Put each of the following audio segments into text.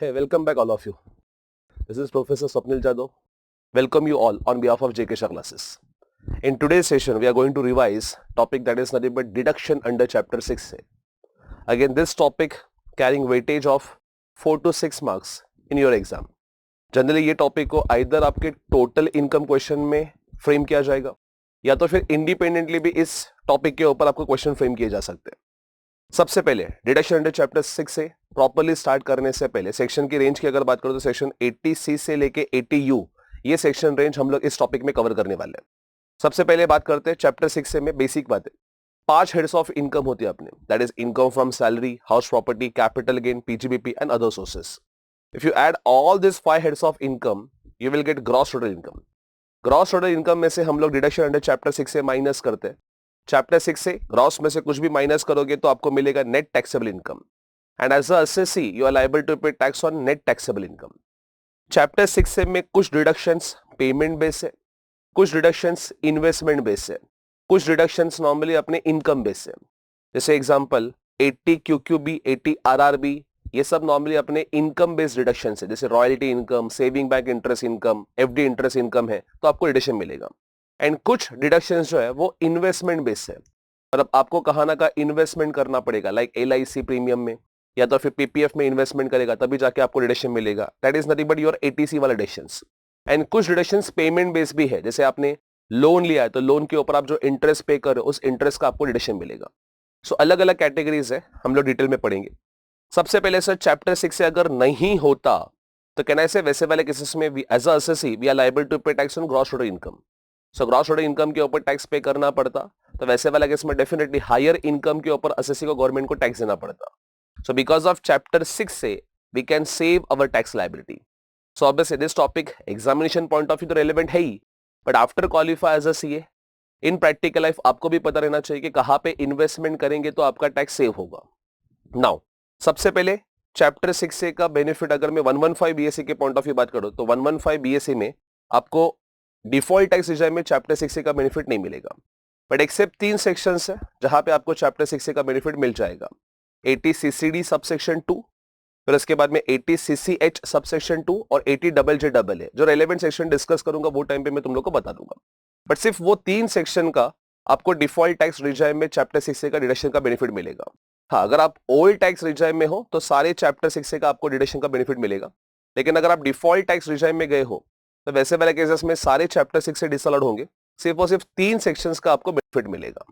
Hey, welcome back all of you. This is Professor Swapnil Jadhav. Welcome you all on behalf of JK Shah classes. In today's session, we are going to revise topic that is nothing but deduction under chapter 6. Again, this topic carrying weightage of 4 to 6 marks in your exam. Generally ये topic को either आपके total income question में frame किया जाएगा या तो फिर independently भी इस टॉपिक के ऊपर आपको क्वेश्चन फ्रेम किए जा सकते हैं. सबसे पहले डिडक्शन अंडर चैप्टर 6 से प्रॉपर्ली स्टार्ट करने से पहले सेक्शन की रेंज की अगर बात करो तो सेक्शन 80C से लेके 80U ये सेक्शन रेंज हम लोग इस टॉपिक में कवर करने वाले हैं. सबसे पहले बात करते हैं चैप्टर 6 से में बेसिक बातें. 5 हेड्स ऑफ इनकम होती है अपने, that is income from salary, house property, capital gain, PGBP and other sources. If you add all this 5 heads of income you will get gross total income. Gross total income में से हम लोग deduction under chapter 6 से minus करते हैं. Chapter 6 से gross में से कुछ भी माइनस करोगे तो आपको मिलेगा net taxable income, and as a assessee you are liable to pay tax on net taxable income. Chapter 6 से में कुछ डिडक्शंस पेमेंट बेस है, कुछ डिडक्शंस इन्वेस्टमेंट बेस है, कुछ डिडक्शंस नॉर्मली अपने इनकम बेस है. जैसे एग्जांपल 80 QQB, 80 RRB, ये सब नॉर्मली अपने इनकम बेस्ड डिडक्शंस है. जैसे royalty income, saving bank interest income, FD interest income है तो आपको डिडक्शन मिलेगा. एंड कुछ डिडक्शंस जो है वो इन्वेस्टमेंट बेस है, मतलब आपको कहां ना कहां इन्वेस्टमेंट करना पड़ेगा, लाइक LIC प्रीमियम में या तो फिर PPF में इन्वेस्टमेंट करेगा तभी जाके आपको डिडक्शन मिलेगा. That is nothing but your ATC वाला डिडक्शंस. एंड कुछ डिडक्शंस पेमेंट बेस भी है, जैसे आपने लोन लिया है तो लोन के ऊपर आप जो इंटरेस्ट पे कर रहे हो उस इंटरेस्ट का आपको डिडक्शन मिलेगा. सो अलग अलग कैटेगरीज है, हम लोग डिटेल में पढ़ेंगे. सबसे पहले सर चैप्टर 6 से अगर नहीं होता तो कहना ऐसे वैसे वाले केसेस में as a assessee we are liable to pay tax on gross total income. So gross total income के ऊपर टैक्स पे करना पड़ता तो वैसे वाला केस में डेफिनेटली हायर इनकम के ऊपर एसएससी को गवर्नमेंट को टैक्स देना पड़ता. सो बिकॉज ऑफ चैप्टर 6 से we can save our tax liability. So obviously this topic examination point of view तो रेलेवेंट है ही, but after qualify as a CA in practical life आपको भी पता रहना चाहिए कि कहां पे इन्वेस्टमेंट करेंगे तो आपका टैक्स सेव होगा. नाउ सबसे पहले चैप्टर 6 से का बेनिफिट अगर मैं 115 BSc के पॉइंट ऑफ व्यू बात करूं तो 115 BSc में आपको डिफॉल्ट टैक्स रिजाइम में चैप्टर 6 का बेनिफिट नहीं मिलेगा, बट एक्सेप्ट 3 सेक्शंस है जहां पे आपको चैप्टर 6 का बेनिफिट मिल जाएगा. 80 CCD सबसेक्शन 2, फिर उसके बाद में 80 CCH सबसेक्शन 2 और 80 JJAA. जो रेलेवेंट सेक्शन डिस्कस करूंगा वो टाइम पे मैं तुम लोग को बता दूंगा, बट सिर्फ वो 3 सेक्शन का आपको डिफॉल्ट टैक्स रिजाइम में चैप्टर 6 का डिडक्शन का बेनिफिट मिलेगा. हाँ, अगर आप ओल्ड टैक्स रिजाइम में हो तो सारे चैप्टर 6 का आपको डिडक्शन का बेनिफिट मिलेगा, लेकिन अगर आप डिफॉल्ट टैक्स रिजाइम में गए हो तो वैसे वाले केसेस में सारे चैप्टर 6 से डिसअलाउड होंगे, सिर्फ और सिर्फ 3 सेक्शंस का आपको बेनिफिट मिलेगा.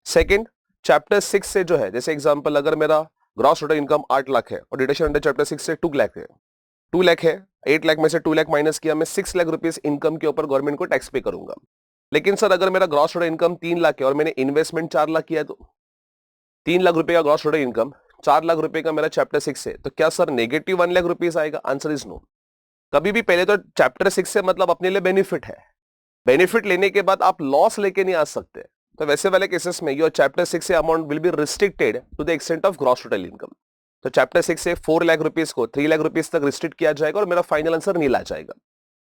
सेकंड, चैप्टर 6 से जो है, जैसे एग्जांपल अगर मेरा ग्रॉस टोटल इनकम 8 लाख है और डिडक्शन अंडर चैप्टर 6 से 2 लाख है, 2 लाख है, 8 लाख में से 2 लाख माइनस किया, मैं 6 लाख रुपीस इनकम के ऊपर गवर्नमेंट को टैक्स पे करूंगा. लेकिन सर अगर मेरा ग्रॉस टोटल इनकम 3 लाख है और मैंने इन्वेस्टमेंट 4 लाख किया, तो 3 लाख रुपए का ग्रॉस टोटल इनकम, 4 लाख रुपए का मेरा चैप्टर 6 है, तो क्या सर नेगेटिव 1 लाख रुपीस आएगा? Answer is no. कभी भी पहले तो चैप्टर 6 से मतलब अपने लिए बेनिफिट है, बेनिफिट लेने के बाद आप लॉस लेके नहीं आ सकते. तो वैसे वाले केसेस में योर चैप्टर 6 से amount will be restricted to the extent of gross total income. तो चैप्टर 6 से 4 लाख रुपीस को 3 लाख रुपीस तक रिस्ट्रिक्ट किया जाएगा और मेरा फाइनल आंसर नील आ जाएगा.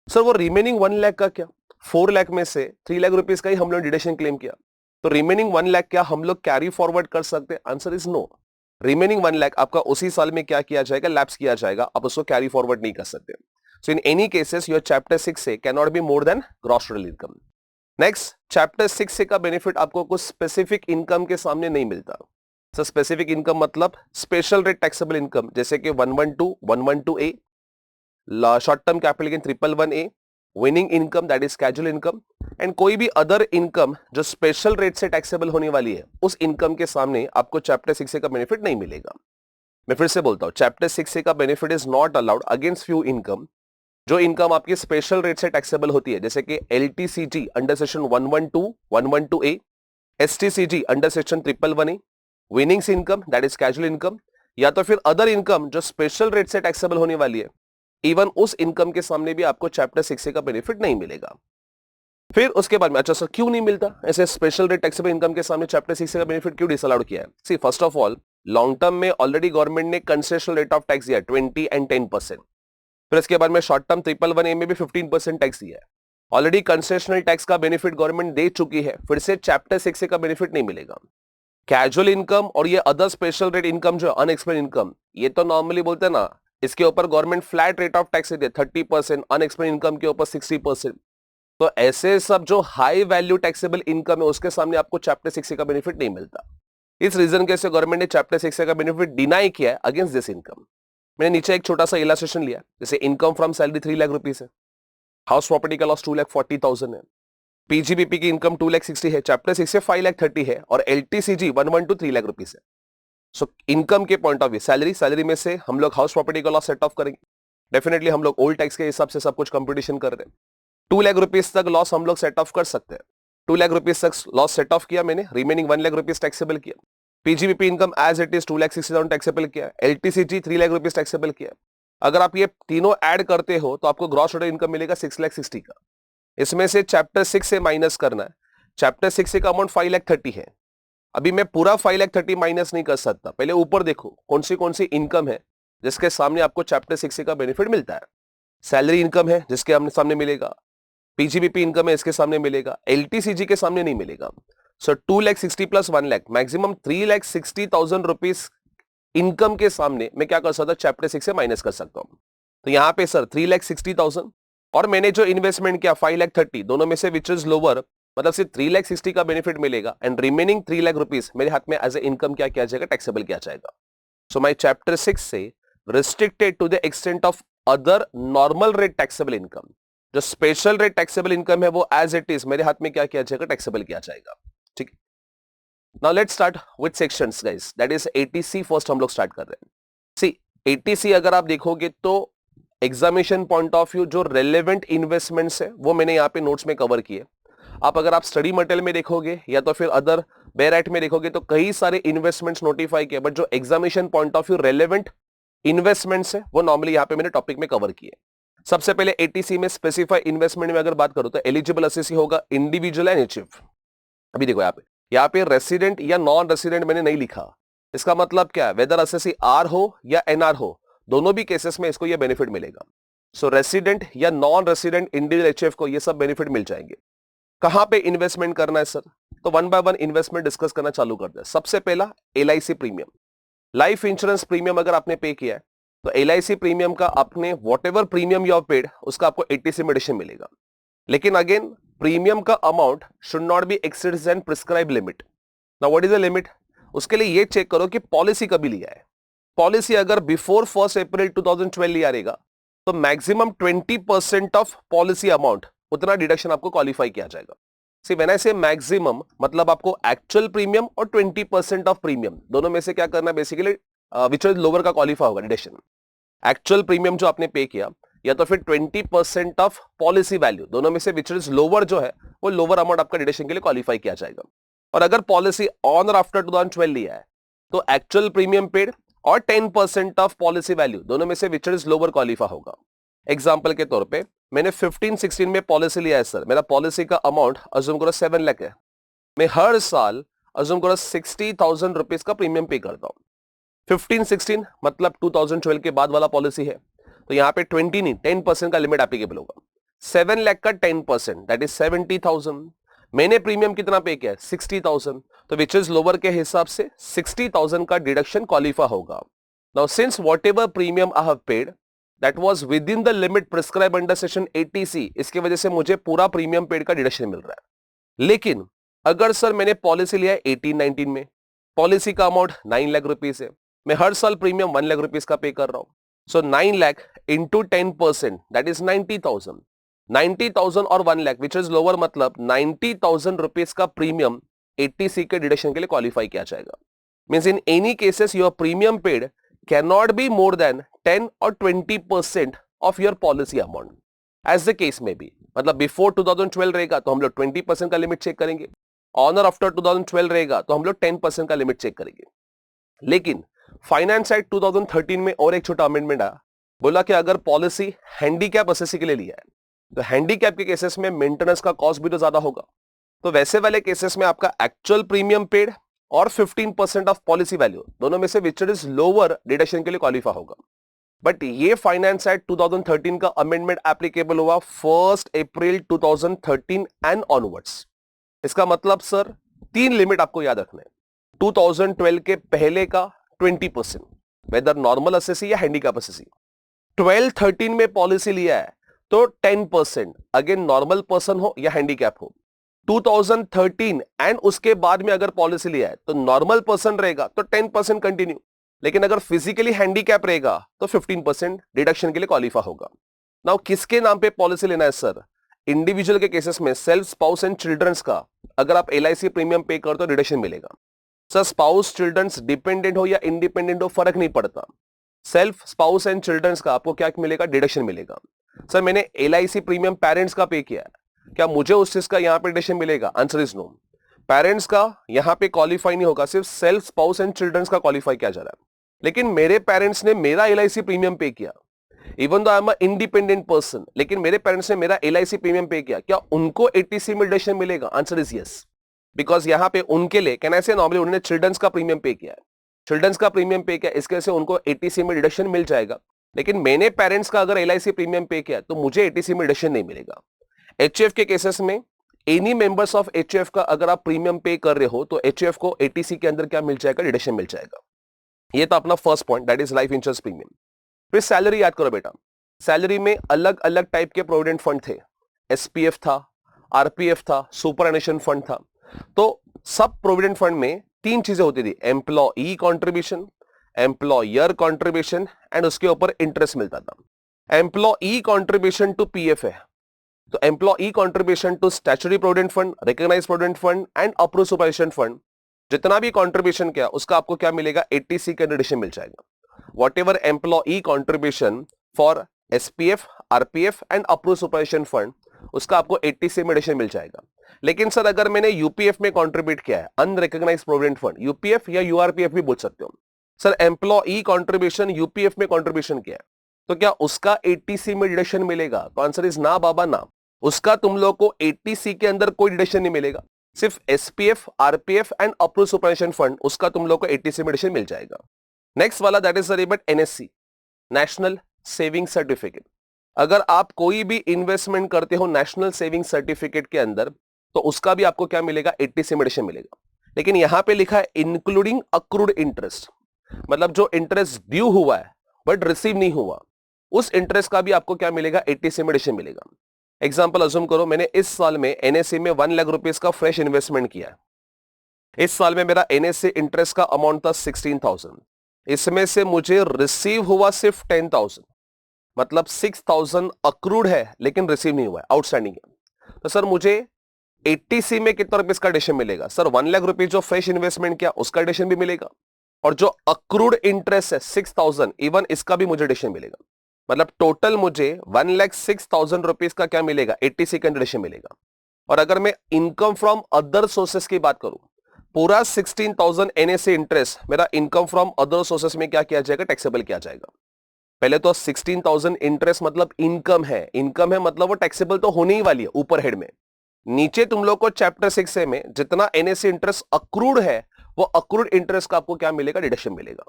सर वो रिमेनिंग 1 लाख का क्या? 4 लाख में से 3 लाख रुपीस का ही हम लोग डिडक्शन क्लेम किया, तो रिमेनिंग 1 लाख क्या हम लोग कैरी फॉरवर्ड कर सकते हैं? Answer is no. Remaining 1 lakh आपका उसी साल में क्या किया जाएगा? लैप्स किया जाएगा, आप उसको कैरी फॉरवर्ड नहीं कर सकते. So in any cases your chapter 6 से can not be more than gross total income. Next, chapter 6 से का बेनिफिट आपको कुछ स्पेसिफिक इनकम के सामने नहीं मिलता. सो स्पेसिफिक इनकम मतलब स्पेशल रेट टैक्सेबल इनकम, जैसे कि 112, 112A, short term capital gain 111A, winning income that is casual income, and कोई भी अदर इनकम जो स्पेशल रेट से टैक्सेबल होने वाली है, उस इनकम के सामने आपको चैप्टर 6 का बेनिफिट नहीं मिलेगा. मैं फिर से बोलता हूं, चैप्टर 6 का benefit is not allowed against few income. जो इनकम आपकी स्पेशल रेट से टैक्सेबल होती है, जैसे कि LTCG under section 112, 112A, STCG under section 111A, winnings income that is casual income, या तो फिर अदर इनकम जो स्पेशल रेट से टैक्सेबल होने वाली है, इवन उस इनकम के सामने भी आपको चैप्टर 6 का बेनिफिट नहीं मिलेगा. फिर उसके बाद में अच्छा सर क्यों नहीं मिलता? ऐसे स्पेशल रेट टैक्सेबल इनकम के सामने चैप्टर 6 का बेनिफिट क्यों डिसअलाउड किया है? See first of all, long term में ऑलरेडी गवर्नमेंट ने कंसेशनल रेट ऑफ टैक्स दिया 20 एंड 10%. फिर इसके बाद में शॉर्ट टर्म 111A में भी 15% टैक्स दिया है. ऑलरेडी कंसेशनल टैक्स का बेनिफिट गवर्नमेंट दे चुकी है, फिर से चैप्टर 6 का बेनिफिट नहीं मिलेगा. कैजुअल इनकम और ये अदर स्पेशल रेट इनकम जो अनएक्सप्लेन इनकम, ये तो नॉर्मली बोलते हैं ना इसके ऊपर government flat rate of tax दे 30%, अनएक्सपेंड इनकम के ऊपर 60%। तो ऐसे सब जो हाई वैल्यू टैक्सेबल इनकम है उसके सामने आपको चैप्टर 6 का बेनिफिट नहीं मिलता। इस रीजन के से गवर्नमेंट ने चैप्टर 6 का बेनिफिट डिनाई किया है अगेंस्ट दिस इनकम। मैंने नीचे एक छोटा सा इलस्ट्रेशन लिया, जैसे income from salary 3 lakh rupees है, हाउस प्रॉपर्टी का लॉस 2,40,000 है, पीजीबीपी की इनकम 2,60,000 है, चैप्टर 6 से 5,30,000 है और एलटीसीजी 112 3 लाख रुपीस है। सो इनकम के पॉइंट ऑफ व्यू सैलरी में से हम लोग हाउस प्रॉपर्टी का लॉस सेट ऑफ करेंगे। डेफिनेटली हम लोग ओल्ड टैक्स के हिसाब से सब कुछ कंप्यूटेशन कर रहे हैं। 2 लाख रुपीस तक लॉस हम लोग सेट ऑफ कर सकते हैं। 2 लाख रुपीस तक लॉस सेट ऑफ किया मैंने, रिमेनिंग 1 लाख रुपीस टैक्सेबल किया। PGBP income as it is 2,60,000 taxable किया, एलटीसीजी 3 लाख रुपीस टैक्सेबल किया। अगर आप ये तीनों ऐड करते हो तो आपको ग्रॉस टोटल इनकम मिलेगा 6,60,000 का। इसमें से चैप्टर 6 से माइनस करना है। चैप्टर 6 का अमाउंट 5,30,000 है। अभी मैं पूरा 5,30,000 माइनस नहीं कर सकता, पहले ऊपर देखो कौन सी इनकम है जिसके सामने आपको चैप्टर 6 का बेनिफिट मिलता है। सैलरी इनकम है जिसके हमने सामने मिलेगा, पीजीबीपी इनकम है इसके सामने मिलेगा, एलटीसीजी के सामने नहीं मिलेगा। सो 2,60,000 plus 1 lakh, maximum 3,60,000 rupees income के सामने मैं क्या कर सकता हूं, चैप्टर 6 से माइनस कर सकता हूं। तो यहां पे सर 3,60,000 और मैंने जो इन्वेस्टमेंट किया 5,30,000, दोनों में से विच इज लोअर, मतलब सिर्फ 3,60,000 का बेनिफिट मिलेगा एंड रिमेनिंग 3 लाख रुपीस मेरे हाथ में एज ए इनकम क्या किया जाएगा, टैक्सेबल किया जाएगा। सो माय चैप्टर 6 से restricted to the extent of other normal rate taxable income. जो स्पेशल रेट टैक्सेबल इनकम है वो एज इट इज मेरे हाथ में क्या किया जाएगा, टैक्सेबल किया जाएगा। ठीक है, now let's start with sections guys, that is ATC. First हम लोग स्टार्ट कर रहे हैं। सी एटीसी अगर आप देखोगे तो एग्जामिनेशन पॉइंट ऑफ व्यू जो रेलेवेंट इन्वेस्टमेंट्स है वो मैंने यहाँ पे नोट्स में कवर किए। आप अगर आप स्टडी मटेरियल में देखोगे या तो फिर अदर बेराइट में देखोगे तो कई सारे इन्वेस्टमेंट्स नोटिफाई किए, बट जो examination point of view relevant investments है वो नॉर्मली यहाँ पे मैंने टॉपिक में कवर किए। सबसे पहले एटीसी में स्पेसिफाइड इन्वेस्टमेंट में अगर बात करूं तो एलिजिबल असेसी होगा इंडिविजुअल एंड एचईव। अभी देखो यहाँ पे रेसिडेंट या नॉन रेसिडेंट मैंने नहीं लिखा, इसका मतलब क्या है, वेदर असेसी आर हो या एनआर हो, दोनों भी केसेस में इसको ये बेनिफिट मिलेगा। सो रेसिडेंट या नॉन रेसिडेंट इंडिविजुअल एचईव को ये सब बेनिफिट मिल जाएंगे। कहां पे इन्वेस्टमेंट करना है सर, तो one by one investment discuss करना चालू करते हैं। सबसे पहला LIC premium, life insurance premium अगर आपने पे किया है तो एलआईसी प्रीमियम का आपने whatever premium you have paid उसका आपको 80 में एडिशन मिलेगा। लेकिन अगेन प्रीमियम का amount should not be exceed an prescribe limit. Now what is the limit, उसके लिए ये चेक करो कि पॉलिसी कभी लिया है। पॉलिसी अगर बिफोर 1 अप्रैल 2012 लिया रहेगा तो मैक्सिमम 20% ऑफ पॉलिसी अमाउंट उतना डिडक्शन आपको क्वालिफाई किया जाएगा। सी व्हेन आई से मैक्सिमम मतलब आपको एक्चुअल प्रीमियम और 20% ऑफ प्रीमियम दोनों में से क्या करना है, बेसिकली विच इज लोअर का क्वालिफाई होगा डिडक्शन। एक्चुअल प्रीमियम जो आपने पे किया या तो फिर 20% ऑफ पॉलिसी वैल्यू, दोनों में से विच इज लोअर जो है वो लोअर अमाउंट आपका डिडक्शन के लिए क्वालिफाई किया जाएगा। और अगर पॉलिसी ऑन और आफ्टर 2012 लिया है तो एक्चुअल प्रीमियम पेड और 10% ऑफ पॉलिसी वैल्यू दोनों में से विच इज लोअर क्वालिफाई होगा। एग्जांपल के तौर पे मैंने 15-16 में पॉलिसी लिया है सर, मेरा पॉलिसी का अमाउंट अज्यूम करो 7 लाख है, मैं हर साल अज्यूम करो 60,000 रुपीज का प्रीमियम पे करता हूं। 15-16 मतलब 2012 के बाद वाला पॉलिसी है तो यहाँ पे 20 नहीं 10% का लिमिट एप्लीकेबल होगा। 7 लाख का 10% दैट इज 70,000। मैंने प्रीमियम कितना पे किया है 60,000, तो विच इज लोअर के हिसाब से 60,000 का डिडक्शन क्वालिफाई होगा। Now since what ever premium I have paid that was with in the limit prescribe under section 80C, इसकी वजह से मुझे पूरा प्रीमियम पेड का डिडक्शन मिल रहा है। लेकिन अगर सर मैंने पॉलिसी लिया है 18-19 में, पॉलिसी का अमाउंट 9 लाख रुपीस है, मैं हर साल प्रीमियम 1 लाख रुपीस का पे कर रहा हूं, सो 9 लाख इंटू 10% दैट इज 90,000। 90,000 और 1 लाख विच इज लोअर मतलब 90,000 रुपीस का प्रीमियम 80C के डिडक्शन के लिए क्वालिफाई किया जाएगा। Means in any cases your premium paid can not be more than 10 और 20% of your policy amount as the case may be. मतलब बिफोर 2012 रहेगा तो हम लोग 20% का लिमिट चेक करेंगे, ऑन और आफ्टर 2012 रहेगा तो हम लोग 10% का लिमिट चेक करेंगे। लेकिन फाइनेंस एक्ट 2013 में और एक छोटा अमेंडमेंट आया, बोला कि अगर पॉलिसी हैंडीकैप असेसी के लिए लिया है तो हैंडीकैप के केसेस में मेंटेनेंस का कॉस्ट भी तो ज्यादा होगा, तो वैसे वाले केसेस में आपका एक्चुअल प्रीमियम पेड और 15% ऑफ पॉलिसी वैल्यू दोनों में से विच इज लोअर डिडक्शन के लिए क्वालिफाई होगा। बट ये फाइनेंस एक्ट 2013 का अमेंडमेंट एप्लीकेबल हुआ 1 अप्रैल 2013 एंड ऑनवर्ड्स। इसका मतलब सर 3 लिमिट आपको याद रखना है। 2012 के पहले का 20%, वेदर नॉर्मल असेसी या हैंडीकैप असेसी, 12-13 में पॉलिसी लिया है तो 10%, अगेन नॉर्मल पर्सन हो या हैंडीकैप हो। 2013 एंड उसके बाद में अगर पॉलिसी लिया है तो नॉर्मल पर्सन रहेगा तो 10% कंटिन्यू, लेकिन अगर फिजिकली हैंडीकैप रहेगा तो 15% डिडक्शन के लिए क्वालिफाई होगा। नाउ किसके नाम पे पॉलिसी लेना है सर? इंडिविजुअल के केसेस में सेल्फ, स्पाउस एंड चिल्ड्रंस का अगर आप LIC प्रीमियम पे करते हो डिडक्शन मिलेगा। सर स्पाउस, चिल्ड्रंस डिपेंडेंट हो या इंडिपेंडेंट हो फर्क नहीं पड़ता, सेल्फ, स्पाउस एंड चिल्ड्रंस का आपको क्या मिलेगा? डिडक्शन मिलेगा। सर मैंने LIC प्रीमियम पेरेंट्स का पे किया है, क्या मुझे उस चीज का यहां पे डिडक्शन मिलेगा? Answer is no. पेरेंट्स का यहां पे क्वालिफाई नहीं होगा, सिर्फ सेल्फ, स्पाउस एंड चिल्ड्रंस का क्वालिफाई किया जा रहा है। लेकिन मेरे पेरेंट्स ने मेरा LIC प्रीमियम पे किया, even though I am independent person, लेकिन मेरे पेरेंट्स ने मेरा LIC प्रीमियम पे किया, क्या उनको 80C में डिडक्शन मिलेगा? आंसर इज यस, बिकॉज यहां पे उनके लिए कैन आई से नॉर्मली उन्होंने चिल्ड्रंस का प्रीमियम पे किया है, चिल्ड्रंस का प्रीमियम पे किया, इसके वजह से उनको 80C में डिडक्शन मिल जाएगा। लेकिन मैंने पेरेंट्स का अगर LIC प्रीमियम पे किया तो मुझे 80C में डिडक्शन नहीं मिलेगा। HF के केसेस में एनी मेंबर्स ऑफ HF का अगर आप प्रीमियम पे कर रहे हो तो HF को 80C के अंदर क्या मिल जाएगा? डिडक्शन मिल जाएगा। ये तो अपना first point, that is life insurance premium. फिर सैलरी याद करो बेटा, सैलरी में अलग अलग टाइप के प्रोविडेंट फंड थे, SPF था, RPF था, सुपरएनुएशन फंड था। तो सब प्रोविडेंट फंड में तीन चीजें होती थी, employee contribution, employer contribution and उसके ऊपर इंटरेस्ट मिलता था। एम्प्लॉई कॉन्ट्रीब्यूशन टू PF है, तो employee contribution to statutory provident fund, recognised provident fund and approve superannuation fund, जितना भी कॉन्ट्रीब्यूशन किया उसका आपको क्या मिलेगा? 80C का डिडक्शन मिल जाएगा। What ever employee contribution for SPF, RPF and approve superannuation fund, उसका आपको 80C में डिडक्शन मिल जाएगा। लेकिन सर अगर मैंने UPF में कॉन्ट्रीब्यूट किया है, अनरिकॉग्नाइज्ड प्रोविडेंट फंड, UPF या URPF भी बोल सकते हो, सर एम्प्लॉई कॉन्ट्रीब्यूशन UPF में कॉन्ट्रीब्यूशन किया है तो क्या उसका 80C में डिडक्शन मिलेगा? तो आंसर इज ना बाबा ना, उसका तुम लोग को 80C के अंदर कोई डिडक्शन नहीं मिलेगा, सिर्फ SPF, RPF and approve superannuation fund, उसका तुम लोग को 80C में डिडक्शन मिल जाएगा। नेक्स्ट वाला that is NSC, national saving certificate. अगर आप कोई भी इन्वेस्टमेंट करते हो नेशनल सेविंग सर्टिफिकेट के अंदर तो उसका भी आपको क्या मिलेगा? 80C में डिडक्शन मिलेगा। लेकिन यहां पे लिखा है इंक्लूडिंग अक्रूड इंटरेस्ट, मतलब जो इंटरेस्ट ड्यू हुआ है बट रिसीव नहीं हुआ, उस इंटरेस्ट का भी आपको क्या मिलेगा? 80C में डिडक्शन मिलेगा। एग्जांपल अज्यूम करो मैंने इस साल में NSC में 1 लाख रुपीस का फ्रेश इन्वेस्टमेंट किया है। इस साल में मेरा NSC इंटरेस्ट का अमाउंट था 16,000, इसमें से मुझे रिसीव हुआ सिर्फ 10,000, मतलब 6,000 अक्रूड है लेकिन रिसीव नहीं हुआ है, आउटस्टैंडिंग है। तो सर मुझे 80C में कितना रुपीस का डिडक्शन मिलेगा? सर 1 लाख रुपीस जो फ्रेश इन्वेस्टमेंट किया उसका डिडक्शन भी मिलेगा, और जो अक्रूड इंटरेस्ट है 6,000 इवन इसका भी मुझे डिडक्शन मिलेगा। मतलब टोटल मुझे 1,06,000 रुपीस का क्या मिलेगा? 80C का डिडक्शन मिलेगा। और अगर मैं इनकम फ्रॉम अदर सोर्सेस की बात करूं, पूरा 16,000 NSC इंटरेस्ट मेरा इनकम फ्रॉम अदर सोर्सेस में क्या किया जाएगा? टैक्सेबल किया जाएगा। पहले तो 16,000 इंटरेस्ट मतलब इनकम है, इनकम है मतलब वो टैक्सेबल तो होने ही वाली है ऊपर हेड में। नीचे तुम लोग को चैप्टर 6 में जितना NSC इंटरेस्ट अक्रूड है वो अक्रूड इंटरेस्ट का आपको क्या मिलेगा? डिडक्शन मिलेगा।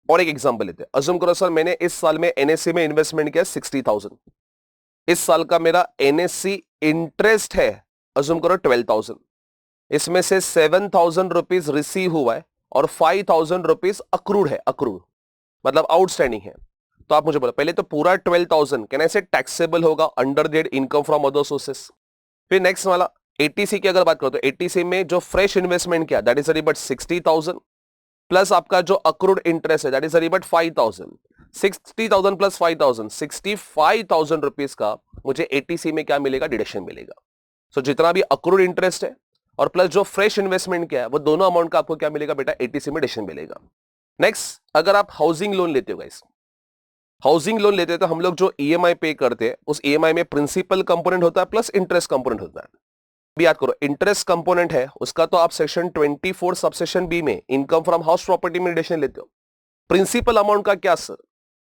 और एक एग्जांपल लेते हैं, अज्यूम करो सर मैंने इस साल में NSC में इन्वेस्टमेंट किया 60,000, इस साल का मेरा NSC इंटरेस्ट है अज्यूम करो 12,000, इसमें से 7,000 रुपीज रिसीव हुआ है और 5,000 रुपीज अक्रूड है, अक्रूड मतलब आउटस्टैंडिंग है। तो आप मुझे बोलो पहले तो पूरा 12,000 कैन ऐसे टैक्सेबल होगा under that income from other sources. फिर नेक्स्ट वाला 80C की अगर बात करो तो 80C में जो फ्रेश इन्वेस्टमेंट किया दैट इज अबाउट 60,000 प्लस आपका जो अक्रूड इंटरेस्ट है that is about 5,000, 60,000 plus 5,000, 65,000 rupees का मुझे 80C में क्या मिलेगा? डिडक्शन मिलेगा। सो जितना भी अक्रूड इंटरेस्ट है और प्लस जो फ्रेश इन्वेस्टमेंट किया है वो दोनों अमाउंट का आपको क्या मिलेगा बेटा? 80C में डिडक्शन मिलेगा। नेक्स्ट अगर आप हाउसिंग लोन लेते हो गाइस, हाउसिंग लोन लेते हैं तो हम लोग जो EMI पे करते हैं उस EMI में प्रिंसिपल कंपोनेंट होता है प्लस इंटरेस्ट कंपोनेंट होता है। भी याद करो इंटरेस्ट कंपोनेंट है उसका तो आप सेक्शन 24 सबसेक्शन बी में इनकम फ्रॉम हाउस प्रॉपर्टी में डिडक्शन लेते हो। प्रिंसिपल अमाउंट का क्या सर?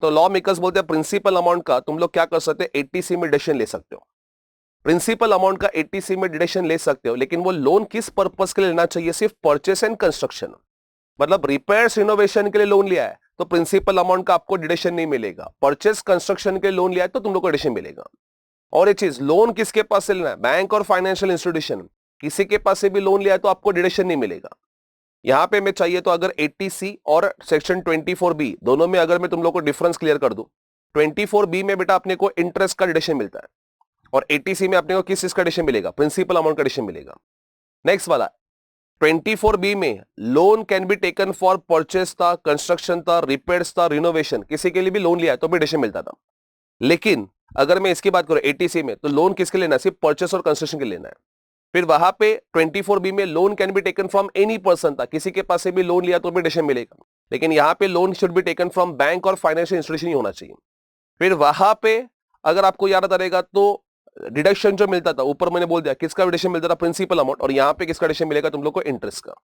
तो लॉ मेकर्स बोलते हैं प्रिंसिपल अमाउंट का तुम लोग क्या कर सकते हो? 80C में डिडक्शन ले सकते हो। प्रिंसिपल अमाउंट का 80C में डिडक्शन ले सकते हो, लेकिन वो लोन किस पर्पस के लिए लेना चाहिए? सिर्फ परचेस एंड कंस्ट्रक्शन, मतलब रिपेयर्स रिनोवेशन के लिए लोन लिया है तो प्रिंसिपल अमाउंट का आपको डिडक्शन नहीं मिलेगा। परचेस कंस्ट्रक्शन के लोन लिया है तो तुम लोग को डिडक्शन मिलेगा। और ये चीज लोन किसके पास से लेना है? बैंक और फाइनेंशियल इंस्टीट्यूशन, किसी के पास से भी लोन लिया है तो आपको डिडक्शन नहीं मिलेगा। यहां पे मैं चाहिए तो अगर 80C और सेक्शन 24B दोनों में अगर मैं तुम लोग को डिफरेंस क्लियर कर दूं 24B में बेटा अपने को इंटरेस्ट का डिडक्शन मिलता है और 80C में अपने को किस चीज का डिडक्शन मिलेगा, प्रिंसिपल अमाउंट का डिडक्शन मिलेगा। नेक्स्ट वाला 24B में loan can be taken for purchase था, कंस्ट्रक्शन था, रिपेयर्स था, रिनोवेशन, किसी के लिए भी लोन लिया है तो भी डिडक्शन मिलता था। लेकिन अगर मैं इसकी बात करूं 80C में, तो लोन किसके लेना है, सिर्फ परचेस और कंस्ट्रक्शन के लेना है। फिर वहां पे 24B में loan can be taken from any person था, किसी के पास से भी लोन लिया तो भी डिडक्शन मिलेगा। लेकिन यहां पे loan should be taken from bank और फाइनेंशियल इंस्टीट्यूशन ही होना चाहिए। फिर वहां पे अगर आपको याद रहेगा तो डिडक्शन जो मिलता था, ऊपर मैंने बोल दिया किसका डिडक्शन मिलता था, प्रिंसिपल अमाउंट, और यहां पे किसका डिडक्शन मिलेगा तुम लोग को, इंटरेस्ट का।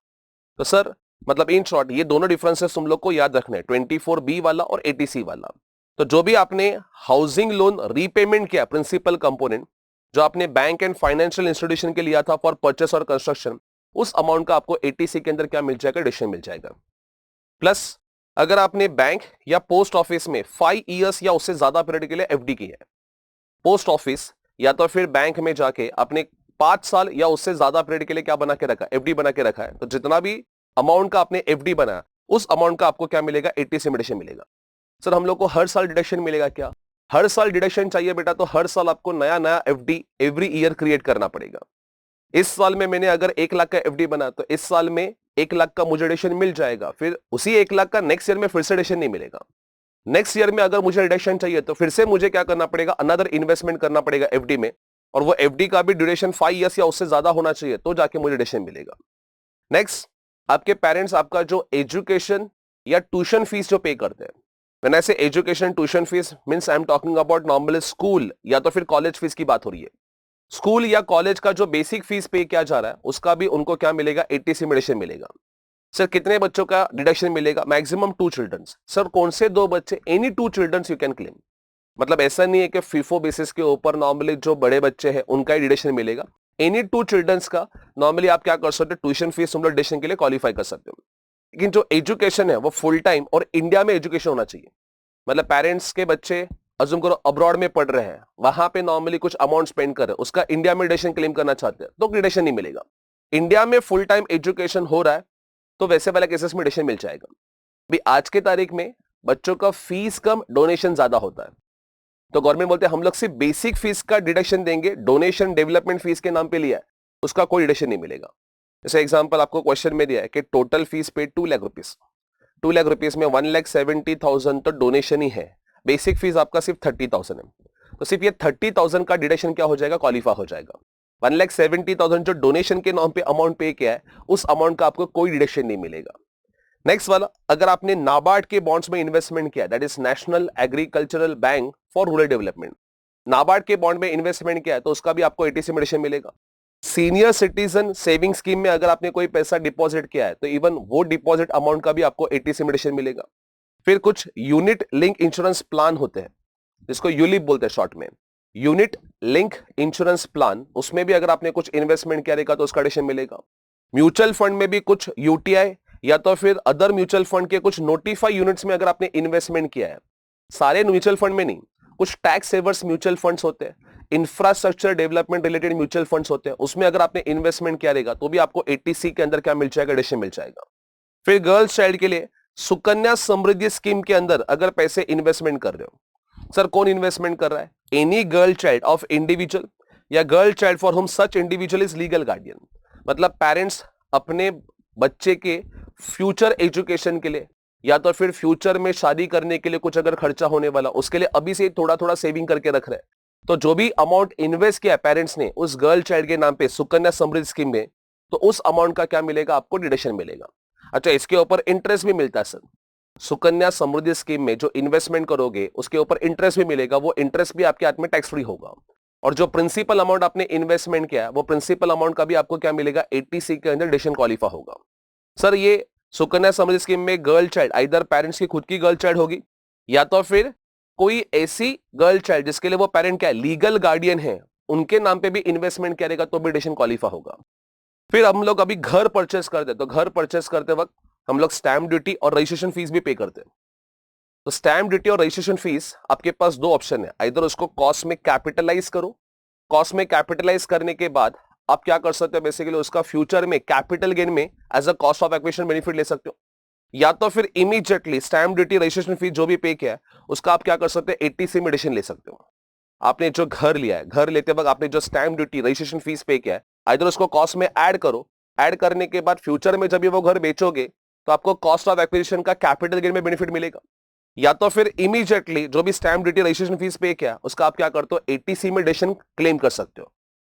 तो सर मतलब इन शॉर्ट ये दोनों डिफरेंसेस तुम लोग को याद रखने हैं, 24B वाला और 80C वाला। तो जो भी आपने हाउसिंग लोन रीपेमेंट किया, प्रिंसिपल कंपोनेंट जो आपने बैंक एंड फाइनेंशियल इंस्टीट्यूशन के लिया था फॉर परचेस और कंस्ट्रक्शन, उस अमाउंट का आपको 80C के अंदर क्या मिल जाएगा, डिडक्शन मिल जाएगा। प्लस अगर आपने बैंक या पोस्ट ऑफिस में 5 इयर्स या उससे ज्यादा पीरियड के लिए एफडी की है, पोस्ट ऑफिस या तो फिर बैंक में जाके आपने 5 साल या उससे ज्यादा पीरियड के लिए क्या बना के रखा, एफडी बना के रखा है, तो जितना भी अमाउंट का आपने एफडी बनाया उस अमाउंट का आपको क्या मिलेगा, 80C में डिडक्शन मिलेगा। सर हम लोग को हर साल डिडक्शन मिलेगा क्या, हर साल डिडक्शन चाहिए बेटा, तो हर साल आपको नया नया एफडी एवरी ईयर क्रिएट करना पड़ेगा। इस साल में मैंने अगर 1 लाख का एफडी बना तो इस साल में 1 लाख का मुझे डिडक्शन मिल जाएगा, फिर उसी 1 लाख का नेक्स्ट ईयर में फिर से डिडक्शन नहीं मिलेगा। नेक्स्ट ईयर में अगर मुझे रिडक्शन चाहिए तो फिर से मुझे क्या करना पड़ेगा, अनदर इन्वेस्टमेंट करना पड़ेगा एफडी में, और वो एफडी का भी ड्यूरेशन 5 इयर्स या उससे ज्यादा होना चाहिए तो जाके मुझे रिडक्शन मिलेगा। नेक्स्ट आपके पेरेंट्स आपका जो एजुकेशन या ट्यूशन फीस जो पे करते हैं, व्हेन आई से education tuition fees means I am talking about normal school या तो फिर कॉलेज फीस की बात हो रही है। स्कूल या कॉलेज का जो बेसिक फीस पे किया जा रहा है उसका भी उनको क्या मिलेगा, 80C में डिडक्शन मिलेगा। सर कितने बच्चों का डिडक्शन मिलेगा, मैक्सिमम 2 चिल्ड्रंस। सर कौन से 2 बच्चे, any 2 childrens you can claim. मतलब ऐसा नहीं है कि फीफो बेसिस के ऊपर नॉर्मली जो बड़े बच्चे हैं उनका ही डिडक्शन मिलेगा, एनी 2 चिल्ड्रंस का नॉर्मली आप क्या कर सकते हो, ट्यूशन फीस तुम लोग डिडक्शन के लिए क्वालिफाई कर सकते हो। लेकिन जो एजुकेशन है वो फुल टाइम और इंडिया में एजुकेशन होना चाहिए। मतलब पेरेंट्स के बच्चे अज्यूम करो अब्रॉड में पढ़ रहे हैं, वहां पे नॉर्मली कुछ अमाउंट स्पेंड कर रहे हैं, उसका इंडिया में डिडक्शन क्लेम करना चाहते हैं तो डिडक्शन नहीं मिलेगा। इंडिया में फुल टाइम एजुकेशन हो रहा है तो वैसे वाले केसेस में डिडक्शन मिल जाएगा। भी आज के तारीख में बच्चों का फीस कम, डोनेशन ज्यादा होता है, तो गवर्नमेंट बोलते हैं हम लोग सिर्फ बेसिक फीस का डिडक्शन देंगे, डोनेशन डेवलपमेंट फीस के नाम पे लिया है उसका कोई डिडक्शन नहीं मिलेगा। जैसे एग्जांपल आपको क्वेश्चन में दिया है कि टोटल फीस पे 2 लाख रुपीस, 2 लाख रुपीस में 1,70,000 तो डोनेशन ही है, बेसिक फीस आपका सिर्फ 30,000 है, तो सिर्फ ये 30,000 का डिडक्शन क्या हो जाएगा, क्वालिफाई हो जाएगा। 1,70,000 जो डोनेशन के नाम पे अमाउंट पे किया है उस अमाउंट का आपको कोई डिडक्शन नहीं मिलेगा। नेक्स्ट वाला, अगर आपने नाबार्ड के बॉन्ड्स में इन्वेस्टमेंट किया, that is national agricultural bank for rural development, NABARD के बॉन्ड में इन्वेस्टमेंट किया है तो उसका भी आपको 80C में डिडक्शन मिलेगा। सीनियर सिटीजन सेविंग स्कीम में अगर आपने कोई पैसा डिपॉजिट किया है तो इवन वो डिपॉजिट अमाउंट का भी आपको 80C में डिडक्शन मिलेगा। फिर कुछ यूनिट लिंक इंश्योरेंस प्लान होते हैं जिसको यूलिप बोलते हैं शॉर्ट में, यूनिट लिंक इंश्योरेंस प्लान, उसमें भी अगर आपने कुछ इन्वेस्टमेंट किया रहेगा तो उसका डिडक्शन मिलेगा। म्यूचुअल फंड में भी कुछ यूटीआई या तो फिर अदर म्यूचुअल फंड के कुछ नोटिफाई यूनिट्स में अगर आपने इन्वेस्टमेंट किया है, सारे म्यूचुअल फंड में नहीं, कुछ टैक्स सेवर्स म्यूचुअल फंड्स होते हैं, infrastructure development related mutual funds होते हैं, उसमें अगर आपने इन्वेस्टमेंट किया रहेगा तो भी आपको 80C के अंदर क्या मिल जाएगा, डिडक्शन मिल जाएगा। फिर गर्ल्स चाइल्ड के लिए सुकन्या समृद्धि स्कीम के अंदर अगर पैसे इन्वेस्टमेंट कर रहे हो, सर कौन इन्वेस्टमेंट कर रहा है, any girl child of individual या girl child for whom such individual is legal guardian. मतलब पेरेंट्स अपने बच्चे के फ्यूचर एजुकेशन के लिए या तो फिर फ्यूचर में शादी करने के लिए कुछ अगर खर्चा होने वाला उसके लिए अभी से थोड़ा थोड़ा सेविंग करके रख रहे हैं, तो जो भी अमाउंट इन्वेस्ट किया पेरेंट्स ने उस गर्ल चाइल्ड के नाम पे सुकन्या समृद्धि स्कीम में, तो उस अमाउंट का क्या मिलेगा, आपको डिडक्शन मिलेगा। अच्छा इसके ऊपर इंटरेस्ट भी मिलता है सर, सुकन्या समृद्धि स्कीम में जो इन्वेस्टमेंट करोगे उसके ऊपर इंटरेस्ट भी मिलेगा, वो इंटरेस्ट भी आपके हाथ में टैक्स फ्री होगा। और जो प्रिंसिपल अमाउंट आपने इन्वेस्टमेंट किया वो प्रिंसिपल अमाउंट का भी आपको क्या मिलेगा, 80C के अंदर डिडक्शन क्वालिफाई होगा। सर ये सुकन्या समृद्धि स्कीम में गर्ल चाइल्ड आइदर पेरेंट्स की खुद की गर्ल चाइल्ड होगी या तो फिर कोई ऐसी गर्ल चाइल्ड जिसके लिए वो पेरेंट क्या है, लीगल गार्डियन है, उनके नाम पे भी इन्वेस्टमेंट करेगा तो भी डिडक्शन क्वालिफाई होगा। फिर हम लोग अभी घर परचेस करते हैं तो घर परचेस करते वक्त हम लोग स्टैंप ड्यूटी और रजिस्ट्रेशन फीस भी पे करते हैं। तो स्टैंप ड्यूटी और रजिस्ट्रेशन फीस आपके पास 2 ऑप्शन है, आइदर उसको कॉस्ट में कैपिटलाइज करो, कॉस्ट में कैपिटलाइज करने के बाद आप क्या कर सकते हो, बेसिकली उसका फ्यूचर में कैपिटल गेन में as a cost of acquisition benefit ले सकते हो, या तो फिर immediately stamp duty registration fees जो भी पे किया है उसका आप क्या कर सकते हैं 80C में एडिशन ले सकते हो। आपने जो घर लिया है, घर लेते वक्त आपने जो स्टैम्प ड्यूटी रजिस्ट्रेशन फीस पे किया है आइदर उसको कॉस्ट में ऐड करो, ऐड करने के बाद फ्यूचर में जब भी वो घर बेचोगे तो आपको कॉस्ट ऑफ एक्विजिशन का कैपिटल गेन में बेनिफिट मिलेगा। या तो फिर इमीडिएटली जो भी स्टैम्प ड्यूटी रजिस्ट्रेशन फीस पे किया उसका आप क्या करते हो 80C में एडिशन क्लेम कर सकते हो।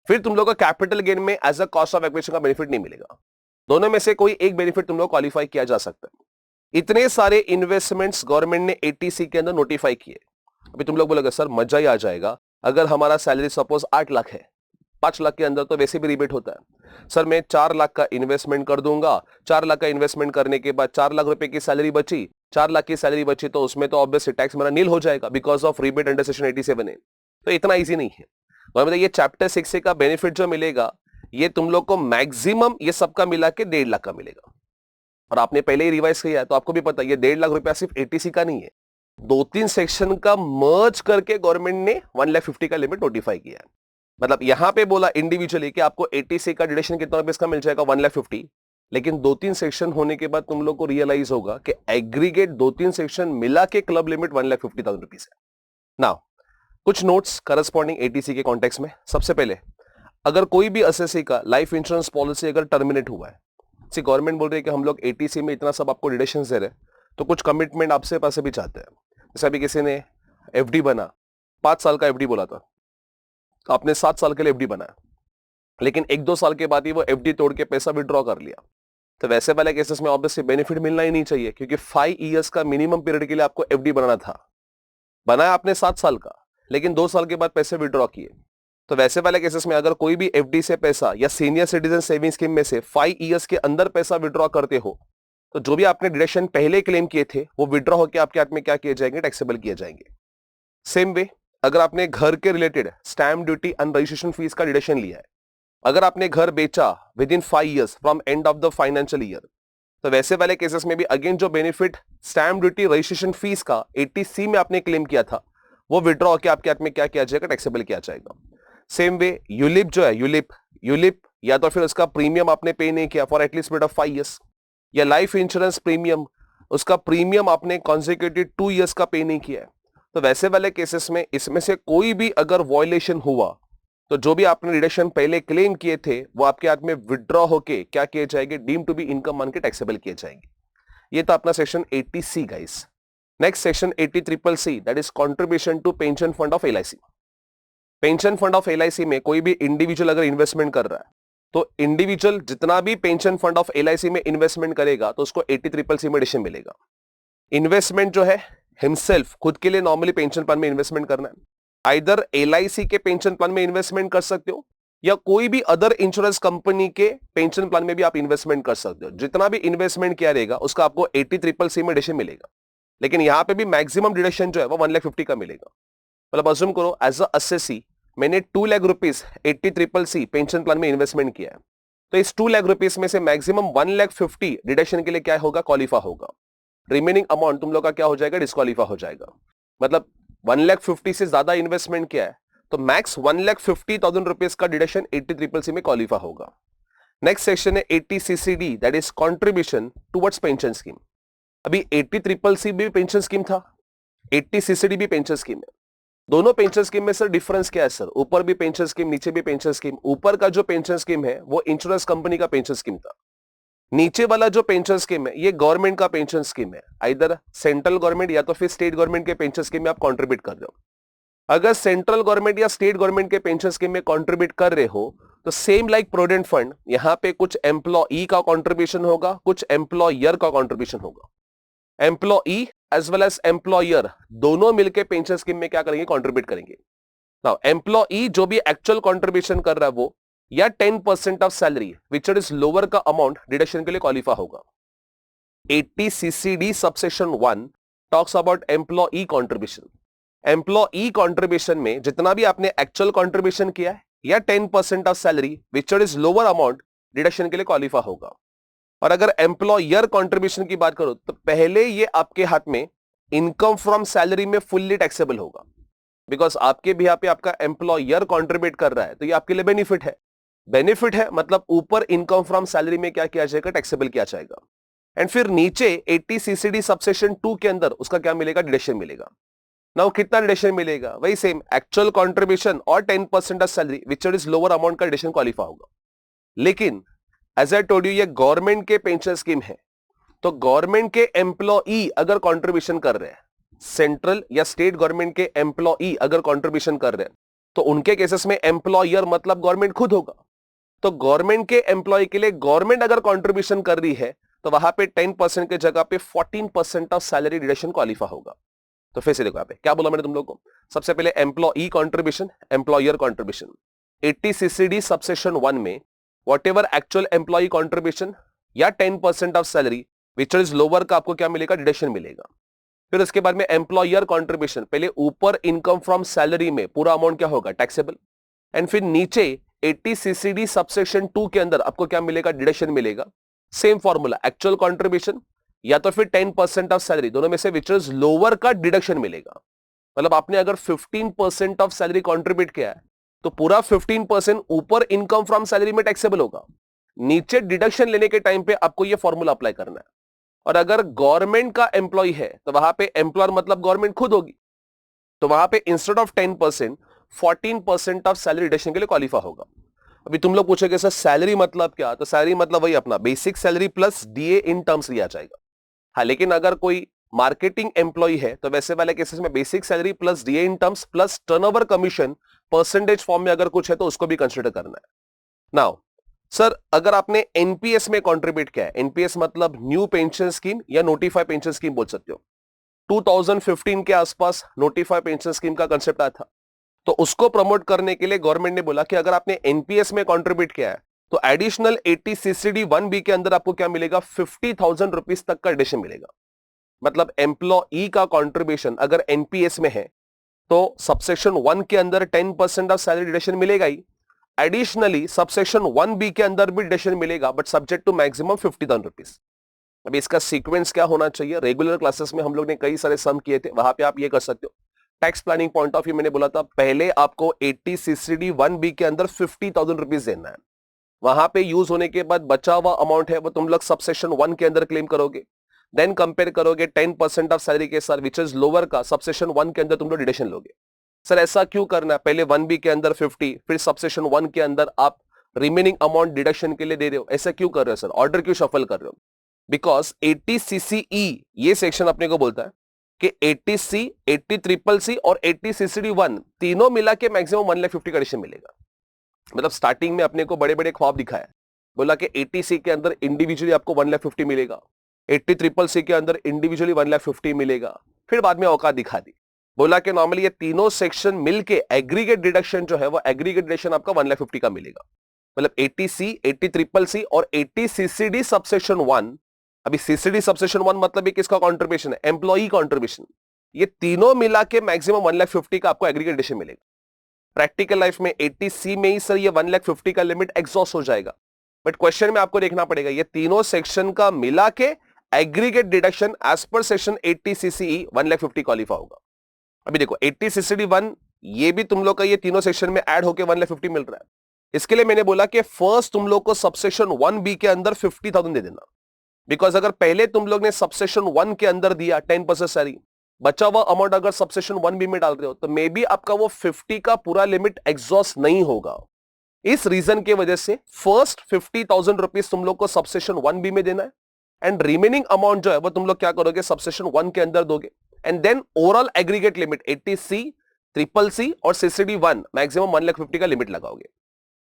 फिर तुम लोग को कैपिटल गेन में as a cost of acquisition का बेनिफिट नहीं मिलेगा। दोनों में से कोई एक बेनिफिट तुम लोग क्वालिफाई किया जा सकता है। इतने सारे इन्वेस्टमेंट्स गवर्नमेंट ने 80C के अंदर नोटिफाई किए। अभी तुम लोग बोलोगे सर मजा ही आ जाएगा अगर हमारा सैलरी सपोज 8 लाख है, 5 लाख के अंदर तो वैसे भी रिबेट होता है। सर मैं 4 लाख का इन्वेस्टमेंट कर दूंगा, 4 लाख का इन्वेस्टमेंट करने के बाद 4 लाख रुपए की सैलरी बची, 4 लाख की सैलरी बची तो उसमें तो ऑब्वियसली टैक्स मेरा नील हो जाएगा because of rebate under section 87A। तो इतना ईजी नहीं है। मतलब ये चैप्टर 6 का बेनिफिट जो मिलेगा ये तुम लोग को मैक्सिमम ये सबका मिला के 1.5 लाख का मिलेगा। और आपने पहले ही रिवाइज किया है तो आपको भी पता है ये 1.5 लाख रुपया सिर्फ 80C का नहीं है, 2-3 सेक्शन का मर्ज करके गवर्नमेंट ने 1,50,000 का लिमिट नोटिफाई किया है। मतलब यहां पे बोला इंडिविजुअली कि आपको 80C का डिडक्शन कितना रुपए का मिल जाएगा 1,50,000, लेकिन 2-3 सेक्शन होने के बाद तुम लोग को रियलाइज होगा कि एग्रीगेट 2-3 सेक्शन मिला के क्लब लिमिट 1,50,000 रुपीज है। नाउ कुछ नोट्स करस्पॉन्डिंग 80C के कॉन्टेक्स्ट में। सबसे पहले अगर कोई भी एसएससी का लाइफ इंश्योरेंस पॉलिसी अगर टर्मिनेट हुआ है, गवर्नमेंट बोल रही है कि हम लोग 80C में इतना सब आपको डिडक्शन दे रहे हैं, तो कुछ कमिटमेंट आपसे पास भी चाहते हैं। जैसे अभी किसी ने एफडी बना, 5 साल का एफडी बोला था, तो आपने 7 साल के लिए एफडी बनाया, लेकिन 1-2 साल के बाद ही वो एफडी तोड़ के पैसा विड्रॉ कर लिया, तो वैसे वाले केसेस में ऑब्वियसली बेनिफिट मिलना ही नहीं चाहिए क्योंकि 5 इयर्स का मिनिमम पीरियड के लिए आपको एफडी बनाना था। बनाया आपने 7 साल का, लेकिन 2 साल के बाद पैसे विड्रॉ किए, तो वैसे वाले केसेस में अगर कोई भी एफडी से पैसा या सीनियर सिटीजन सेविंग स्कीम में से 5 इयर्स के अंदर पैसा विड्रॉ करते हो तो जो भी आपने डिडक्शन पहले क्लेम किए थे वो विड्रॉ होकर आपके हाथ में क्या किए जाएंगे, टैक्सेबल किए जाएंगे। सेम वे अगर आपने घर के related stamp duty and registration fees का डिडक्शन लिया है, अगर आपने घर बेचा with in 5 years from end of the financial year, तो वैसे वाले केसेस में भी अगेन जो benefit stamp duty registration fees का 80C में आपने क्लेम किया था वो विड्रॉ होकर आपके हाथ में क्या किया जाएगा, टैक्सेबल किया जाएगा। सेम वे यूलिप जो है, यूलिप या तो फिर उसका प्रीमियम आपने पे नहीं किया for at least period of 5 years, या लाइफ इंश्योरेंस प्रीमियम उसका प्रीमियम आपने कॉन्सेक्यूटिव 2 इयर्स का पे नहीं किया है, तो वैसे वाले केसेस में इसमें से कोई भी अगर वॉयलेशन हुआ तो जो भी आपने डिडक्शन पहले क्लेम किए थे वो आपके हाथ में विड्रॉ होके क्या किए जाएंगे, डीम टू बी इनकम मान के टैक्सेबल किए जाएंगे। ये तो अपना section 80C guys. Next section 80CCC that is contribution to pension fund of LIC। Pension fund of LIC में कोई भी इंडिविजुअल अगर इन्वेस्टमेंट कर रहा है तो इंडिविजुअल जितना भी पेंशन फंड ऑफ LIC में इन्वेस्टमेंट करेगा तो उसको 80CCC में एडिशन मिलेगा। इन्वेस्टमेंट जो है हिमसेल्फ खुद के लिए नॉर्मली पेंशन प्लान में इन्वेस्टमेंट करना है, आइदर LIC के पेंशन प्लान में इन्वेस्टमेंट कर सकते हो या कोई भी अदर इंश्योरेंस कंपनी के पेंशन प्लान में भी आप इन्वेस्टमेंट कर सकते हो। जितना भी इन्वेस्टमेंट किया रहेगा उसका आपको 80CCC में एडिशन मिलेगा, लेकिन यहां पे भी मैक्सिमम डिडक्शन जो है वो 1,50,000 का मिलेगा। मतलब अज्यूम करो एज अ एसएससी मैंने 2 lakh rupees 80CCC pension plan में इन्वेस्टमेंट किया है, तो इस 2 लाख रुपीस में से मैक्सिमम 1,50,000 डिडक्शन के लिए क्या होगा, क्वालिफाई होगा। रिमेनिंग अमाउंट तुम लोग का क्या हो जाएगा, डिस्क्वालीफाई हो जाएगा। मतलब 1,50,000 से ज्यादा इन्वेस्टमेंट किया है तो मैक्स 1,50,000 रुपीस का डिडक्शन 80CCC में क्वालिफाई होगा। नेक्स्ट सेक्शन है 80CCD that is contribution towards pension scheme. अभी 80CCC भी पेंशन स्कीम था, 80CCD भी पेंशन स्कीम है। दोनों पेंशन स्कीम में सर डिफरेंस क्या है सर, ऊपर भी पेंशन स्कीम नीचे भी पेंशन स्कीम। ऊपर का जो पेंशन स्कीम है वो इंश्योरेंस कंपनी का पेंशन स्कीम था, नीचे वाला जो पेंशन स्कीम है ये गवर्नमेंट का पेंशन स्कीम है, आइदर सेंट्रल गवर्नमेंट या तो फिर स्टेट गवर्नमेंट के पेंशन स्कीम में आप कंट्रीब्यूट कर रहे हो। अगर सेंट्रल गवर्नमेंट या स्टेट गवर्नमेंट के पेंशन स्कीम में कंट्रीब्यूट कर रहे हो तो सेम लाइक प्रोविडेंट फंड यहां पे कुछ एम्प्लॉई का कंट्रीब्यूशन होगा, कुछ एम्प्लॉयर का कंट्रीब्यूशन होगा। Employee as well as employer दोनों मिलकर पेंशन स्कीम में क्या करेंगे, कंट्रीब्यूट करेंगे। नाउ एम्प्लॉई जो भी एक्चुअल कंट्रीब्यूशन कर रहा है वो या 10% of salary which is lower का अमाउंट डिडक्शन के लिए क्वालिफाई होगा। 80CCD subsection 1 talks about employee contribution. Employee contribution में जितना भी आपने एक्चुअल कंट्रीब्यूशन किया है या 10% of salary which is lower amount deduction के लिए क्वालिफाई होगा। और अगर एम्प्लॉयर कंट्रीब्यूशन की बात करो तो पहले ये आपके हाथ में इनकम फ्रॉम सैलरी में फुल्ली टैक्सेबल होगा, बिकॉज आपके भी यहाँ पे आपका एम्प्लॉयर कंट्रीब्यूट कर रहा है तो ये आपके लिए बेनिफिट है। बेनिफिट है मतलब ऊपर इनकम फ्रॉम सैलरी में क्या किया जाएगा, टैक्सेबल किया जाएगा। एंड फिर नीचे 80 सीसीडी सबसेक्शन 2 के अंदर उसका क्या मिलेगा, डिडक्शन मिलेगा। नाउ कितना डिडक्शन मिलेगा, वही सेम एक्चुअल कंट्रीब्यूशन और 10% of salary which is lower amount का डिडक्शन क्वालिफाई होगा। लेकिन एज आई टोल्ड यू ये गवर्नमेंट के पेंशन स्कीम है, तो गवर्नमेंट के एम्प्लॉई अगर कंट्रीब्यूशन कर रहे हैं, सेंट्रल या स्टेट गवर्नमेंट के एम्प्लॉई अगर कंट्रीब्यूशन कर रहे हैं, तो उनके केसेस में एम्प्लॉयर मतलब गवर्नमेंट खुद होगा। तो गवर्नमेंट के एम्प्लॉय के लिए गवर्नमेंट अगर कंट्रीब्यूशन कर रही है तो वहां पे 10% के जगह पे 14% ऑफ सैलरी डिडक्शन क्वालिफाई होगा। तो फिर से देखो यहाँ पे क्या बोला मैंने तुम लोग को, सबसे पहले employee contribution, employer contribution. 80 CCD subsection 1 में what ever actual employee contribution या 10% of salary which is lower का आपको क्या मिलेगा, डिडक्शन मिलेगा। फिर उसके बाद में एम्प्लॉयर कंट्रीब्यूशन, पहले ऊपर इनकम फ्रॉम सैलरी में पूरा अमाउंट क्या होगा, टैक्सेबल। एंड फिर नीचे 80 सीसीडी सबसेक्शन 2 के अंदर आपको क्या मिलेगा, डिडक्शन मिलेगा। सेम फॉर्मूला, एक्चुअल कंट्रीब्यूशन या तो फिर 10% ऑफ सैलरी, दोनों में से विच इज लोअर का डिडक्शन मिलेगा। मतलब आपने अगर 15% ऑफ सैलरी कंट्रीब्यूट किया है तो पूरा 15% ऊपर इनकम फ्रॉम सैलरी में टैक्सेबल होगा। नीचे डिडक्शन लेने के टाइम पे आपको ये फॉर्मूला अप्लाई करना है। और अगर गवर्नमेंट का एम्प्लॉय है तो वहां पे एम्प्लॉयर मतलब गवर्नमेंट खुद होगी, तो वहां पे instead of 10% 14% of salary deduction के लिए क्वालिफाई होगा। अभी तुम लोग पूछोगे सर सैलरी मतलब क्या, तो सैलरी मतलब वही अपना basic salary plus DA in terms लिया जाएगा। हाँ, लेकिन अगर कोई मार्केटिंग एम्प्लॉय है तो वैसे वाले केसेस में basic salary plus DA in terms plus turnover commission percentage form में अगर कुछ है तो उसको भी कंसिडर करना है। नाउ सर अगर आपने एनपीएस में कंट्रीब्यूट किया है, एनपीएस मतलब न्यू पेंशन स्कीम या नोटिफाई पेंशन स्कीम बोल सकते हो, 2015 के आसपास नोटिफाई पेंशन स्कीम का कंसेप्ट आया था, तो उसको प्रमोट करने के लिए गवर्नमेंट ने बोला कि अगर आपने एनपीएस में कंट्रीब्यूट किया है तो एडिशनल 80 सीसीडी 1B के अंदर आपको क्या मिलेगा, 50,000 रुपीज तक का एडिशन मिलेगा। मतलब एम्प्लॉई का कंट्रीब्यूशन अगर एनपीएस में है तो सबसेक्शन 1 के अंदर 10% ऑफ सैलरी डिडक्शन मिलेगा ही, एडिशनली सबसेक्शन 1B के अंदर भी डिडक्शन मिलेगा but subject to maximum 50,000 rupees. अभी इसका सीक्वेंस क्या होना चाहिए, रेगुलर क्लासेस में हम लोग ने कई सारे सम किए थे, वहां पे आप ये कर सकते हो। Tax planning point of view मैंने बोला था पहले आपको 80 सीसीडी 1B के अंदर 50,000 रुपीज देना है, वहां पे यूज होने के बाद बचा हुआ अमाउंट है वो तुम लोग सबसेक्शन 1 के अंदर क्लेम करोगे, देन कंपेयर करोगे 10% ऑफ सैलरी के साथ विच इज लोअर का सबसेक्शन 1 के अंदर तुम लोग डिडक्शन लोगे। सर ऐसा क्यों करना है, पहले 1B के अंदर 50 फिर सबसेक्शन 1 के अंदर आप रिमेनिंग अमाउंट डिडक्शन के लिए दे रहे हो, ऐसा क्यों कर रहे हो सर, ऑर्डर क्यों शफल कर रहे हो? बिकॉज 80 CCE ये सेक्शन अपने को बोलता है कि 80C 80CCC और 80 CCD 1 तीनों मिला के मैक्सिमम 1,50,000 का एडिशन मिलेगा। मतलब स्टार्टिंग में अपने को बड़े बड़े ख्वाब दिखाया, बोला कि 80C के अंदर इंडिविजुअली आपको 1,50,000 मिलेगा, 80CCC के अंदर इंडिविजुअली 1,50,000 मिलेगा, फिर बाद में औकात दिखा दी, बोला कि नॉर्मली ये तीनों सेक्शन मिलके एग्रीगेट डिडक्शन जो है वो एग्रीगेट डिडक्शन आपका 1,50,000 का मिलेगा। मतलब 80C 80CCC और 80 CCD सबसेक्शन 1, अभी सीसीडी सबसेक्शन 1 मतलब ये किसका कंट्रीब्यूशन है, एम्प्लॉई कंट्रीब्यूशन, ये तीनों मिला के मैक्सिमम 1,50,000 का आपको एग्रीगेट डिडक्शन मिलेगा। प्रैक्टिकल लाइफ में 80C में ही सर ये 1,50,000 का लिमिट एग्जॉस्ट हो जाएगा, बट क्वेश्चन में आपको देखना पड़ेगा ये तीनों सेक्शन का मिला के एग्रीगेट डिडक्शन एज पर सेक्शन 80 CCE 1,50,000 क्वालिफाई होगा। अभी देखो 80 CCD 1 ये भी तुम लोग का ये तीनों सेक्शन में ऐड होकर 1,50,000 मिल रहा है। इसके लिए मैंने बोला कि फर्स्ट तुम लोग को सबसेक्शन 1B के अंदर 50,000 दे देना, बिकॉज अगर पहले तुम लोग ने सबसेक्शन 1 के अंदर दिया 10% सैलरी, बचा हुआ अमाउंट अगर सबसेक्शन 1B में डाल रहे हो तो मे बी आपका वो 50 का पूरा लिमिट एग्जॉस्ट नहीं होगा। इस रीजन के वजह से फर्स्ट 50,000 रुपीज तुम लोग को सबसेक्शन 1B में देना है एंड रिमेनिंग अमाउंट जो है वो तुम लोग क्या करोगे, सबसेक्शन 1 के अंदर दोगे and then overall aggregate limit 80C CCC और CCD 1 मैक्सिमम 1,50,000 का लिमिट लगाओगे।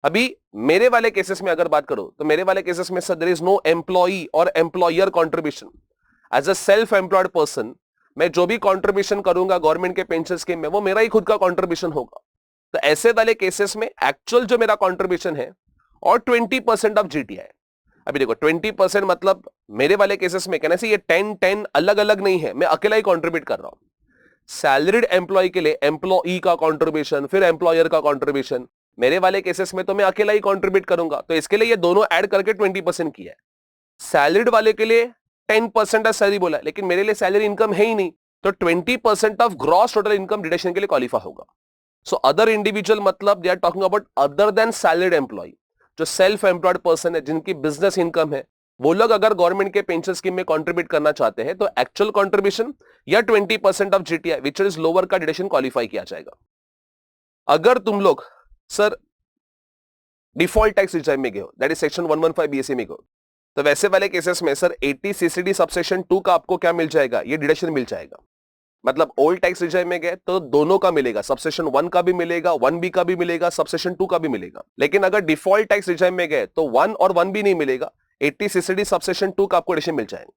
अभी मेरे वाले केसेस में अगर बात करो तो मेरे वाले केसेस में sir there is no employee और employer contribution. As a self employed person मैं जो भी कंट्रीब्यूशन करूंगा गवर्नमेंट के पेंशन स्कीम में वो मेरा ही खुद का कंट्रीब्यूशन होगा। तो ऐसे वाले केसेस में एक्चुअल जो मेरा कंट्रीब्यूशन है और 20% ऑफ जीटीआई। अभी देखो 20% मतलब मेरे वाले केसेस में कहना चाहिए ये 10-10 अलग अलग नहीं है, मैं अकेला ही कंट्रीब्यूट कर रहा हूं। सैलरीड एम्प्लॉय के लिए एम्प्लॉई का कंट्रीब्यूशन फिर एम्प्लॉयर का कंट्रीब्यूशन, मेरे वाले केसेस में तो मैं अकेला ही कंट्रीब्यूट करूंगा, तो इसके लिए ये दोनों ऐड करके 20% किया है। सैलरीड वाले के लिए 10% ऑफ सैलरी बोला है, लेकिन मेरे लिए सैलरी इनकम है ही नहीं, तो 20% of gross total income deduction के लिए क्वालिफाई होगा। सो अदर इंडिविजुअल मतलब they are talking about other than salaried employee, जो सेल्फ एम्प्लॉयड पर्सन है जिनकी बिजनेस इनकम है, वो लोग अगर गवर्नमेंट के पेंशन स्कीम में कंट्रीब्यूट करना चाहते हैं तो एक्चुअल कंट्रीब्यूशन या 20% of GTI which is lower का डिडक्शन क्वालिफाई किया जाएगा। अगर तुम लोग सर डिफॉल्ट टैक्स रिजाइम में गए हो, दैट इज सेक्शन 115 बीएसए में गए, तो वैसे वाले केसेस में सर 80 सीसीडी सबसेक्शन 2 का आपको क्या मिल जाएगा, ये डिडक्शन मिल जाएगा। मतलब ओल्ड टैक्स रिजाइम में गए तो दोनों का मिलेगा, सबसेक्शन 1 का भी मिलेगा, 1B का भी मिलेगा, सबसेक्शन 2 का भी मिलेगा। लेकिन अगर डिफॉल्ट टैक्स रिजाइम में गए तो 1 और 1B नहीं मिलेगा, 80 सीसीडी सबसेक्शन 2 का आपको डिडक्शन मिल जाएगा।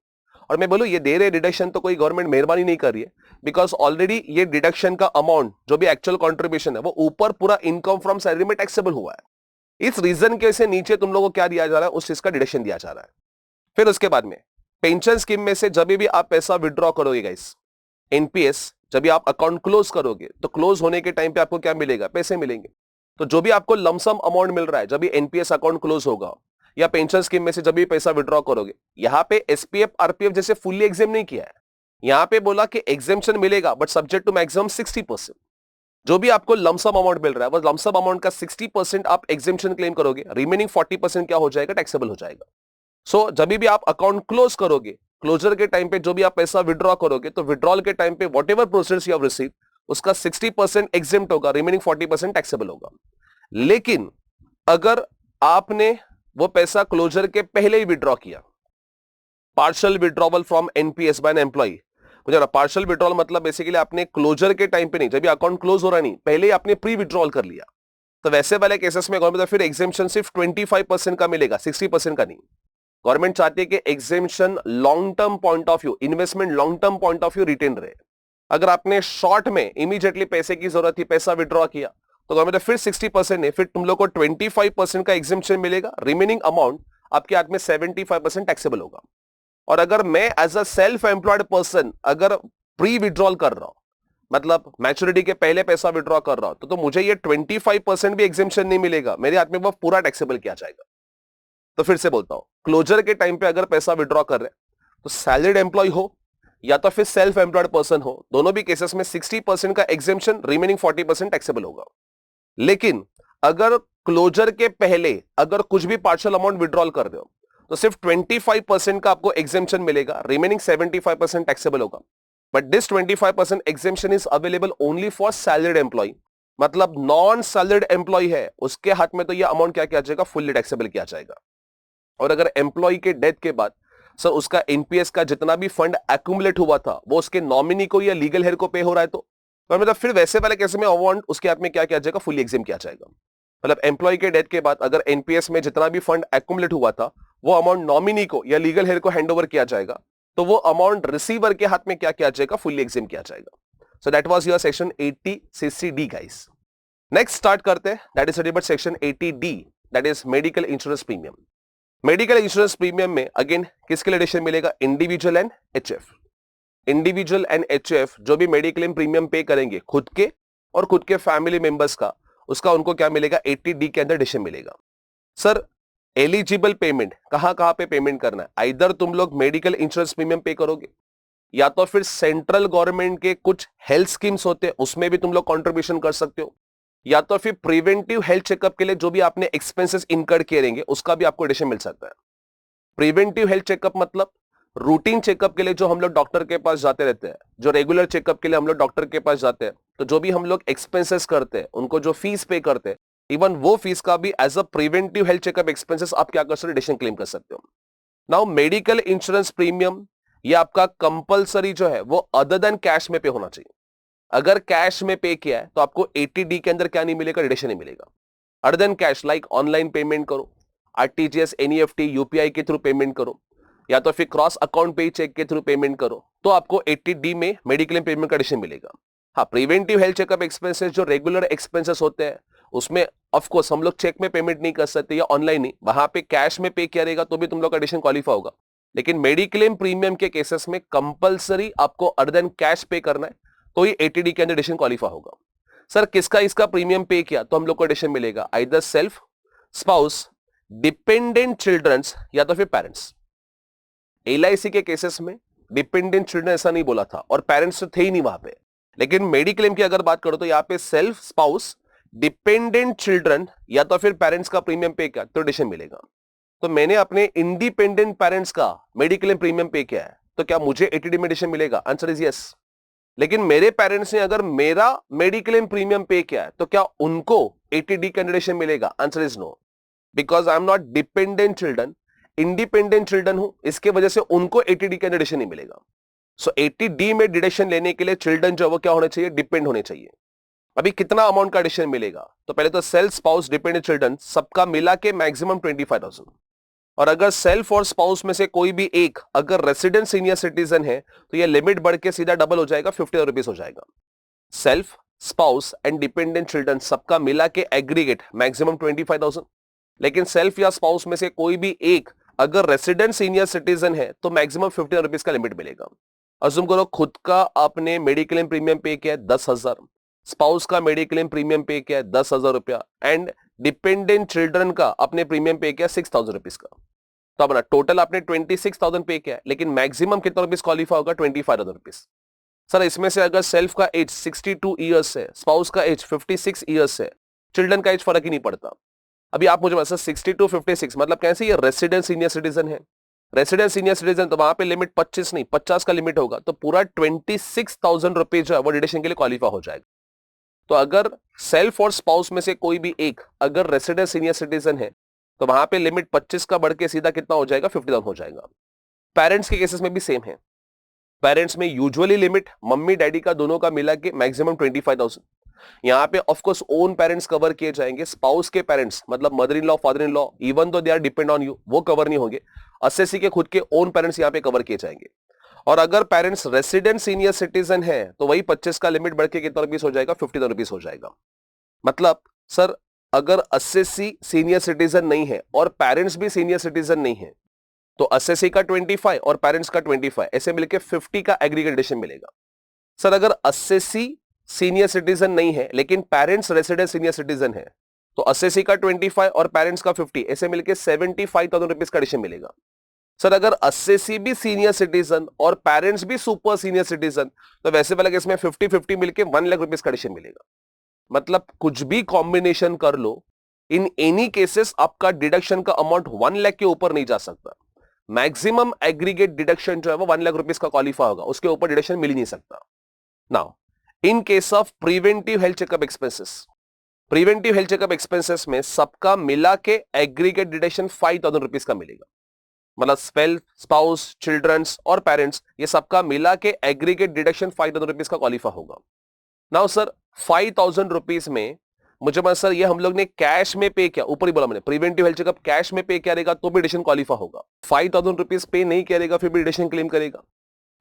और मैं बोलूं ये दे रहे डिडक्शन तो कोई गवर्नमेंट मेहरबानी नहीं कर रही है, बिकॉज ऑलरेडी ये डिडक्शन का अमाउंट जो भी एक्चुअल कॉन्ट्रीब्यूशन है वो ऊपर पूरा इनकम फ्रॉम सैलरी में टैक्सेबल हुआ है। इस रीजन के से नीचे तुम लोगों को क्या दिया जा रहा है, उस चीज का डिडक्शन दिया जा रहा है। फिर उसके बाद में पेंशन स्कीम में से जब भी आप पैसा विड्रॉ करोगे गाइस, एनपीएस, जब भी आप अकाउंट क्लोज करोगे तो क्लोज होने के टाइम पे आपको क्या मिलेगा, पैसे मिलेंगे। तो जो भी आपको लमसम अमाउंट मिल रहा है जब भी एनपीएस अकाउंट क्लोज होगा या पेंशन स्कीम में से जब भी पैसा विड्रॉ करोगे, यहां पे एसपीएफ आरपीएफ जैसे फुल्ली एग्जाम नहीं किया है, यहां पे बोला कि एग्जामेशन मिलेगा बट सब्जेक्ट टू मैक्सिमम 60%। जो भी आपको लमसम अमाउंट मिल रहा है वो लमसम अमाउंट का 60% आप एग्जामेशन क्लेम करोगे, रिमेनिंग 40% क्या हो जाएगा, टैक्सेबल हो जाएगा। सो जब भी आप अकाउंट क्लोज करोगे, क्लोजर के टाइम पे जो भी आप पैसा विड्रॉ करोगे तो विड्रॉल के टाइम पे whatever process you have receive उसका 60% एग्जेम्प्ट होगा, रिमेनिंग 40% टैक्सेबल होगा। लेकिन अगर आपने वो पैसा क्लोजर के पहले ही विड्रॉ किया, partial withdrawal from NPS by an employee, मुझे ना पार्शियल विड्रॉल मतलब बेसिकली आपने क्लोजर के टाइम पे नहीं, जब भी अकाउंट क्लोज हो रहा नहीं पहले ही आपने प्री विड्रॉल कर लिया, तो वैसे वाले केसेस में गवर्नमेंट फिर एग्जेम्पशन सिर्फ 25% का मिलेगा, 60% का नहीं। गवर्नमेंट चाहती है कि exemption long term point of view, investment long term point of view retain रहे। अगर आपने शॉर्ट में इमीडिएटली पैसे की जरूरत थी, पैसा विड्रॉ किया, तो गवर्नमेंट फिर 60% नहीं, फिर तुम लोग को 25% का एग्जेम्पशन मिलेगा, रिमेनिंग अमाउंट आपके हाथ में 75% टैक्सेबल होगा। और अगर मैं as a self employed person अगर प्री विड्रॉल कर रहा हूं, मतलब मैच्योरिटी के पहले पैसा विड्रॉ कर रहा हूं, तो मुझे ये 25% भी एग्जेम्पशन नहीं मिलेगा, मेरे हाथ में वो पूरा टैक्सेबल किया जाएगा। तो फिर से बोलता हूं, क्लोजर के टाइम पे अगर पैसा विड्रॉ कर रहे हैं तो सैलरीड एम्प्लॉय हो या तो फिर सेल्फ एम्प्लॉयड पर्सन हो, दोनों भी केसेस में 60% का एग्जेम्पशन, रिमेनिंग 40% टैक्सेबल होगा। लेकिन अगर क्लोजर के पहले अगर कुछ भी पार्शियल अमाउंट विड्रॉल कर रहे हो तो सिर्फ 25% का आपको एग्जेम्पशन मिलेगा, रिमेनिंग 75% टैक्सेबल होगा। But this 25% exemption is available only for salaried employee, मतलब नॉन सैलरीड एम्प्लॉय है उसके हाथ में तो यह अमाउंट क्या किया जाएगा, फुल्ली टैक्सेबल किया जाएगा। और अगर एम्प्लॉय के डेथ के बाद सर उसका एनपीएस का जितना भी फंड एक्यूमुलेट हुआ था वो उसके नॉमिनी को या लीगल हेयर को पे हो रहा है, तो मतलब फिर वैसे वाले केस में अमाउंट उसके हाथ में क्या किया जाएगा, फुली एग्जेम किया जाएगा। मतलब एम्प्लॉय के डेथ के बाद अगर एनपीएस में जितना भी फंड एक्यूमुलेट हुआ था वो अमाउंट नॉमिनी को या लीगल हेयर को हैंडओवर किया जाएगा, तो वो अमाउंट रिसीवर के हाथ में क्या किया जाएगा, फुली एग्जेम किया जाएगा। So that was your section 80 CCD guys. Next start करते हैं, that is about section 80D, that is medical insurance premium. Medical insurance premium में अगेन किसके लिए एडिशन मिलेगा, individual and HF. Individual and HF जो भी मेडिक्लेम प्रीमियम पे करेंगे खुद के और खुद के फैमिली मेंबर्स का, उसका उनको क्या मिलेगा, 80D के अंदर एडिशन मिलेगा। सर एलिजिबल पेमेंट कहां कहां पे पेमेंट करना है, आइदर तुम लोग मेडिकल इंश्योरेंस प्रीमियम पे करोगे या तो फिर सेंट्रल गवर्नमेंट के कुछ हेल्थ स्कीम्स होते हैं उसमें भी तुम लोग कॉन्ट्रीब्यूशन कर सकते हो, या तो फिर प्रिवेंटिव हेल्थ चेकअप के लिए जो भी आपने एक्सपेंसेस इनकर्ड किए रहेंगे उसका भी आपको एडिशन मिल सकता है। प्रिवेंटिव हेल्थ चेकअप मतलब रूटीन चेकअप के लिए जो हम लोग डॉक्टर के पास जाते रहते हैं, जो रेगुलर चेकअप के लिए हम लोग डॉक्टर के पास जाते हैं, तो जो भी हम लोग एक्सपेंसेस करते हैं, उनको जो फीस पे करते हैं, इवन वो फीस का भी as a preventive health checkup expenses आप क्या कर सकते हो, एडिशन क्लेम कर सकते हो। नाउ मेडिकल इंश्योरेंस प्रीमियम ये आपका कंपलसरी जो है वो अदर देन कैश में पे होना चाहिए। अगर कैश में पे किया है तो आपको 80D के अंदर क्या नहीं मिलेगा, एडिशन नहीं मिलेगा। Other than cash like online payment करो, आरटीजीएस, एनईएफटी, यूपीआई के थ्रू पेमेंट करो, या तो फिर क्रॉस अकाउंट पे चेक के थ्रू पेमेंट करो, तो आपको 80D में मेडिक्लेम पेमेंट का एडिशन मिलेगा। हाँ, प्रिवेंटिव हेल्थ चेकअप एक्सपेंसेस जो रेगुलर एक्सपेंसेस होते हैं उसमें ऑफ कोर्स हम लोग चेक में पेमेंट नहीं कर सकते या ऑनलाइन नहीं, वहां पे कैश में पे किया रहेगा तो भी तुम लोग का एडिशन क्वालिफाई होगा। लेकिन मेडिक्लेम प्रीमियम के केसेस में कंपलसरी आपको अदर देन कैश पे करना है तो ये 80D के अंदर एडिशन क्वालिफाई होगा। सर किसका इसका प्रीमियम पे किया तो हम लोग को एडिशन मिलेगा, either self, spouse, dependent childrens या तो फिर पेरेंट्स। एलआईसी के केसेस में डिपेंडेंट चिल्ड्रन ऐसा नहीं बोला था और पेरेंट्स तो थे ही नहीं वहां पे, लेकिन मेडिक्लेम की अगर बात करो तो यहाँ पे सेल्फ, स्पाउस, डिपेंडेंट चिल्ड्रन या तो फिर पेरेंट्स का प्रीमियम पे किया तो एडिशन मिलेगा। तो मैंने अपने इंडिपेंडेंट पेरेंट्स का मेडिक्लेम प्रीमियम पे किया है, तो क्या मुझे 80D में एडिशन मिलेगा? Answer is yes. लेकिन मेरे पेरेंट्स ने अगर मेरा मेडिक्लेम प्रीमियम पे किया है तो क्या उनको 80D का एडिशन मिलेगा? Answer is no, because I am not dependent children, independent children हूं, इसके वजह से उनको 80D का डिडक्शन नहीं मिलेगा। सो 80D में डिडक्शन लेने के लिए चिल्ड्रन जो है वो क्या होने चाहिए? डिपेंड होने चाहिए। अभी कितना अमाउंट का एडिशन मिलेगा? तो पहले तो सेल्फ, स्पाउस, डिपेंडेंट चिल्ड्रन सबका मिला के मैक्सिमम 25,000, और अगर सेल्फ और स्पाउस में से कोई भी एक अगर रेसिडेंट सीनियर सिटीजन है तो यह लिमिट बढ़ के सीधा डबल हो जाएगा, 50,000 रुपीज हो जाएगा। Self, spouse and dependent children सबका मिला के एग्रीगेट मैक्सिमम 25,000, लेकिन सेल्फ या स्पाउस में से कोई भी एक अगर रेसिडेंट सीनियर सिटीजन है तो मैक्सिमम 50,000 रुपीज का लिमिट मिलेगा। अज्यूम करो खुद का आपने मेडिक्लेम प्रीमियम पे किया है 10,000, स्पाउस का मेडिक्लेम प्रीमियम पे किया है 10,000 रुपया, एंड डिपेंडेंट चिल्ड्रन का अपने प्रीमियम पे किया 6,000 रुपीज का। तो अपना टोटल आपने 26,000 पे किया है, लेकिन मैक्सिमम कितना रुपीज क्वालिफाई होगा? 25,000 रुपीज। सर इसमें से अगर सेल्फ का एज 62 ईयर्स है, स्पाउस का एज 56 ईयर्स है, चिल्ड्रन का एज फर्क ही नहीं पड़ता। अभी आप मुझे बता 62 56 मतलब कैसे? ये रेसिडेंट सीनियर सिटीजन है, रेसिडेंट सीनियर सिटीजन, तो वहां पे लिमिट 25 नहीं 50 का लिमिट होगा, तो पूरा 26,000 रुपीज जो है वो डिडक्शन के लिए क्वालिफाई हो जाएगा। तो अगर सेल्फ और स्पाउस में से कोई भी एक अगर रेसिडेंट सीनियर सिटीजन है तो वहां पे लिमिट 25 का बढ़ के सीधा कितना हो जाएगा? 50,000 हो जाएगा। पेरेंट्स के केसेस में भी सेम है। पेरेंट्स में यूजुअली लिमिट मम्मी डैडी का दोनों का मिला के मैक्सिमम 25,000। यहाँ पे of course own parents cover किए जाएंगे, स्पाउस के पेरेंट्स मतलब mother in law, father in law, even though they are depend on you, वो कवर नहीं होंगे। एसएससी के खुद के ओन पेरेंट्स यहाँ पे कवर किए जाएंगे। और अगर पेरेंट्स रेसिडेंट सीनियर सिटीजन है तो वही 25 का लिमिट बढ़ के कितना रुपीस हो जाएगा? 50,000 रुपीस हो जाएगा। मतलब सर अगर एसएससी सीनियर सिटीजन नहीं है और पेरेंट्स भी सीनियर सिटीजन नहीं है तो एसएससी का 25 और पेरेंट्स का 25 ऐसे मिलके 50 का एग्रीगेट एडिशन मिलेगा। सर अगर एसएससी सीनियर सिटीजन नहीं है लेकिन पेरेंट्स रेसिडेंट सीनियर सिटीजन है तो एसएससी का 25 और पेरेंट्स का 50 ऐसे मिलके 75,000 रुपीस का एडिशन मिलेगा। सर अगर एसएससी भी सीनियर सिटीजन और पेरेंट्स भी सुपर सीनियर सिटीजन तो वैसे वाला केस में 50-50 मिलके 1 लाख रुपीस का एडिशन मिलेगा। मतलब कुछ भी कॉम्बिनेशन कर लो, इन एनी केसेस आपका डिडक्शन का अमाउंट 1 लाख के ऊपर नहीं जा सकता। मैक्सिमम एग्रीगेट डिडक्शन जो है वो 1 लाख रुपीस का क्वालिफाई होगा, उसके ऊपर डिडक्शन मिल ही नहीं सकता। Now in case of preventive health checkup expenses, preventive health checkup expenses में सबका मिला के एग्रीगेट डिडक्शन 5,000 रुपीस का मिलेगा। मतलब सेल्फ, स्पाउस, चिल्ड्रंस और पेरेंट्स ये सबका मिला के एग्रीगेट डिडक्शन 5,000 रुपीस का क्वालिफाई होगा। नाउ सर 5,000 रुपीस में मुझे बस सर ये हम लोग ने कैश में पे किया, ऊपर ही बोला मैंने प्रिवेंटिव हेल्थ चेकअप कैश में पे किया रहेगा तो भी एडिशन क्वालिफाई होगा। 5,000 रुपीस पे नहीं किया रहेगा फिर भी एडिशन क्लेम करेगा।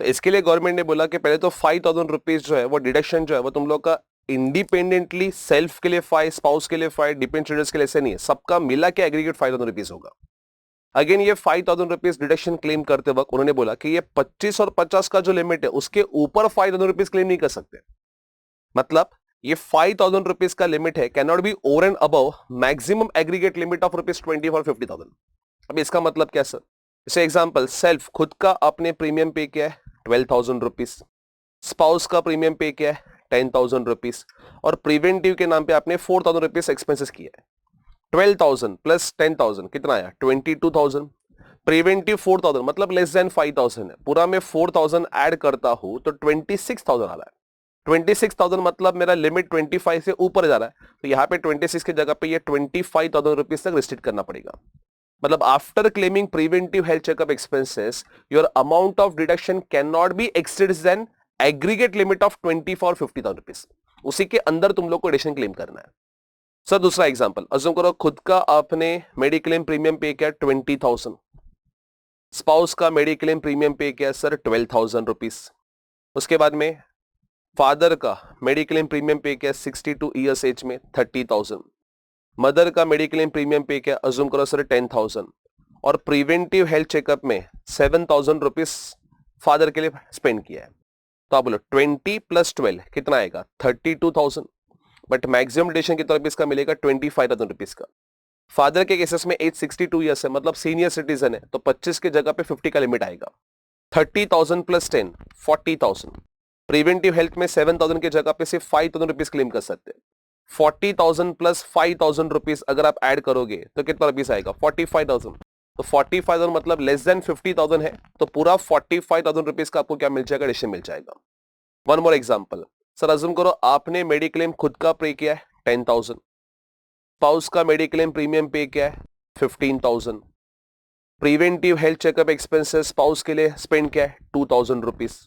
तो इसके लिए गवर्नमेंट ने बोला कि पहले तो 5,000 रुपीस जो है वो डिडक्शन जो है वो तुम लोग का इंडिपेंडेंटली सेल्फ के लिए 5, स्पाउस के लिए 5, डिपेंडेंट चिल्ड्रंस के लिए ऐसे नहीं है, सबका मिला के एग्रीगेट 5,000 रुपीस होगा। अगेन ये 5,000 रुपीस डिडक्शन क्लेम करते वक्त उन्होंने बोला कि ये 25 और 50 का जो लिमिट है उसके ऊपर 5,000 रुपीस क्लेम नहीं कर सकते। मतलब ये 5,000 रुपीस का लिमिट है, can not B over and above maximum aggregate limit of rupees 20 और 50,000। अब इसका मतलब क्या सर? जैसे एग्जांपल सेल्फ खुद का आपने प्रीमियम पे किया है 12,000 रुपीस, स्पाउस का प्रीमियम पे किया है 10,000 रुपीस और प्रिवेंटिव के नाम पे आपने 4,000 रुपीस एक्सपेंसेस किया है। 12,000 प्लस 10,000 कितना आया? 22,000। प्रिवेंटिव 4,000 मतलब लेस देन 5,000 है, पूरा मैं 4,000 ऐड करता हूं तो 26,000 आ रहा है। 26,000 मतलब मेरा लिमिट 25 से ऊपर जा रहा है, तो यहाँ पे 26 की जगह पे ये 25,000 रुपीस तक रिस्ट्रिक्ट करना पड़ेगा। मतलब after claiming preventive health checkup expenses your amount of deduction can not be exceed than aggregate limit of 24 और 50,000 रुपीस, उसी के अंदर तुम लोग को एडिशन क्लेम करना है। सर दूसरा एग्जांपल अज्यूम करो खुद का आपने मेडिक्लेम प्रीमियम पे किया 20,000, स्पाउस का मेडिक्लेम प्रीमियम पे किया सर 12,000 रुपीस, उसके बाद में फादर का मेडिक्लेम प्रीमियम पे किया 62 ईयर्स एज में 30,000, मदर का मेडिक्लेम प्रीमियम पे किया अज्यूम करो सर 10,000 और प्रिवेंटिव हेल्थ चेकअप में 7,000 रुपीस फादर के लिए स्पेंड किया है। तो आप बोलो 20 प्लस 12 कितना आएगा? 32,000, बट मैक्सिमम डिडक्शन कितना रुपीस का मिलेगा? 25,000 रुपीस का। फादर के केसेस में एज 62 ईयर्स है मतलब सीनियर सिटीजन है तो 25 के जगह पे 50 का लिमिट आएगा। 30,000 प्लस 10 40,000, प्रिवेंटिव हेल्थ में 7,000 के जगह पे सिर्फ 5,000 रुपीस क्लेम कर सकते हैं। 40,000 प्लस 5,000 रुपीस अगर आप ऐड करोगे तो कितना रुपीस आएगा? 45,000। तो 45,000 मतलब लेस देन 50,000 है, तो पूरा 45,000 रुपीज का आपको क्या मिल जाएगा, एडिशन मिल जाएगा। One more example, sir assume करो आपने मेडिक्लेम खुद का पे किया है 10,000, स्पाउस का मेडिक्लेम प्रीमियम पे किया है 15,000, preventive health checkup expenses spouse के लिए स्पेंड किया है 2,000 रुपीज,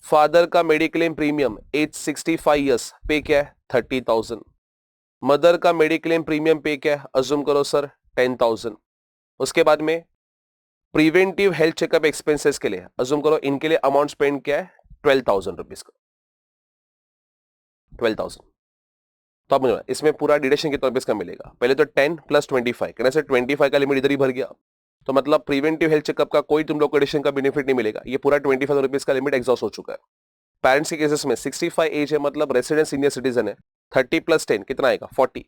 फादर का मेडिक्लेम प्रीमियम एज 65 ईयर्स पे किया है 30,000, मदर का मेडिक्लेम प्रीमियम पे किया है अज्यूम करो सर 10,000, उसके बाद में प्रिवेंटिव हेल्थ चेकअप एक्सपेंसेस के लिए अज्यूम करो इनके लिए अमाउंट स्पेंड किया है 12,000 रुपीज का, 12,000। तो अब मुझे इसमें पूरा डिडक्शन कितना रुपीज का मिलेगा, पहले तो 10 प्लस 25, कहने से 25 का लिमिट इधर ही भर गया, तो मतलब प्रिवेंटिव हेल्थ चेकअप का कोई तुम लोग को एडिशन का बेनिफिट नहीं मिलेगा, ये पूरा 25 रुपीज का लिमिट एग्जॉस्ट हो चुका है। पेरेंट्स के केसेस में 65 एज है मतलब रेसिडेंट सीनियर सिटीजन है, 30 प्लस 10 कितना आएगा 40,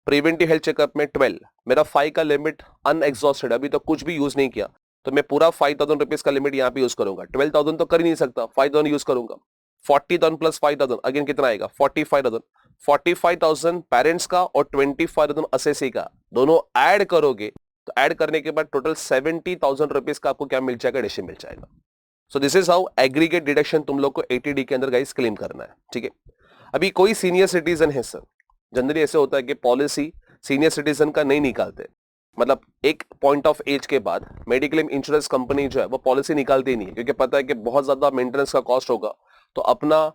प्रिवेंटिव हेल्थ चेकअप में 12, मेरा 5 का लिमिट अनएग्जॉस्टेड, अभी तो कुछ भी यूज नहीं किया, तो मैं पूरा 5,000 रुपीज का लिमिट यहाँ पे यूज करूंगा, 12,000 तो कर ही नहीं सकता, 5,000 यूज करूंगा, 40,000 प्लस 5,000 अगेन कितना आएगा 45,000, 45,000 पेरेंट्स का और 25,000 असेसी का दोनों ऐड करोगे तो ऐड करने के बाद टोटल 70,000 रुपीज का आपको क्या मिल जाएगा, एडिशन मिल जाएगा। So this is how aggregate deduction तुम लोग को 80D के अंदर गाइस क्लेम करना है, ठीक है। अभी कोई सीनियर सिटीजन है सर, जनरली ऐसे होता है कि पॉलिसी सीनियर सिटीजन का नहीं निकालते, मतलब एक पॉइंट ऑफ एज के बाद मेडिक्लेम इंश्योरेंस कंपनी जो है वो पॉलिसी निकालती नहीं है, क्योंकि पता है कि बहुत ज्यादा मेंटेनेंस का कॉस्ट होगा, तो अपना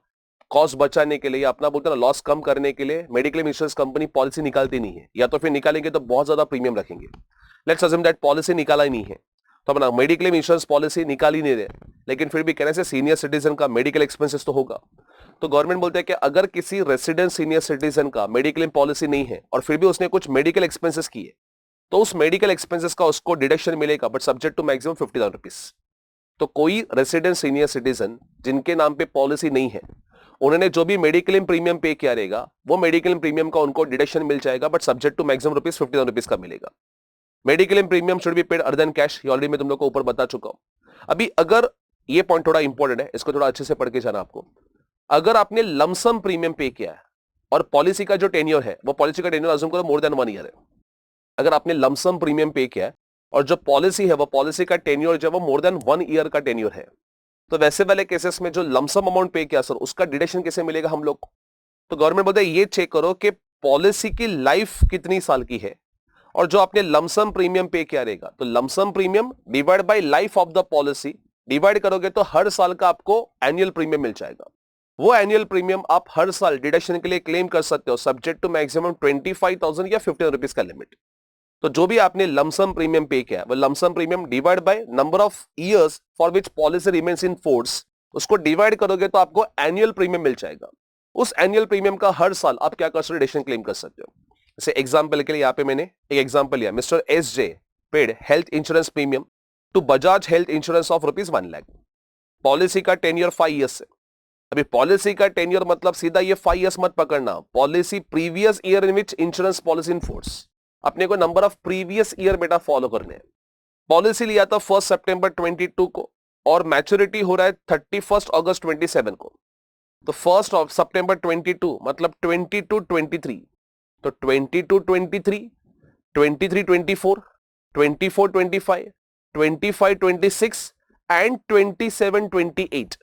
कॉस्ट बचाने के लिए या अपना बोलते हैं ना लॉस कम करने के लिए मेडिक्लेम इंश्योरेंस कंपनी पॉलिसी निकालती नहीं है, या तो फिर निकालेंगे तो बहुत ज्यादा प्रीमियम रखेंगे। लेट्स अज्यूम दैट पॉलिसी निकाला ही नहीं है, तो अपना मेडिक्लेम इंश्योरेंस पॉलिसी निकाल ही नहीं रहे, लेकिन फिर भी कहने से सीनियर सिटीजन का मेडिकल एक्सपेंसेस तो होगा, तो गवर्नमेंट बोलते हैं कि अगर किसी रेसिडेंट सीनियर सिटीजन का मेडिक्लेम पॉलिसी नहीं है और फिर भी उसने कुछ मेडिकल एक्सपेंसेस किए, तो उस मेडिकल एक्सपेंसेस का उसको डिडक्शन मिलेगा, but subject to maximum 50,000 rupees. तो कोई रेसिडेंट सीनियर सिटीजन जिनके नाम पे पॉलिसी नहीं है, उन्होंने जो भी मेडिक्लेम प्रीमियम पे किया रहेगा वो मेडिक्लेम प्रीमियम का उनको डिडक्शन मिल जाएगा, but subject to maximum rupees 50,000 rupees का मिलेगा। Mediclaim premium should be paid other than cash, ये ऑलरेडी मैं तुम लोग को ऊपर बता चुका हूं। अभी अगर ये पॉइंट थोड़ा इंपॉर्टेंट है, इसको थोड़ा अच्छे से पढ़ के जाना आपको, अगर आपने लमसम प्रीमियम पे किया है और पॉलिसी का जो टेन्योर है वो पॉलिसी का टेन्योर अज्यूम करो मोर देन 1 ईयर है, अगर आपने लमसम प्रीमियम पे किया है और जो पॉलिसी है वो पॉलिसी का टेन्योर जो है वो मोर देन 1 ईयर का टेन्योर है, तो वैसे वाले केसेस में जो लमसम अमाउंट पे किया सर उसका डिडक्शन कैसे मिलेगा हम लोग को, तो गवर्नमेंट बोलते है ये चेक करो कि पॉलिसी की लाइफ कितनी साल की है और जो आपने लमसम प्रीमियम पे किया रहेगा, तो lump sum premium divide by life of the policy divide करोगे तो हर साल का आपको एनुअल प्रीमियम मिल जाएगा। वो एनुअल प्रीमियम आप हर साल डिडक्शन के लिए क्लेम कर सकते हो, सब्जेक्ट टू मैक्सिमम 25,000 या 50,000 रुपीज का लिमिट। तो जो भी आपने लमसम प्रीमियम पे किया, वो lump sum premium divide by number of years for which policy remains in force, उसको डिवाइड करोगे तो आपको एनुअल प्रीमियम मिल जाएगा। उस एनुअल प्रीमियम का हर साल आप क्या कर सकते हो, डिडक्शन क्लेम कर सकते हो। जैसे एग्जांपल के लिए यहाँ पे मैंने एक एग्जांपल लिया, mister SJ paid health insurance premium to Bajaj health insurance of rupees 1 lakh, policy का टेन्योर 5 ईयर्स है। अभी पॉलिसी का टेन्योर मतलब सीधा ये 5 ईयर्स मत पकड़ना, policy previous year in which insurance policy in force, अपने को नंबर ऑफ प्रीवियस ईयर बेटा फॉलो करने हैं। पॉलिसी लिया था 1 सितंबर 22 को और मैच्योरिटी हो रहा है 31 अगस्त 27 को, तो 1 सितंबर 22 मतलब 22-23, तो 22-23, 23-24, 24-25, 25-26 एंड 27-28,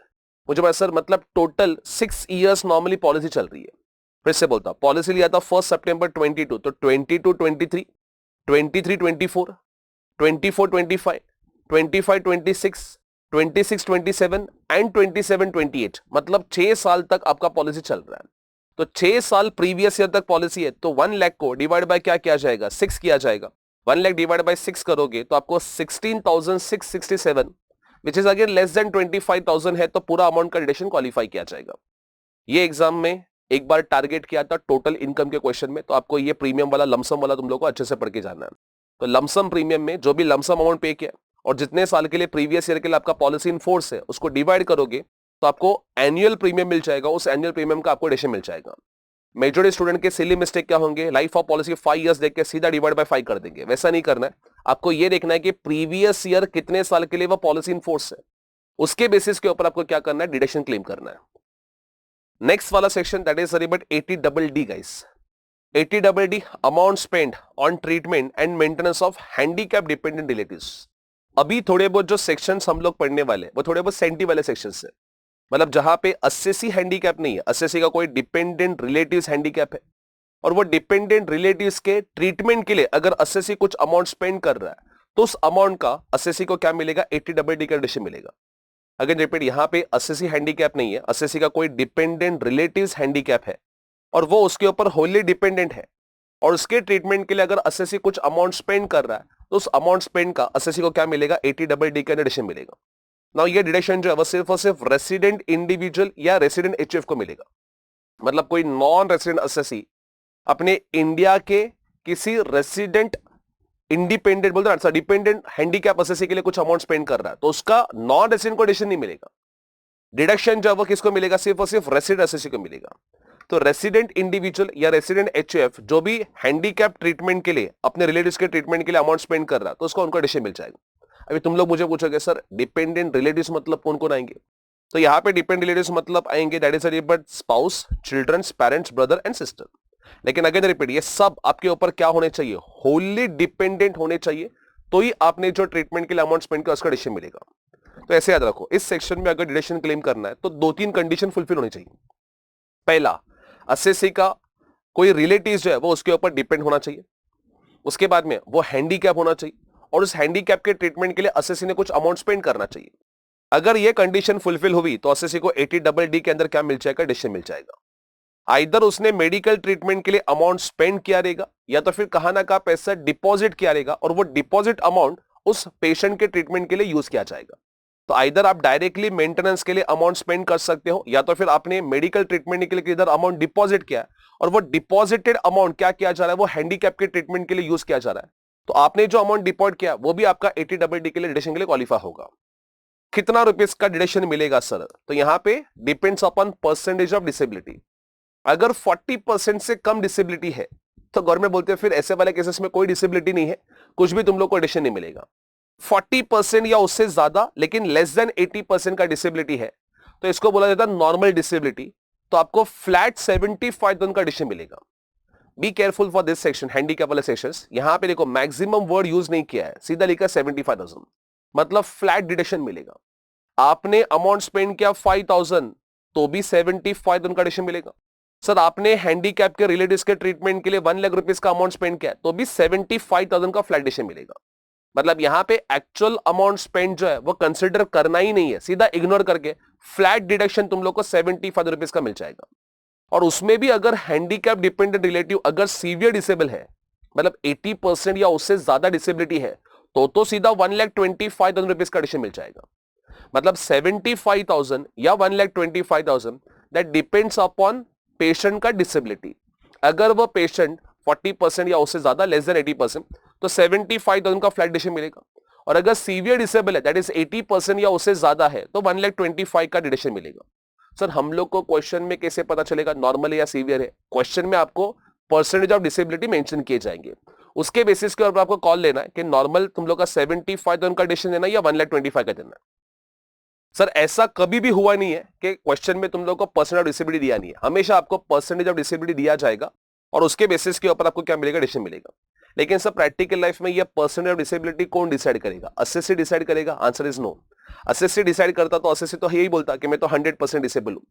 मुझे पता सर मतलब टोटल 6 इयर्स नॉर्मली पॉलिसी चल रही है। फिर से बोलता, पॉलिसी लिया था 1 सितंबर 22, तो 22-23, 23-24, 24-25, 25-26, 26-27 एंड 27-28, मतलब 6 साल तक आपका पॉलिसी चल रहा है। तो 6 साल प्रीवियस ईयर तक पॉलिसी है, तो 1 लाख को डिवाइड बाय क्या किया जाएगा, 6 किया जाएगा। 1 लाख डिवाइड बाय 6 करोगे तो आपको 16,667 which is again less than 25,000 है, तो पूरा अमाउंट का डिडक्शन क्वालिफाई किया जाएगा। ये एग्जाम में एक बार टारगेट किया था टोटल इनकम के क्वेश्चन में, तो आपको ये प्रीमियम वाला लमसम वाला तुम लोग को अच्छे से पढ़ के जाना है। तो लमसम प्रीमियम में जो भी लमसम अमाउंट पे किया और जितने साल के लिए प्रीवियस ईयर के लिए आपका पॉलिसी इन फोर्स है उसको डिवाइड करोगे तो आपको एनुअल प्रीमियम मिल जाएगा, उस एनुअल प्रीमियम का आपको डिडक्शन मिल जाएगा। मेजॉरिटी स्टूडेंट के सिली मिस्टेक क्या होंगे, लाइफ ऑफ पॉलिसी 5 इयर्स देख के सीधा डिवाइड बाय 5 कर देंगे, वैसा नहीं करना है। आपको ये देखना है कि प्रीवियस ईयर कितने साल के लिए वो पॉलिसी इन फोर्स है, उसके बेसिस के ऊपर आपको क्या करना है, डिडक्शन क्लेम करना है। नेक्स्ट वाला section that is sorry but 80 double D guys, 80 double D amount spend on treatment and maintenance of handicap dependent relatives. अभी थोड़े बहुत जो सेक्शंस हम लोग पढ़ने वाले वो थोड़े बहुत सेंटी वाले सेक्शंस है, मतलब जहां पे असेसी हैंडीकैप नहीं है, असेसी का कोई डिपेंडेंट रिलेटिव्स हैंडीकैप है, और वो डिपेंडेंट रिलेटिव्स के ट्रीटमेंट के लिए अगर असेसी कुछ अमाउंट स्पेंड कर रहा है तो उस अमाउंट का असेसी को क्या मिलेगा, 80 डबल डी का एडिशन मिलेगा। अगेन रिपीट, यहां पे असेसी हैंडीकैप नहीं है, असेसी का कोई डिपेंडेंट रिलेटिव्स हैंडीकैप है और वो उसके ऊपर होली डिपेंडेंट है, और उसके ट्रीटमेंट के लिए अगर असेसी कुछ अमाउंट स्पेंड कर रहा है तो उस अमाउंट स्पेंड का असेसी को क्या मिलेगा, 80 डबल डी का डिडक्शन मिलेगा। नाउ ये डिडक्शन जो है वो सिर्फ और सिर्फ रेसिडेंट इंडिविजुअल या रेसिडेंट एचयूएफ को मिलेगा, मतलब कोई नॉन रेसिडेंट असेसी अपने इंडिया के किसी रेसिडेंट इंडिपेंडेंट बोलते हैं डिपेंडेंट हैंडीकैप असेसी के लिए कुछ अमाउंट स्पेंड कर रहा है तो उसका नॉन रेसिडेंट को डिडक्शन नहीं मिलेगा। डिडक्शन जो है वो किसको मिलेगा, सिर्फ और सिर्फ रेसिडेंट असेसी को मिलेगा। तो रेसिडेंट इंडिविजुअल या रेसिडेंट एचयूएफ जो भी हैंडीकैप ट्रीटमेंट के लिए अपने रिलेटिव्स के ट्रीटमेंट के लिए अमाउंट स्पेंड कर रहा है तो उसको उनको एडिशन मिल जाएगा। अभी तुम लोग मुझे पूछोगे सर डिपेंडेंट रिलेटिव्स मतलब कौन कौन आएंगे, तो यहाँ पे डिपेंडेंट रिलेटिव्स मतलब आएंगे that is but spouse, childrens, parents, brother and sister. लेकिन अगेन रिपीट, ये सब आपके ऊपर क्या होने चाहिए, होली डिपेंडेंट होने चाहिए, तो ही आपने जो ट्रीटमेंट के लिए अमाउंट स्पेंड किया उसका एडिशन मिलेगा। तो ऐसे याद रखो, इस सेक्शन में अगर डिडक्शन क्लेम करना है तो 2-3 कंडीशन फुलफिल होनी चाहिए। पहला, असेसी का कोई रिलेटिव जो है वो उसके ऊपर डिपेंड होना चाहिए, उसके बाद में वो हैंडीकैप होना चाहिए और उस हैंडीकैप के ट्रीटमेंट के लिए असेसी ने कुछ अमाउंट स्पेंड करना चाहिए। अगर ये कंडीशन फुलफिल हुई तो असेसी को 80 डबल डी के अंदर क्या मिल जाएगा, डिडक्शन मिल जाएगा। आइदर उसने मेडिकल ट्रीटमेंट के लिए अमाउंट स्पेंड किया रहेगा या तो फिर कहां ना कहां पैसा डिपॉजिट किया रहेगा और वो डिपॉजिट अमाउंट उस पेशेंट के ट्रीटमेंट के लिए यूज किया जाएगा। तो आइदर आप डायरेक्टली मेंटेनेंस के लिए अमाउंट स्पेंड कर सकते हो या तो फिर आपने मेडिकल ट्रीटमेंट के लिए इधर अमाउंट डिपॉजिट किया और वो डिपॉजिटेड अमाउंट क्या किया जा रहा है, वो हैंडीकैप के ट्रीटमेंट के लिए यूज किया जा रहा है, तो आपने जो अमाउंट डिपॉजिट किया वो भी आपका 80 डबल डी के लिए डिडक्शन के लिए क्वालिफाई होगा। कितना रुपीस का डिडक्शन मिलेगा सर, तो यहां पे depends upon percentage of disability. अगर 40% से कम डिसेबिलिटी है तो गवर्नमेंट बोलते हैं फिर ऐसे वाले केसेस में कोई डिसेबिलिटी नहीं है, कुछ भी तुम लोग को डिडक्शन नहीं मिलेगा। 40% या उससे ज्यादा लेकिन लेस देन 80% का डिसेबिलिटी है तो इसको बोला जाता है नॉर्मल डिसेबिलिटी, तो आपको फ्लैट 75,000 का डिडक्शन मिलेगा। Be careful for this section, handicap वाले सेक्शंस। यहां पे देखो मैक्सिमम वर्ड यूज नहीं किया है, सीधा लिखा 75,000, मतलब फ्लैट डिडक्शन मिलेगा। आपने अमाउंट स्पेंड किया 5,000 तो भी 75,000 का डिडक्शन मिलेगा। सर आपने हैंडीकैप के रिलेटिव्स के ट्रीटमेंट के लिए 1 लाख रुपीस का अमाउंट स्पेंड किया तो भी 75,000 का फ्लैट डिडक्शन मिलेगा। मतलब यहां पे एक्चुअल अमाउंट स्पेंड जो है वो कंसिडर करना ही नहीं है, सीधा इग्नोर करके फ्लैट डिडक्शन तुम लोग को 75 रुपीस का मिल जाएगा। और उसमें भी अगर हैंडीकैप डिपेंडेंट रिलेटिव अगर सीवियर डिसेबल है, मतलब 80% या उससे ज्यादा डिसेबिलिटी है तो सीधा 1,25,000 रुपीस का डिडक्शन मिल जाएगा। मतलब 75,000 या 1,25,000 दैट डिपेंड्स अपॉन पेशेंट का डिसेबिलिटी। अगर वो पेशेंट 40% या उससे ज्यादा लेस देन 80% तो 75,000 का फ्लैट डिडक्शन मिलेगा, और अगर सीवियर डिसेबल है दैट इज 80% या उससे ज्यादा है तो 1,25,000 का डिडक्शन मिलेगा। सर हम लोग को क्वेश्चन में कैसे पता चलेगा नॉर्मल है या सीवियर है, क्वेश्चन में आपको परसेंटेज ऑफ डिसेबिलिटी मेंशन किए जाएंगे, उसके बेसिस के ऊपर आपको कॉल लेना है कि नॉर्मल तुम लोग का 75,000 का डिडक्शन देना या 1,25,000 का देना। सर ऐसा कभी भी हुआ नहीं है कि क्वेश्चन में तुम लोग को परसेंटेज ऑफ डिसेबिलिटी दिया नहीं है, हमेशा आपको परसेंटेज ऑफ डिसेबिलिटी दिया जाएगा और उसके बेसिस के ऊपर आपको क्या मिलेगा, डिडक्शन मिलेगा। लेकिन सर प्रैक्टिकल लाइफ में ये परसेंटेज ऑफ डिसेबिलिटी कौन डिसाइड करेगा, असेसी डिसाइड करेगा? Answer is no. Assessee decide करता तो असेसी तो यही बोलता कि मैं तो 100% डिसेबल हूं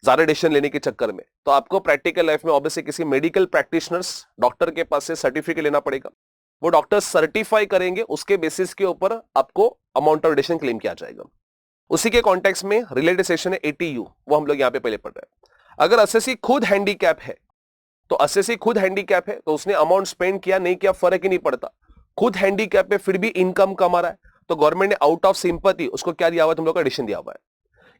ज्यादा डिसीजन लेने के चक्कर में। तो आपको प्रैक्टिकल लाइफ में ऑब्वियसली किसी मेडिकल प्रैक्टिशनर्स डॉक्टर के पास से सर्टिफिकेट लेना पड़ेगा, वो डॉक्टर सर्टिफाई करेंगे, उसके बेसिस के ऊपर आपको अमाउंट ऑफ डिडक्शन क्लेम किया जाएगा। उसी के कॉन्टेक्स्ट में रिलेटेड सेक्शन है ATU, वो हम लोग यहाँ पे पहले पढ़ रहे हैं। अगर असेसी खुद हैंडीकैप है तो असेसी खुद हैंडीकैप है तो उसने अमाउंट स्पेंड किया नहीं किया फर्क ही नहीं पड़ता, खुद हैंडीकैप है फिर भी इनकम कमा रहा है तो गवर्नमेंट ने आउट ऑफ सिंपैथी उसको क्या दिया हुआ है, तुम लोग का एडिशन दिया हुआ है।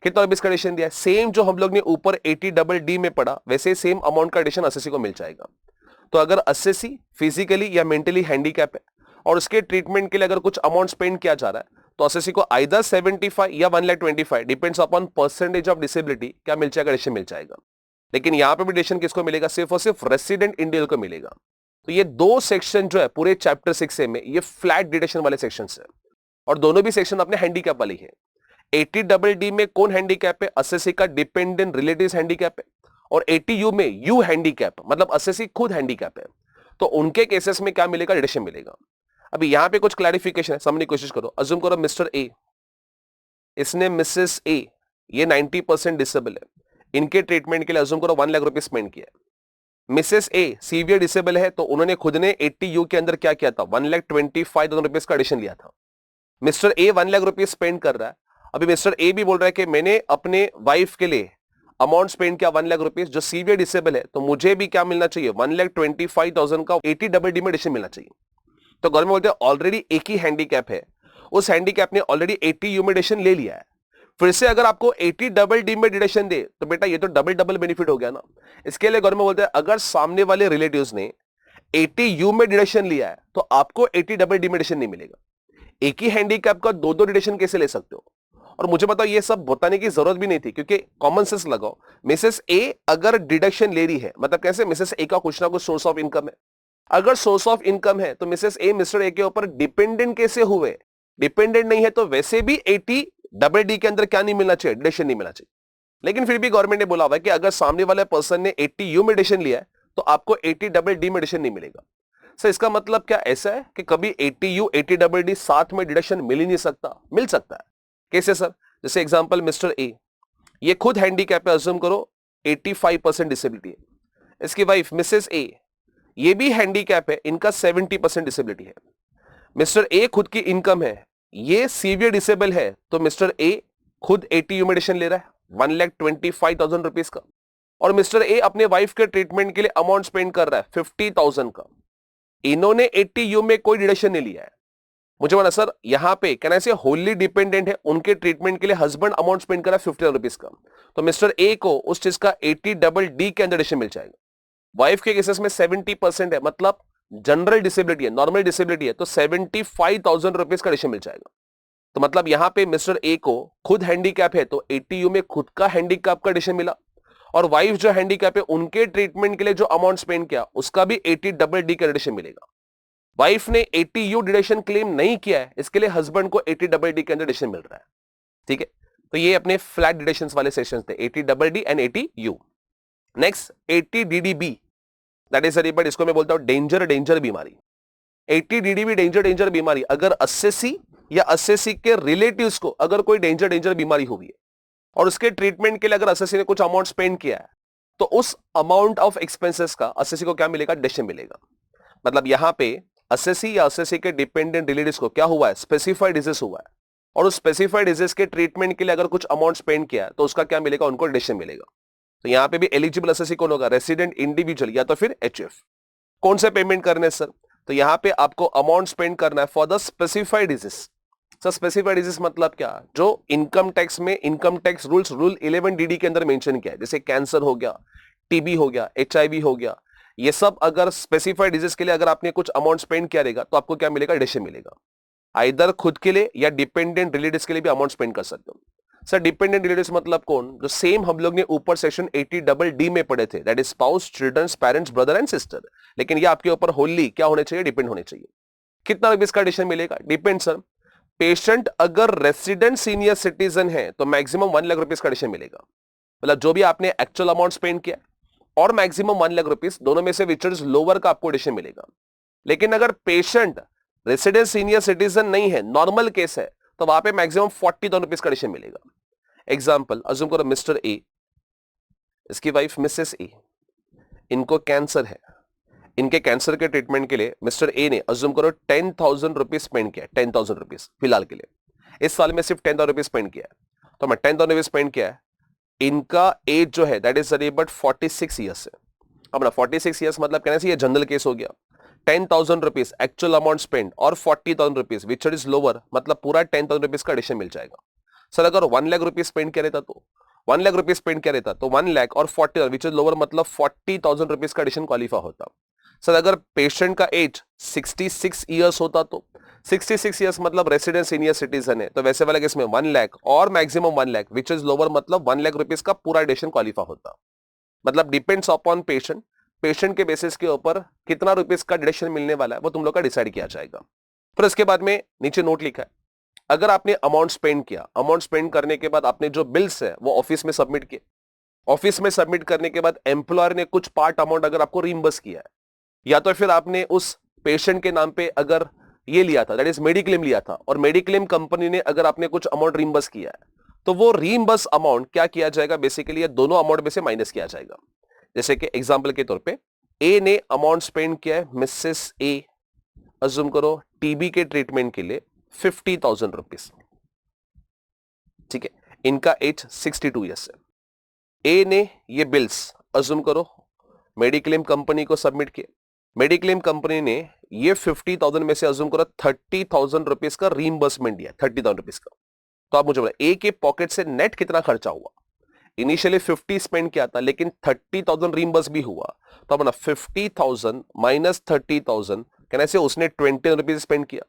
कितना रुपीस का एडिशन दिया है, सेम जो हम लोग ने ऊपर 80 डबल डी में पढ़ा वैसे सेम अमाउंट का एडिशन असेसी को मिल जाएगा। तो अगर असेसी फिजिकली या मेंटली हैंडीकैप है और उसके ट्रीटमेंट के लिए अगर कुछ अमाउंट स्पेंड किया जा रहा है तो असेसी को आइदर 75 या 1,25,000 depends upon percentage of disability क्या मिल जाएगा, एडिशन मिल जाएगा। लेकिन यहां पे भी एडिशन किसको मिलेगा, सिर्फ और सिर्फ रेसिडेंट इंडिविजुअल को मिलेगा। तो ये दो सेक्शन जो है पूरे चैप्टर 6 में ये फ्लैट डिडक्शन वाले सेक्शन है और दोनों भी सेक्शन अपने हैंडीकैप वाले है। 80 डबल डी में कौन हैंडीकैप है, असेसी का डिपेंडेंट रिलेटिव्स हैंडीकैप है, और 80U में यू हैंडीकैप मतलब असेसी खुद हैंडीकैप है, तो उनके केसेस में क्या मिलेगा? डिडक्शन मिलेगा। अभी यहां पे कुछ क्लैरिफिकेशन है, समझने की कोशिश करो। अज्यूम करो मिस्टर ए, इसने मिसेस ए, ये 90% डिसेबल है, इनके ट्रीटमेंट के लिए अज्यूम करो 1 लाख रुपए स्पेंड किया। मिसेस ए सीवियर डिसेबल है, तो उन्होंने खुद ने 80U के अंदर क्या किया था? 1,25,000 रुपीज का एडिशन लिया था। मिस्टर ए 1 लाख रुपए स्पेंड कर रहा है। अभी मिस्टर ए भी बोल रहा है कि मैंने अपने वाइफ के लिए अमाउंट स्पेंड किया 1 लाख रुपीज, जो सीवियर डिसेबल है, तो मुझे भी क्या मिलना चाहिए? 1,25,000 का 80DD में एडिशन मिलना चाहिए। तो गवर्नमेंट बोलते हैं ऑलरेडी एक ही हैंडीकैप है, उस हैंडीकैप ने ऑलरेडी 80U में डिडक्शन ले लिया है, फिर से अगर आपको 80DD में डिडक्शन दे तो बेटा ये तो डबल डबल बेनिफिट हो गया ना। इसके लिए गवर्नमेंट बोलते हैं अगर सामने वाले रिलेटिव्स ने 80U में डिडक्शन लिया है तो आपको 80DD में डिडक्शन नहीं मिलेगा। एक ही हैंडीकैप का दो डिडक्शन कैसे ले सकते हो? और मुझे बताओ ये सब बताने की जरूरत भी नहीं थी, क्योंकि कॉमन सेंस लगाओ। मिसेस ए अगर डिडक्शन ले रही है, मतलब कैसे? मिसेस ए का कुछ ना कुछ सोर्स ऑफ इनकम है, अगर सोर्स ऑफ इनकम है तो मिसेस ए मिस्टर ए के ऊपर डिपेंडेंट कैसे हुए? डिपेंडेंट नहीं है तो वैसे भी 80DD के अंदर क्या नहीं मिलना चाहिए? डिडक्शन नहीं मिलना चाहिए। लेकिन फिर भी गवर्नमेंट ने बोला हुआ है कि अगर सामने वाले पर्सन ने 80U में डिडक्शन लिया है तो आपको 80DD में डिडक्शन नहीं मिलेगा। सर इसका मतलब क्या ऐसा है कि कभी 80U 80DD साथ में डिडक्शन मिल ही नहीं सकता? मिल सकता है। कैसे सर? जैसे एग्जांपल मिस्टर ए, ये खुद हैंडीकैप है, अज्यूम करो 85% डिसेबिलिटी है। इसकी वाइफ मिसेस ए, ये भी हैंडीकैप है, इनका 70% डिसेबिलिटी है। मिस्टर ए खुद की इनकम है, ये सीवियर डिसेबल है, तो मिस्टर ए खुद 80U में डिडक्शन ले रहा है 1,25,000 रुपीज का, और मिस्टर ए अपने वाइफ के ट्रीटमेंट के लिए अमाउंट स्पेंड कर रहा है 50,000 का। इन्होंने 80U में कोई डिडक्शन नहीं लिया है। मुझे बोला सर यहां पे कहना ऐसे होली डिपेंडेंट है, उनके ट्रीटमेंट के लिए हस्बैंड अमाउंट स्पेंड कर रहा है 50,000 रुपीज का, तो मिस्टर ए को उस चीज का 80DD के अंदर डिडक्शन मिल जाएगा। वाइफ के केसेस में 70% है, मतलब जनरल डिसेबिलिटी है, नॉर्मल डिसेबिलिटी है, तो 75,000 रुपीज का डिडक्शन मिल जाएगा। तो मतलब यहां पे मिस्टर ए को खुद हैंडीकैप है तो 80U में खुद का हैंडीकैप का डिडक्शन मिला, और वाइफ जो हैंडीकैप है उनके ट्रीटमेंट के लिए जो अमाउंट स्पेंड किया उसका भी 80DD का डिडक्शन मिलेगा। वाइफ ने 80U डिडक्शन क्लेम नहीं किया है, इसके लिए हस्बैंड को 80DD के अंदर डिडक्शन मिल रहा है। ठीक है, तो ये अपने फ्लैट डिडक्शंस वाले सेशंस थे, 80DD and 80U। Next 80DDB, that is but इसको मैं बोलता हूं डेंजर बीमारी। 80DD भी डेंजर बीमारी, अगर असेसी या असेसी के रिलेटिव्स को अगर कोई डेंजर बीमारी हुई है और उसके ट्रीटमेंट के लिए अगर असेसी ने कुछ अमाउंट स्पेंड किया है, तो उस अमाउंट ऑफ एक्सपेंसेस का असेसी को क्या मिलेगा? डिडक्शन मिलेगा। मतलब यहां पे असेसी या असेसी के डिपेंडेंट रिलेटिव्स को क्या हुआ है? स्पेसिफाइड डिजीज हुआ है, और उस स्पेसिफाइड डिजीज के ट्रीटमेंट के लिए अगर कुछ अमाउंट स्पेंड किया है तो उसका क्या मिलेगा? उनको डिडक्शन मिलेगा। तो यहां पे भी एलिजिबल असेसी कौन होगा? रेसिडेंट इंडिविजुअल या तो फिर HF। कौन से पेमेंट करने सर? तो यहां पे आपको अमाउंट स्पेंड करना है for the specified disease. Sir specified disease मतलब क्या? जो इनकम टैक्स में income tax rules rule 11DD के अंदर मेंशन किया है, जैसे कैंसर हो गया, टीबी हो गया, HIV हो गया, ये सब अगर स्पेसिफाइड डिजीज के लिए अगर आपने कुछ अमाउंट स्पेंड किया रहेगा तो आपको क्या मिलेगा? डिडक्शन मिलेगा। आइदर खुद के लिए या डिपेंडेंट रिलेटिव्स के लिए भी अमाउंट स्पेंड कर सकते हो। सर डिपेंडेंट रिलेटिव्स मतलब कौन? जो सेम हम लोग ने ऊपर सेक्शन 80DD में पढ़े थे, that is spouse, children, parents, brother and sister, लेकिन ये आपके ऊपर होली क्या होने चाहिए? डिपेंड होने चाहिए। कितना रुपीज का डिडक्शन मिलेगा? Depend sir. पेशेंट अगर रेसिडेंट सीनियर सिटीजन है तो मैक्सिमम 1 लाख रुपीज का डिडक्शन मिलेगा, मतलब जो भी आपने एक्चुअल अमाउंट स्पेंड किया और मैक्सिमम 1 लाख रुपीज, दोनों में से विच इज लोअर का आपको डिडक्शन मिलेगा। लेकिन अगर पेशेंट रेसिडेंट सीनियर सिटीजन नहीं है, नॉर्मल केस है, तो वहां पे मैक्सिमम 40,000 रुपीज का डिडक्शन मिलेगा। एग्जाम्पल अज्यूम करो मिस्टर ए, इसकी वाइफ मिसेस ए, इनको कैंसर है, इनके कैंसर के ट्रीटमेंट के लिए मिस्टर ए ने अज्यूम करो 10,000 रुपीज स्पेंड किया, 10,000 रुपीज फिलहाल के लिए, इस साल में सिर्फ 10,000 रुपीज स्पेंड किया है, तो मैं 10,000 रुपीज स्पेंड किया है। इनका एज जो है दैट इज बट 46 ईयर्स है। अब ना 46 ईयर्स मतलब कहने से ये जनरल केस हो गया। 10,000 रुपीज एक्चुअल अमाउंट स्पेंड और 40,000 रुपीज विच इज लोअर, मतलब पूरा 10,000 रुपीज का एडिशन मिल जाएगा। सर अगर 1 लाख रुपीज स्पेंड किया रहता तो 1 लाख रुपीज स्पेंड किया रहता तो 1 लाख और 40,000 विच इज लोअर, मतलब 40,000 रुपीज का एडिशन क्वालिफाई होता। सर अगर पेशेंट का एज 66 ईयर्स होता तो 66 ईयर्स मतलब रेसिडेंट सीनियर सिटीजन है, तो वैसे वाले केस में 1 लाख और maximum 1 lakh which is lower, मतलब 1 लाख रुपीज का पूरा एडिशन क्वालिफाई होता। मतलब डिपेंड्स अपॉन पेशेंट, पेशेंट के बेसिस के ऊपर कितना रुपीज का डिडक्शन मिलने वाला है वो तुम लोग का डिसाइड किया जाएगा। फिर इसके बाद में नीचे नोट लिखा है, अगर आपने अमाउंट स्पेंड किया, अमाउंट स्पेंड करने के बाद आपने जो बिल्स है वो ऑफिस में सबमिट किए, ऑफिस में सबमिट करने के बाद एम्प्लॉयर ने कुछ पार्ट अमाउंट अगर आपको रीइंबर्स किया है, या तो फिर आपने उस पेशेंट के नाम पे अगर ये लिया था, दैट इज मेडिक्लेम लिया था, और मेडिक्लेम कंपनी ने अगर आपने कुछ अमाउंट रीइंबर्स किया है, तो वो रीइंबर्स अमाउंट क्या किया जाएगा, बेसिकली ये दोनों अमाउंट में से माइनस किया जाएगा। जैसे कि एग्जांपल के तौर पे ए ने अमाउंट स्पेंड किया है, मिसेस ए अज्यूम करो टीबी के ट्रीटमेंट के लिए 50,000 रुपीज, ठीक है, इनका एज 62 ईयर्स है। ए ने ये बिल्स अज्यूम करो मेडिक्लेम कंपनी को सबमिट किए, मेडिक्लेम कंपनी ने ये 50,000 में से अज्यूम करो 30,000 रुपीज का रीइंबर्समेंट दिया, 30,000 रुपीज का। तो आप मुझे बोला ए के पॉकेट से नेट कितना खर्चा हुआ, इनिशियली 50 स्पेंड किया था लेकिन 30,000 रीइंबर्स भी हुआ, तो अपना 50,000 माइनस 30,000 कहने से उसने 20 रुपीज स्पेंड किया।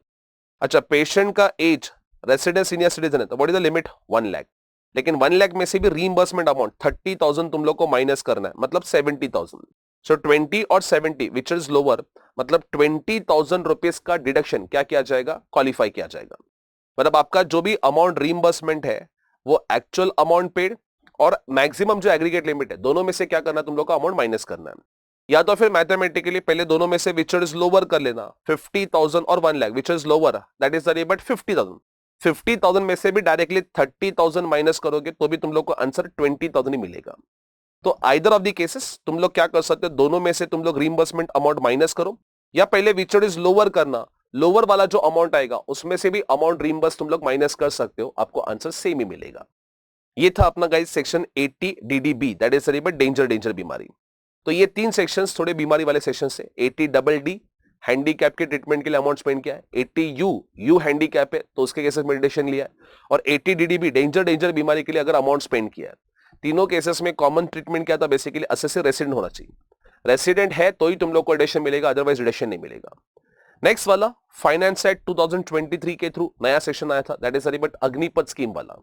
अच्छा, पेशेंट का एज रेसिडेंट सीनियर सिटीजन है, तो what is the limit 1 lakh, लेकिन 1 लाख में से भी रीइंबर्समेंट अमाउंट 30,000 तुम लोग को माइनस करना है, मतलब 70,000। सो 20 और 70 विच इज लोअर, मतलब 20,000 रुपीज का डिडक्शन क्या किया जाएगा, क्वालिफाई किया जाएगा। मतलब आपका जो भी अमाउंट रीइंबर्समेंट है वो एक्चुअल अमाउंट पेड और मैक्सिमम जो एग्रीगेट लिमिट है, दोनों में से क्या करना है, तुम लोग का अमाउंट माइनस करना है। या तो फिर मैथमेटिकली पहले दोनों में से विच इज लोअर कर लेना, 50,000 और 1 lakh which is lower, that is the रिबट 50,000। 50,000 में से भी डायरेक्टली 30,000 माइनस करोगे तो भी तुम लोग को आंसर 20,000 ही मिलेगा। तो आइदर ऑफ द केसेस तुम लोग क्या कर सकते हो, दोनों में से तुम लोग रीइंबर्समेंट अमाउंट माइनस करो, या पहले विच इज लोअर करना, लोअर वाला जो अमाउंट आएगा उसमें से भी अमाउंट रीइंबर्स तुम लोग माइनस कर सकते हो, आपको आंसर सेम ही मिलेगा। ये था अपना guys section 80 DDB, that is रिबट danger बीमारी। तो ये 3 सेक्शंस थोड़े बीमारी वाले सेक्शन से। 80 DD हैंडीकैप के ट्रीटमेंट के लिए अमाउंट स्पेंड किया है, 80 यू हैंडीकैप है तो उसके केसेस मेडिटेशन लिया है, और 80 DDB डेंजर बीमारी के लिए अगर अमाउंट स्पेंड किया है। तीनों केसेस में कॉमन ट्रीटमेंट क्या था, बेसिकली असेसिव रेसिडेंट होना चाहिए, रेसिडेंट है तो ही तुम लोग को रिडक्शन मिलेगा, अदरवाइज रिडक्शन नहीं मिलेगा। नेक्स्ट वाला फाइनेंस एक्ट 2023 के थ्रू नया सेक्शन आया था, that is rebate Agnipath scheme वाला।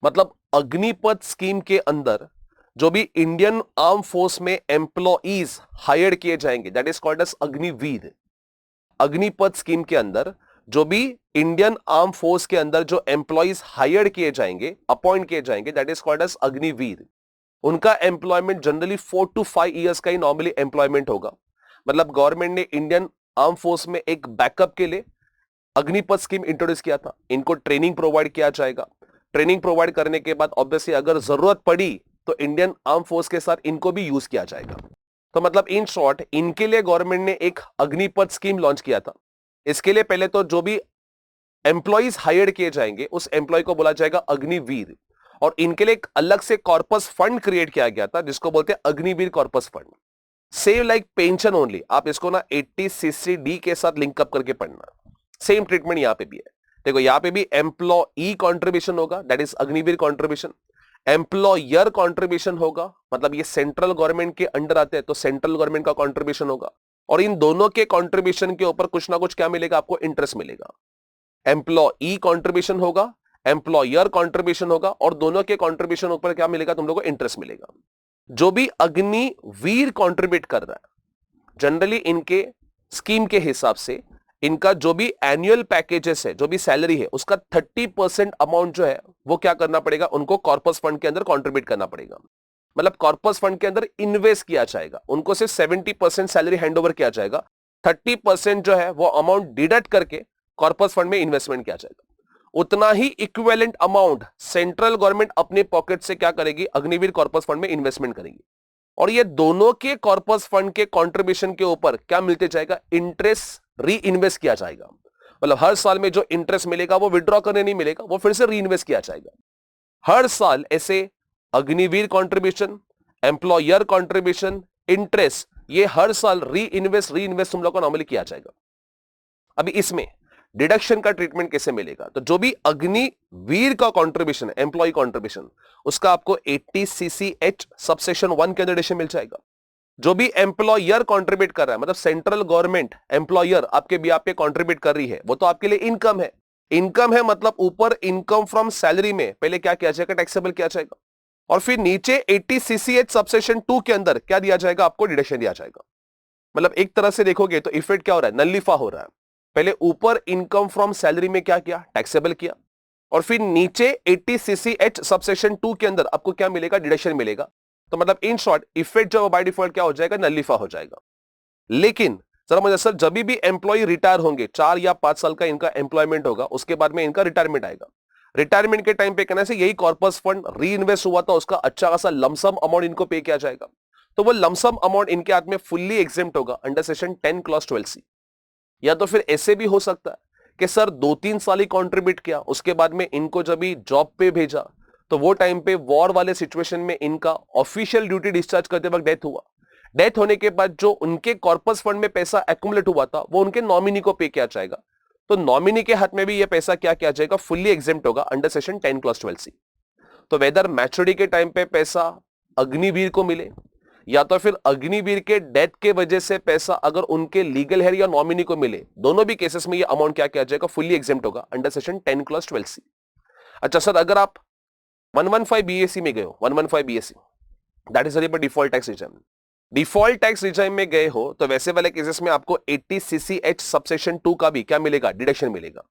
मतलब अग्निपथ स्कीम के अंदर जो भी इंडियन आर्म फोर्स में एम्प्लॉइज हायर किए जाएंगे, that is called as Agniveer. Agnipath scheme के अंदर जो भी इंडियन आर्म फोर्स के अंदर जो एम्प्लॉइज हायर किए जाएंगे, अपॉइंट किए जाएंगे, that is called as Agniveer. उनका एम्प्लॉयमेंट जनरली 4 to 5 ईयर्स का ही नॉर्मली एम्प्लॉयमेंट होगा। मतलब गवर्नमेंट ने इंडियन आर्म फोर्स में एक बैकअप के लिए अग्निपथ स्कीम इंट्रोड्यूस किया था। इनको ट्रेनिंग प्रोवाइड किया जाएगा, ट्रेनिंग प्रोवाइड करने के बाद ऑब्वियसली अगर जरूरत पड़ी तो इंडियन आर्म फोर्स के साथ इनको भी यूज किया जाएगा। तो मतलब इन शॉर्ट इनके लिए गवर्नमेंट ने एक अग्निपथ स्कीम लॉन्च किया था। इसके लिए पहले तो जो भी एम्प्लॉइज हायर किए जाएंगे उस एम्प्लॉय को बोला जाएगा अग्निवीर, और इनके लिए एक अलग से कॉर्पस फंड क्रिएट किया गया था जिसको बोलते हैं Agniveer corpus fund. Same like pension only, आप इसको ना 80 CCD के साथ लिंकअप करके पढ़ना। सेम ट्रीटमेंट यहां पे भी है। देखो यहां पे भी एम्प्लॉई कॉन्ट्रीब्यूशन होगा, that is Agniveer contribution. Employer contribution होगा, मतलब ये सेंट्रल गवर्नमेंट के अंडर आते हैं तो सेंट्रल गवर्नमेंट का कॉन्ट्रीब्यूशन होगा, और इन दोनों के कॉन्ट्रीब्यूशन के ऊपर कुछ ना कुछ क्या मिलेगा, आपको इंटरेस्ट मिलेगा। एम्प्लॉई कॉन्ट्रीब्यूशन होगा, एम्प्लॉयर कॉन्ट्रीब्यूशन होगा, और दोनों के कॉन्ट्रीब्यूशन ऊपर क्या मिलेगा, तुम लोगों को इंटरेस्ट मिलेगा। जो भी अग्निवीर कॉन्ट्रीब्यूट कर रहा है जनरली इनके स्कीम के हिसाब से इनका जो भी एनुअल पैकेजेस है, जो भी सैलरी है, उसका 30% अमाउंट जो है वो क्या करना पड़ेगा, उनको कॉर्पस फंड के अंदर कॉन्ट्रीब्यूट करना पड़ेगा। मतलब कॉर्पस फंड के अंदर इन्वेस्ट किया जाएगा, उनको सिर्फ 70% सैलरी हैंडओवर किया जाएगा, 30% जो है वो अमाउंट डिडक्ट करके कॉर्पस फंड में इन्वेस्टमेंट किया जाएगा। उतना ही इक्विवेलेंट अमाउंट सेंट्रल गवर्नमेंट अपने पॉकेट से क्या करेगी, अग्निवीर कॉर्पस फंड में इन्वेस्टमेंट करेगी, और ये दोनों के कॉर्पस फंड के कंट्रीब्यूशन के ऊपर क्या मिलते जाएगा, इंटरेस्ट री इन्वेस्ट किया जाएगा। मतलब हर साल में जो इंटरेस्ट मिलेगा वो विड्रॉ करने नहीं मिलेगा, वो फिर से री इन्वेस्ट किया जाएगा। हर साल ऐसे Agniveer contribution, employer contribution, interest, ये हर साल री इन्वेस्ट तुम लोग को नॉर्मली किया जाएगा। अभी इसमें डिडक्शन का ट्रीटमेंट कैसे मिलेगा, तो जो भी अग्निवीर का कंट्रीब्यूशन है, एम्प्लॉय कंट्रीब्यूशन, उसका आपको 80 CCH सबसेक्शन 1 के अंदर डिडक्शन मिल जाएगा। जो भी एम्प्लॉयर कंट्रीब्यूट कर रहा है, मतलब सेंट्रल गवर्नमेंट एम्प्लॉयर आपके बिहाफ पे कंट्रीब्यूट कर रही है, वो तो आपके लिए इनकम है। इनकम है मतलब ऊपर इनकम फ्रॉम सैलरी में पहले क्या किया जाएगा, टैक्सेबल किया जाएगा, और फिर नीचे 80 CCH सबसेक्शन 2 के अंदर क्या दिया जाएगा, आपको डिडक्शन दिया जाएगा। मतलब एक तरह से देखोगे तो इफेक्ट क्या हो रहा है, नल्लीफा हो रहा है। पहले ऊपर इनकम फ्रॉम सैलरी में क्या किया, टैक्सेबल किया, और फिर नीचे 80cch सबसेक्शन 2 के अंदर आपको क्या मिलेगा, डिडक्शन मिलेगा। तो मतलब इन शॉर्ट इफेक्ट जो बाय डिफॉल्ट क्या हो जाएगा, नलिफा हो जाएगा। लेकिन जरा मुझे सर, जब भी एम्प्लॉय रिटायर होंगे, 4 या 5 साल का इनका एम्प्लॉयमेंट होगा, उसके बाद में इनका रिटायरमेंट आएगा। रिटायरमेंट के टाइम पे कहना से यही कॉर्पस फंड री इन्वेस्ट हुआ था, उसका अच्छा खासा लमसम अमाउंट इनको पे किया जाएगा। तो वो लमसम अमाउंट इनके हाथ में फुल्ली एग्जेम्प्ट होगा अंडर सेक्शन 10 क्लॉज 12C। या तो फिर ऐसे भी हो सकता है कि सर 2-3 साल ही कॉन्ट्रीब्यूट किया, उसके बाद में इनको जब भी जॉब पे भेजा तो वो टाइम पे वॉर वाले सिचुएशन में इनका ऑफिशियल ड्यूटी डिस्चार्ज करते वक्त डेथ हुआ। डेथ होने के बाद जो उनके कॉर्पस फंड में पैसा एक्यूमुलेट हुआ था वो उनके नॉमिनी को पे किया जाएगा। तो नॉमिनी के हाथ में भी ये पैसा क्या किया जाएगा, फुल्ली एग्जेम्प्ट होगा अंडर सेक्शन 10 क्लॉज 12C। तो वेदर मैच्योरिटी के टाइम पे पैसा अग्निवीर को मिले या तो फिर अग्निवीर के डेथ के वजह से पैसा अगर उनके लीगल हेयर या नॉमिनी को मिले, दोनों भी केसेस में ये अमाउंट क्या किया जाएगा, फुल्ली एग्जेम्प्ट होगा अंडर सेक्शन 10 क्लॉज 12C। अच्छा सर, अगर आप 115 BAC में गए हो, 115 BAC that is default tax regime, default tax regime में गए हो, तो वैसे वाले केसेस में आपको 80cch सबसेक्शन 2 का भी क्या मिलेगा, डिडक्शन मिलेगा।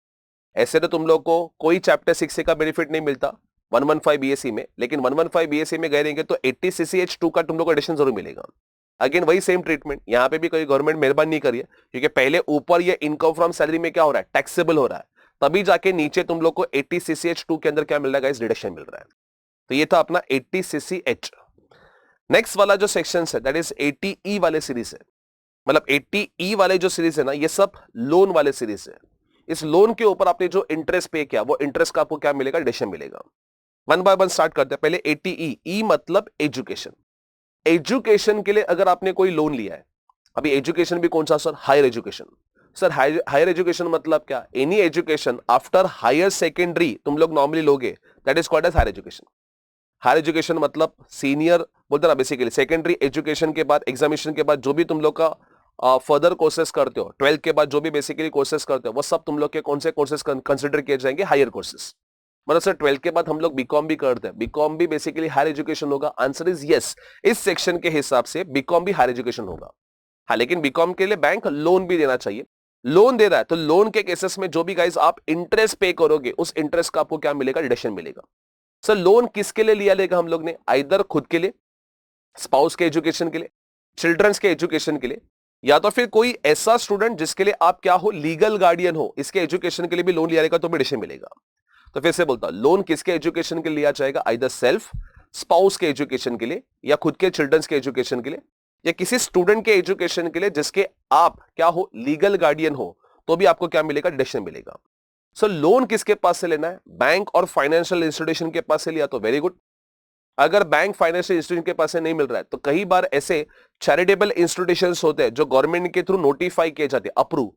ऐसे तो तुम लोग को कोई चैप्टर 6 का बेनिफिट नहीं मिलता 115 BAC में, लेकिन 115 BAC में गए रहेंगे तो 80cch 2 का तुम लोग को डिडक्शन जरूर मिलेगा। अगेन वही सेम ट्रीटमेंट, यहां पे भी कोई गवर्नमेंट मेहरबानी नहीं करी है, क्योंकि पहले ऊपर ये इनकम फ्रॉम सैलरी में क्या हो रहा है, टैक्सेबल हो रहा है, तभी जाके नीचे तुम लोग को 80cch 2 के अंदर क्या मिल रहा है गाइस, डिडक्शन मिल रहा है। तो ये था अपना 80cch। नेक्स्ट वाला जो सेक्शन है दैट इज 80E वाले सीरीज है। मतलब 80E वाले जो सीरीज है ना, ये सब लोन वाले सीरीज है। इस लोन के ऊपर आपने जो इंटरेस्ट पे किया वो इंटरेस्ट का आपको क्या मिलेगा, डिडक्शन मिलेगा। वन बाय वन स्टार्ट करते हैं। पहले 80E, ई मतलब एजुकेशन। एजुकेशन के लिए अगर आपने कोई लोन लिया है, अभी एजुकेशन भी कौन सा sir, higher education. Sir higher education मतलब क्या, any education after higher secondary तुम लोग नॉर्मली लोगे, that is called as higher education. Higher education मतलब सीनियर बोलते ना, बेसिकली सेकेंडरी एजुकेशन के बाद, एग्जामिनेशन के बाद जो भी तुम लोग का फर्दर कोर्सेस करते हो, 12th के बाद जो भी बेसिकली कोर्सेस करते हो, वो सब तुम लोग के कौन से कोर्सेस कंसिडर किए जाएंगे, हायर कोर्सेस। मतलब सर 12th के बाद हम लोग बीकॉम भी करते हैं, बीकॉम भी बेसिकली हायर एजुकेशन होगा। आंसर इज यस, इस सेक्शन के हिसाब से बीकॉम भी हायर एजुकेशन होगा। हाँ, लेकिन बीकॉम के लिए बैंक लोन भी देना चाहिए। लोन दे रहा है तो लोन के केसेस में जो भी गाइस आप इंटरेस्ट पे करोगे, उस इंटरेस्ट का आपको क्या मिलेगा, डिडक्शन मिलेगा। सर लोन किसके लिए लिया लेगा हम लोग ने, आइदर खुद के लिए, स्पाउस के एजुकेशन के लिए, चिल्ड्रंस के एजुकेशन के लिए, या तो फिर कोई ऐसा स्टूडेंट जिसके लिए आप क्या हो, लीगल गार्डियन हो, इसके एजुकेशन के लिए भी लोन लिया जाएगा तो भी डिडक्शन मिलेगा। तो फिर से बोलता हूं, लोन किसके एजुकेशन के लिए लिया जाएगा, आइदर सेल्फ, स्पाउस के एजुकेशन के लिए, या खुद के चिल्ड्रंस के एजुकेशन के लिए, या किसी स्टूडेंट के एजुकेशन के लिए जिसके आप क्या हो, लीगल गार्डियन हो, तो भी आपको क्या मिलेगा, डिडक्शन मिलेगा। सो लोन किसके पास से लेना है, बैंक और फाइनेंशियल इंस्टीट्यूशन के पास से लिया तो वेरी गुड। अगर बैंक फाइनेंशियल इंस्टीट्यूशन के पास से नहीं मिल रहा है तो कई बार ऐसे चैरिटेबल इंस्टीट्यूशंस होते हैं जो गवर्नमेंट के थ्रू नोटिफाई किए जाते हैं, अप्रूव,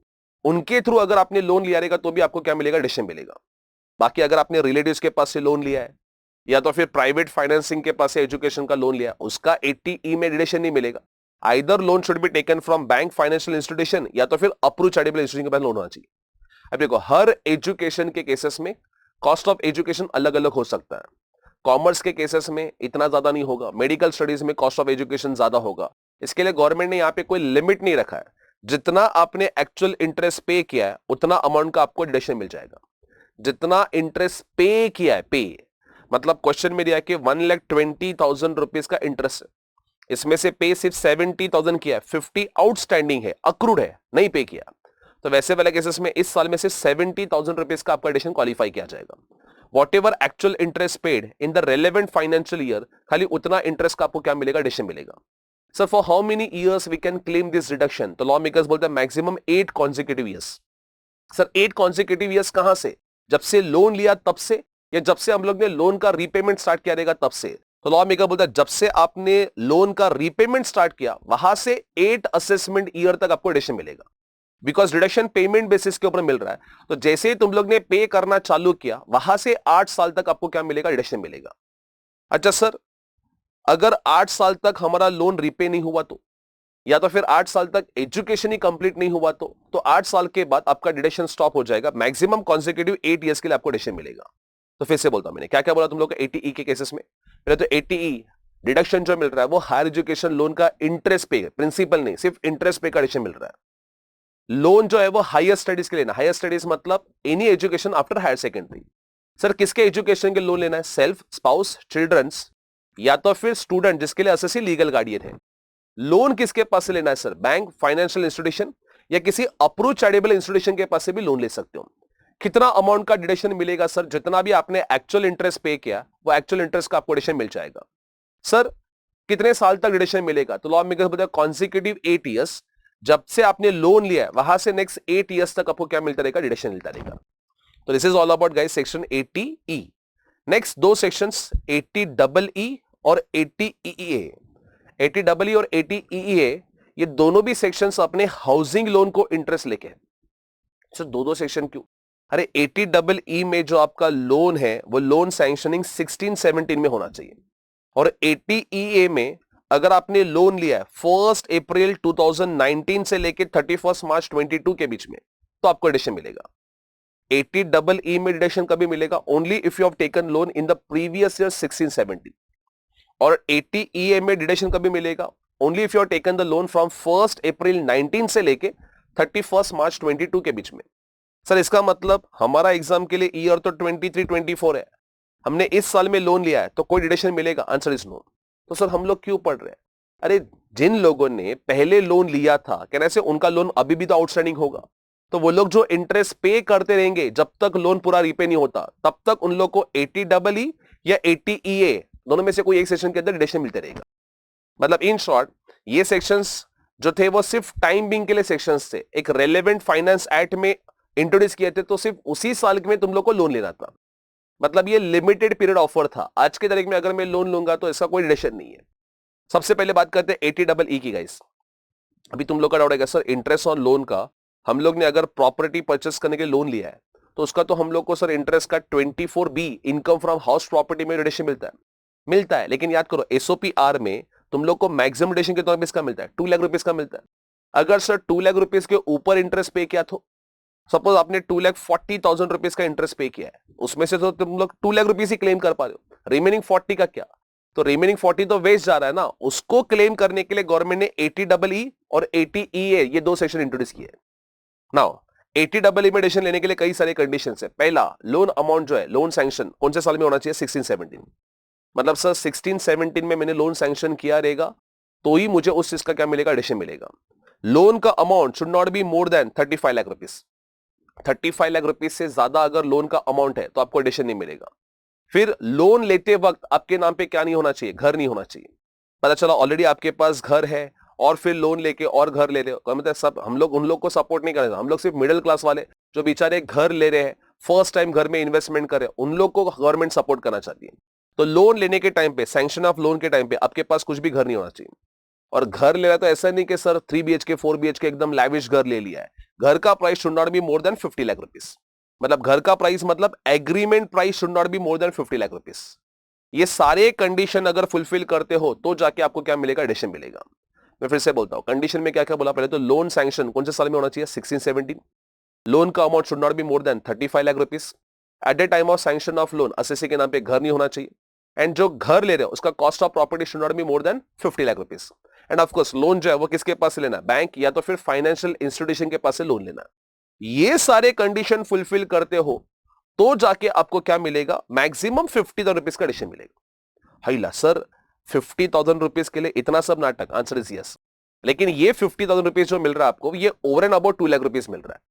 उनके थ्रू अगर आपने लोन लिया रहेगा तो भी आपको क्या मिलेगा, डिडक्शन मिलेगा। बाकी अगर आपने रिलेटिव्स के पास से लोन लिया है या तो फिर प्राइवेट फाइनेंसिंग के पास से एजुकेशन का लोन लिया, उसका 80E में डिडक्शन नहीं मिलेगा। Either loan should be taken from bank financial institution या तो फिर अप्रूव चैरिटेबल इंस्टीट्यूशन के पास लोन होना चाहिए। अब देखो, हर एजुकेशन के केसेस में कॉस्ट ऑफ एजुकेशन अलग अलग हो सकता है। कॉमर्स के केसेस में इतना ज्यादा नहीं होगा, मेडिकल स्टडीज में कॉस्ट ऑफ एजुकेशन ज्यादा होगा। इसके लिए गवर्नमेंट ने यहाँ पे कोई लिमिट नहीं रखा है, जितना आपने एक्चुअल इंटरेस्ट पे किया है उतना अमाउंट का आपको डिडक्शन मिल जाएगा। जितना इंटरेस्ट पे किया है, पे मतलब क्वेश्चन में दिया कि 1,20,000 रुपीज का इंटरेस्ट है, इसमें से पे सिर्फ 70,000 किया है, 50 आउटस्टैंडिंग है, अक्रूड है, नहीं पे किया, तो वैसे वाले केसेस में इस साल में से 70,000 रुपीज का आपका डिडक्शन क्वालिफाई किया जाएगा। Whatever actual interest paid in the relevant financial year, खाली उतना इंटरेस्ट का आपको क्या मिलेगा, डिडक्शन मिलेगा। Sir for how many years we can claim this deduction, तो लॉ मेकर्स बोलते हैं maximum 8 consecutive years. Sir 8 consecutive years कहां से, जब से लोन लिया तब से, या जब से हम लोग ने लोन का रीपेमेंट स्टार्ट किया रहेगा तब से। तो लॉ मेकर बोलता है जब से आपने लोन का रीपेमेंट स्टार्ट किया वहां से 8 असेसमेंट ईयर तक आपको डिडक्शन मिलेगा, बिकॉज डिडक्शन पेमेंट बेसिस के ऊपर मिल रहा है। तो जैसे ही तुम लोग ने पे करना चालू किया वहां से 8 साल तक आपको क्या मिलेगा, डिडक्शन मिलेगा। अच्छा सर, अगर 8 साल तक हमारा लोन रीपे नहीं हुआ तो, या तो फिर 8 साल तक एजुकेशन ही कंप्लीट नहीं हुआ तो 8 साल के बाद आपका डिडक्शन स्टॉप हो जाएगा। मैक्सिमम कॉन्सिक्यूटिव 8 ईयर्स के लिए आपको डिडक्शन मिलेगा। तो फिर से बोलता हूं, मैंने क्या क्या बोला तुम लोग को 80E के केसेस में। पहले तो 80E डिडक्शन जो मिल रहा है वो हायर एजुकेशन लोन का इंटरेस्ट पे, प्रिंसिपल नहीं, सिर्फ इंटरेस्ट पे का डिडक्शन मिल रहा है। लोन जो है वो हायर स्टडीज के लिए ना, हायर स्टडीज मतलब any education after higher secondary, sir किसके एजुकेशन के लोन लेना है? सेल्फ, स्पाउस, चिल्ड्रंस या तो फिर स्टूडेंट जिसके लिए एसएससी लीगल गार्डियन है। लोन किसके पास से लेना है सर? बैंक, फाइनेंशियल इंस्टीट्यूशन या किसी अप्रूव चैरिटेबल इंस्टीट्यूशन के पास से भी लोन ले सकते हो। कितना अमाउंट का डिडक्शन मिलेगा सर? जितना भी आपने एक्चुअल इंटरेस्ट पे किया वो एक्चुअल इंटरेस्ट का आपको डिडक्शन मिल जाएगा। सर कितने साल तक डिडक्शन मिलेगा? तो लॉ मेकर्स बताया कॉन्सिक्यूटिव 8 ईयर्स, जब से आपने लोन लिया है वहां से नेक्स्ट 8 ईयर्स तक आपको क्या मिलता रहेगा? डिडक्शन मिलता रहेगा। तो this is all about guys section 80E। Next दो सेक्शंस 80EE और 80EEA। 80EE और 80EEA ये दोनों भी सेक्शंस अपने हाउसिंग लोन को इंटरेस्ट लेके हैं। सर दो सेक्शन क्यों? अरे 80EE में जो आपका लोन है वो लोन सैंक्शनिंग 16-17 में होना चाहिए, और 80EA में अगर आपने लोन लिया है 1 अप्रैल 2019 से लेके 31 मार्च 22 के बीच में तो आपको डिडक्शन मिलेगा। 80EE में डिडक्शन कभी मिलेगा? Only if you have taken loan in the previous year 16-17। और 80EA में डिडक्शन कभी मिलेगा? Only if you have taken the loan from 1 अप्रैल 19 से लेके 31 मार्च 22 के बीच में। सर इसका मतलब हमारा एग्जाम के लिए ईयर तो 23-24 है, हमने इस साल में लोन लिया है तो कोई डिडक्शन मिलेगा? Answer is no. तो सर हम लोग क्यों पढ़ रहे हैं? अरे जिन लोगों ने पहले लोन लिया था कहने से उनका लोन अभी भी तो आउटस्टैंडिंग होगा, तो वो लोग जो इंटरेस्ट पे करते रहेंगे जब तक लोन पूरा रीपे नहीं होता तब तक उन लोग को 80EE या 80EA दोनों में से कोई एक सेक्शन के अंदर डिडक्शन मिलते रहेगा। मतलब इन शॉर्ट ये सेक्शंस जो थे वो सिर्फ टाइम बिंग के लिए सेक्शंस थे, एक रेलेवेंट फाइनेंस एक्ट में इंट्रोड्यूस किए थे तो सिर्फ उसी साल में तुम लोग को लोन लेना था। मतलब ये लिमिटेड पीरियड ऑफर था। आज के तारीख में अगर मैं लोन लूंगा तो इसका कोई डिडक्शन नहीं है। सबसे पहले बात करते हैं 80EE की गाइस। अभी तुम लोग का डाउट है सर इंटरेस्ट ऑन लोन का, हम लोग ने अगर प्रॉपर्टी परचेस करने के लिए लोन लिया है तो उसका तो हम लोग को सर इंटरेस्ट का 24B income from house property में डिडक्शन मिलता है। लेकिन याद करो SOPR में तुम लोग को मैक्सिमम डिडक्शन के तौर पर इसका मिलता है 2 लाख रुपीज का मिलता है। अगर सर 2 लाख रुपीज के ऊपर इंटरेस्ट पे किया तो सपोज आपने 2,40,000 रुपीज का इंटरेस्ट पे किया है, उसमें से तो तुम लोग 2 लाख रुपीज ही क्लेम कर पा रहे हो, रिमेनिंग 40 का क्या? तो रिमेनिंग 40 तो वेस्ट जा रहा है ना, उसको क्लेम करने के लिए गवर्नमेंट ने 80EE और 80EA ये दो सेक्शन इंट्रोड्यूस किए। नाउ 80EE में डिडक्शन लेने के लिए कई सारे कंडीशंस है। पहला, लोन अमाउंट जो है लोन सैंक्शन कौन से साल में होना चाहिए? 16-17। मतलब सर 16-17 में मैंने लोन सैंक्शन किया रहेगा तो ही मुझे उस चीज का क्या मिलेगा? डिडक्शन मिलेगा। लोन का amount should not be more then 35 lakh rupees. 35 lakh rupees से ज्यादा अगर लोन का अमाउंट है तो आपको डिडक्शन नहीं मिलेगा। फिर लोन लेते वक्त आपके नाम पे क्या नहीं होना चाहिए? घर नहीं होना चाहिए। पता चला ऑलरेडी आपके पास घर है और फिर लोन लेके और घर ले रहे हो, मतलब सब हम लोग उन लोग को सपोर्ट नहीं कर रहे। हम लोग सिर्फ मिडिल क्लास वाले जो बेचारे घर ले रहे हैं, फर्स्ट टाइम घर में इन्वेस्टमेंट कर रहे हैं, उन लोग को गवर्नमेंट सपोर्ट करना चाहती है। तो लोन लेने के टाइम पे, सैंक्शन ऑफ लोन के टाइम पे आपके पास कुछ भी घर नहीं होना चाहिए। और घर ले रहा तो ऐसा नहीं कि सर 3 BHK 4 BHK एकदम लैविश घर ले लिया है। घर का price should not be more then 50 lakh rupees. मतलब घर का प्राइस मतलब agreement price should not be more then 50 lakh rupees. ये सारे कंडीशन अगर फुलफिल करते हो तो जाके आपको क्या मिलेगा? डिडक्शन मिलेगा। मैं फिर से बोलता हूं कंडीशन में क्या क्या बोला पहले तो लोन सैंक्शन कौन से साल में होना चाहिए? 16-17। लोन का amount should not be more then 35 lakh rupees. At the time of sanction of loan SSC के नाम पे घर नहीं होना चाहिए। एंड जो घर ले रहे हो उसका cost of property should not be more then 50 lakh rupees. End of course loan जो है वो किसके पास से लेना है? बैंक या तो फिर फाइनेंशियल इंस्टीट्यूशन के पास से लोन लेना है। ये सारे कंडीशन फुलफिल करते हो तो जाके आपको क्या मिलेगा? मैक्सिमम 50,000 रुपीज का डिडक्शन मिलेगा। हाइला सर 50,000 रुपीज के लिए इतना सब नाटक? Answer is yes. लेकिन ये 50,000 रुपीज जो मिल रहा है आपको ये over and about 2 lakh rupees मिल रहा है।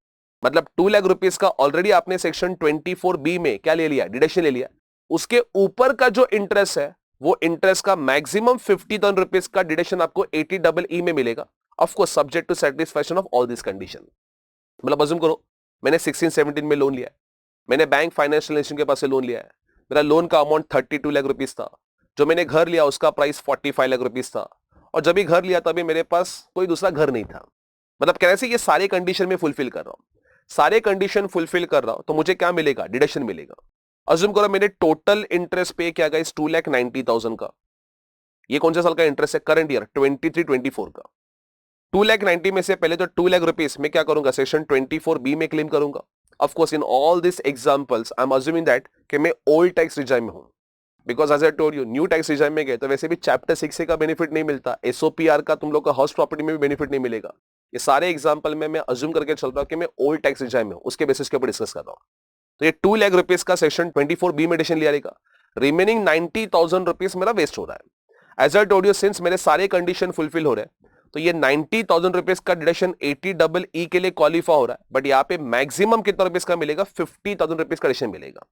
मतलब 2 लाख रुपीज का ऑलरेडी आपने सेक्शन 24B में क्या ले लिया? डिडक्शन ले लिया। उसके ऊपर का जो इंटरेस्ट है वो इंटरेस्ट का मैक्सिमम 50,000 रुपीज का डिडक्शन आपको 80EE में मिलेगा। Of course subject to satisfaction of all this condition. मतलब अज्यूम करो मैंने 16-17 में लोन लिया है, मैंने बैंक फाइनेंशियल इंस्टीट्यूशन के पास से लोन लिया है, मेरा लोन का अमाउंट 32 लाख रुपीज था, जो मैंने घर लिया उसका प्राइस 45 लाख रुपीज था, और जब भी घर लिया तभी मेरे पास कोई दूसरा घर नहीं था। मतलब कहने से ये सारे कंडीशन में फुलफिल कर रहा हूं, सारे कंडीशन फुलफिल कर रहा हूं तो मुझे क्या मिलेगा? डिडक्शन मिलेगा। अज्यूम करो मैंने टोटल इंटरेस्ट पे किया गाइस 2,90,000 का। ये कौन से साल का इंटरेस्ट है? करंट ईयर 23-24 का। 2,90,000 में से पहले तो 2 लाख रुपीज में क्या करूंगा? सेक्शन 24B में क्लेम करूंगा। Of course in all this examples I am assuming that कि मैं ओल्ड टैक्स रिजाइम में हूं, because as I told you new tax regime में गए तो वैसे भी चैप्टर 6 का बेनिफिट नहीं मिलता, SOPR का तुम लोग का हाउस प्रॉपर्टी में भी बेनिफिट नहीं मिलेगा। ये सारे एग्जांपल में मैं अज्यूम करके चल रहा हूं कि मैं ओल्ड टैक्स रिजाइम में हूं, उसके बेसिस के ऊपर डिस्कस कर रहा हूं। तो ये 2 लाख रुपीज का सेक्शन 24B में एडिशन लिया रहेगा, रिमेनिंग 90,000 रुपीज मेरा वेस्ट हो रहा है। As I told you, since मेरे सारे कंडीशन फुलफिल हो रहे हैं तो ये 90,000 रुपीज का डिडक्शन 80EE के लिए क्वालिफाई हो रहा है, बट यहाँ पे मैक्सिमम कितना रुपीज का मिलेगा, 50,000 रुपीज का डिडक्शन मिलेगा।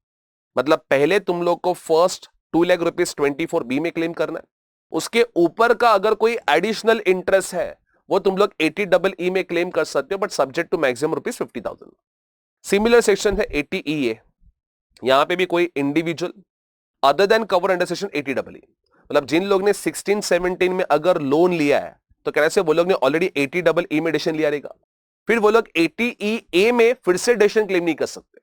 मतलब पहले तुम लोग को फर्स्ट 2 लाख रुपीज 24B में क्लेम करना है, उसके ऊपर का अगर कोई एडिशनल इंटरेस्ट है वो तुम लोग 80EE में क्लेम कर सकते हो, but subject to maximum rupees 50,000। Similar section है 80EA, यहां पे भी कोई individual other than cover under section 80EE, मतलब जिन लोग ने 16-17 में अगर लोन लिया है तो कैसे वो लोग ने ऑलरेडी 80EE में एडिशन लिया रहेगा, फिर वो लोग 80EA में फिर से एडिशन क्लेम नहीं कर सकते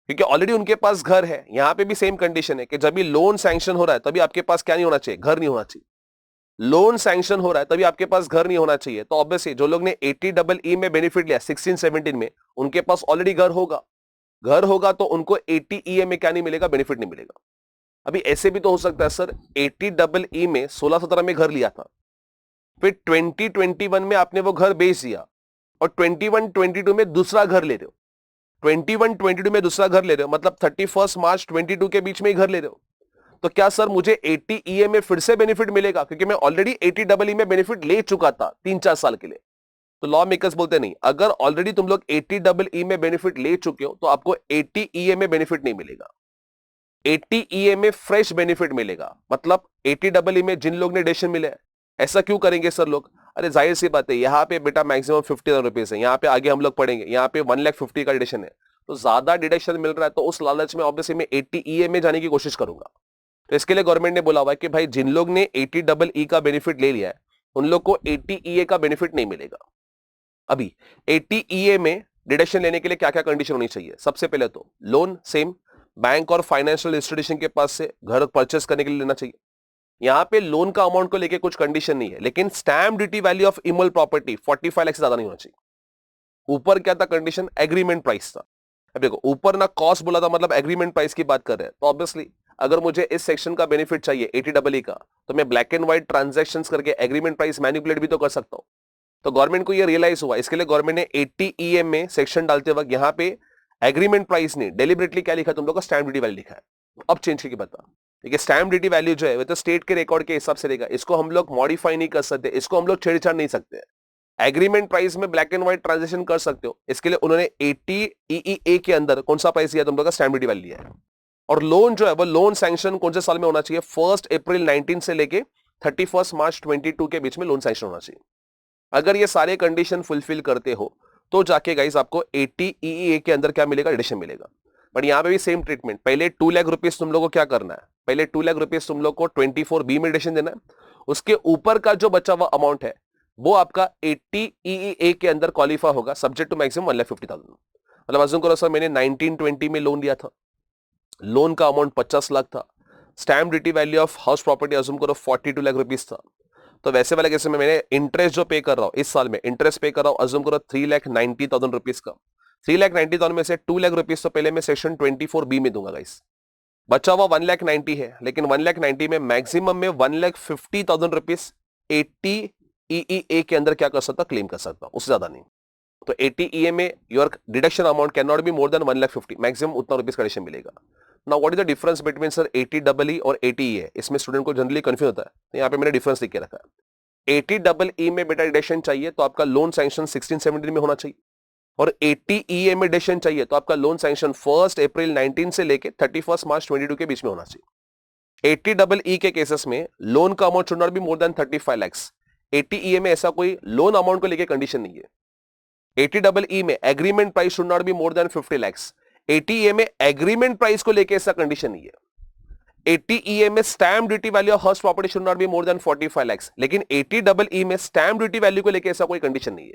क्योंकि ऑलरेडी उनके पास घर है। यहां पे भी सेम कंडीशन है कि जब भी लोन सैंक्शन हो रहा है तभी आपके पास क्या नहीं होना चाहिए, घर नहीं होना चाहिए। लोन सैंक्शन हो रहा है तभी आपके पास घर नहीं होना चाहिए। तो ऑब्वियसली जो लोग ने 80EE में बेनिफिट लिया 16-17 में, उनके पास ऑलरेडी घर होगा, घर होगा तो उनको 80EA में क्या नहीं मिलेगा, बेनिफिट नहीं मिलेगा। अभी ऐसे भी तो हो सकता है सर 80EE में 16-17 में घर लिया था, फिर 2021 में आपने वो घर बेच दिया और 21-22 में दूसरा घर ले रहे हो, 21-22 में दूसरा घर ले रहे हो, मतलब 31 मार्च 22 के बीच में ही घर ले रहे हो, तो क्या सर मुझे 80EA में फिर से बेनिफिट मिलेगा क्योंकि मैं ऑलरेडी 80EE में बेनिफिट ले चुका था 3-4 साल के लिए। तो लॉ मेकर्स बोलते नहीं, अगर ऑलरेडी तुम लोग 80EE में बेनिफिट ले चुके हो तो आपको 80EA में बेनिफिट नहीं मिलेगा, 80EA में फ्रेश बेनिफिट मिलेगा। मतलब 80EE में जिन लोग ने एडिशन मिले, ऐसा क्यों करेंगे सर लोग, अरे जाहिर सी बात है यहाँ पे बेटा मैक्सिमम 50,000 रुपीज है, यहाँ पे आगे हम लोग पढ़ेंगे, यहाँ पे 1,50,000 का डिडक्शन है, तो ज्यादा डिडक्शन मिल रहा है तो उस लालच में ऑब्वियसली मैं 80EA में जाने की कोशिश करूंगा। तो इसके लिए गवर्नमेंट ने बोला हुआ है कि भाई जिन लोग ने 80EE का बेनिफिट ले लिया है उन लोग को 80EA का बेनिफिट नहीं मिलेगा। अभी 80EA में डिडक्शन लेने के लिए क्या क्या कंडीशन होनी चाहिए, सबसे पहले तो लोन सेम बैंक और फाइनेंशियल इंस्टीट्यूशन के पास से घर परचेस करने के लिए लेना चाहिए। यहां पे लोन का अमाउंट को लेके कुछ कंडीशन नहीं है, लेकिन stamp duty value of email property 45 lakh से ज्यादा नहीं होना चाहिए। ऊपर क्या था कंडीशन, एग्रीमेंट प्राइस था। अब देखो ऊपर ना कॉस्ट बोला था, मतलब एग्रीमेंट प्राइस की बात कर रहे हैं, तो ऑब्वियसली अगर मुझे इस सेक्शन का बेनिफिट चाहिए 80EE का तो मैं ब्लैक एंड व्हाइट ट्रांजैक्शंस करके एग्रीमेंट प्राइस मैनिपुलेट भी तो कर सकता हूं। तो गवर्नमेंट को ये रियलाइज हुआ, इसके लिए गवर्नमेंट ने 80EA में सेक्शन डालते वक्त यहाँ पे एग्रीमेंट प्राइस ने डेलिबरेटली क्या लिखा, तुम लोग का स्टैम्प ड्यूटी वैल्यू लिखा है। अब चेंज करके बता, देखिए स्टैम्प ड्यूटी वैल्यू जो है वो तो स्टेट के रिकॉर्ड के हिसाब से रहेगा, इसको हम लोग मॉडिफाई नहीं कर सकते, इसको हम लोग छेड़छाड़ नहीं सकते। एग्रीमेंट प्राइस में ब्लैक एंड व्हाइट ट्रांजेक्शन कर सकते हो, इसके लिए उन्होंने 80EA के अंदर कौन सा प्राइस दिया, तुम लोग का स्टैम्प ड्यूटी वैल्यू लिया है। और लोन जो है वो लोन सैंक्शन कौन से साल में होना चाहिए, 1 अप्रैल 19 से लेके 31 मार्च 22 के बीच में लोन सैंक्शन होना चाहिए। अगर ये सारे कंडीशन फुलफिल करते हो तो जाके गाइस आपको 80EA के अंदर क्या मिलेगा, एडिशन मिलेगा। बट यहाँ पे भी सेम ट्रीटमेंट, पहले 2 लाख रुपीज तुम लोग को क्या करना है, पहले 2 लाख रुपीज तुम लोग को 24B में एडिशन देना है, उसके ऊपर का जो बचा हुआ अमाउंट है वो आपका 80EA के अंदर क्वालिफाई होगा, सब्जेक्ट टू मैक्सिमम 1,50,000। मतलब अज्यूम करो सर मैंने 1920 में लोन लिया था, लोन का अमाउंट 50 लाख था, stamp duty value of house property assume करो 42 लाख रुपीज था, तो वैसे वाले केस में मैंने इंटरेस्ट जो पे कर रहा हूं इस साल में, इंटरेस्ट पे कर रहा हूं अज्यूम करो 3,90,000 रुपीज का, 3,90,000 में से 2 लाख रुपीज तो पहले मैं सेक्शन 24B में दूंगा गाइस, बचा हुआ 1,90,000 है, लेकिन 1,90,000 में मैक्सिमम में 1,50,000 रुपीज 80EA के अंदर क्या कर सकता, क्लेम कर सकता, उससे ज्यादा नहीं। तो 80EA में your deduction amount can not be more then 1,50,000, maximum उतना रुपीज का डिडक्शन मिलेगा। Now what is the difference between sir 80EE और 80EA, इसमें स्टूडेंट को जनरली कंफ्यूज होता है, तो यहाँ पे मैंने डिफरेंस लिख के रखा है। 80EE में बेटा डिडक्शन चाहिए तो आपका लोन सैंक्शन 16-17 में होना चाहिए, और 80EA में डिडक्शन चाहिए तो आपका लोन सैंक्शन 1 अप्रैल 19 से लेके 31 मार्च 22 के बीच में होना चाहिए। 80EE के केसेस में लोन का amount should not be more then 35 lakh. 80EA में ऐसा कोई लोन अमाउंट को लेके कंडीशन नहीं है। 80EE में agreement price should not be more then 50 lakh. 80EA में एग्रीमेंट प्राइस को लेके ऐसा कंडीशन नहीं है। 80EA में stamp duty value of house property should not be more then 45 lakh, लेकिन 80EE में स्टैम्प ड्यूटी वैल्यू को लेके ऐसा कोई कंडीशन नहीं है।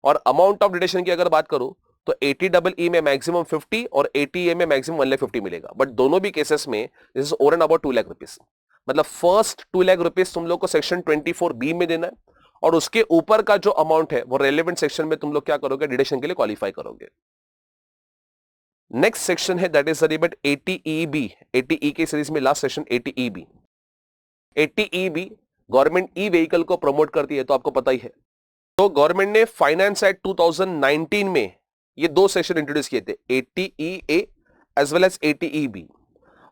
और अमाउंट ऑफ डिडक्शन की अगर बात करूं तो 80EE में मैक्सिमम 50 और 80EA में मैक्सिमम 1,50,000 मिलेगा, बट दोनों भी केसेस में this is over and about 2 lakh rupees. मतलब फर्स्ट 2 लाख रुपीज तुम लोग को सेक्शन 24B में देना है, और उसके ऊपर का जो अमाउंट है वो रेलेवेंट सेक्शन में तुम लोग क्या करोगे, डिडक्शन के लिए क्वालिफाई करोगे। नेक्स्ट सेक्शन है that is but 80EB, 80E के सीरीज में last section 80EB। 80EB government e vehicle को प्रमोट करती है, तो आपको पता ही है। तो गवर्नमेंट ने फाइनेंस एक्ट 2019 में ये 2 सेक्शन इंट्रोड्यूस किए थे, 80EA as well as ATEB।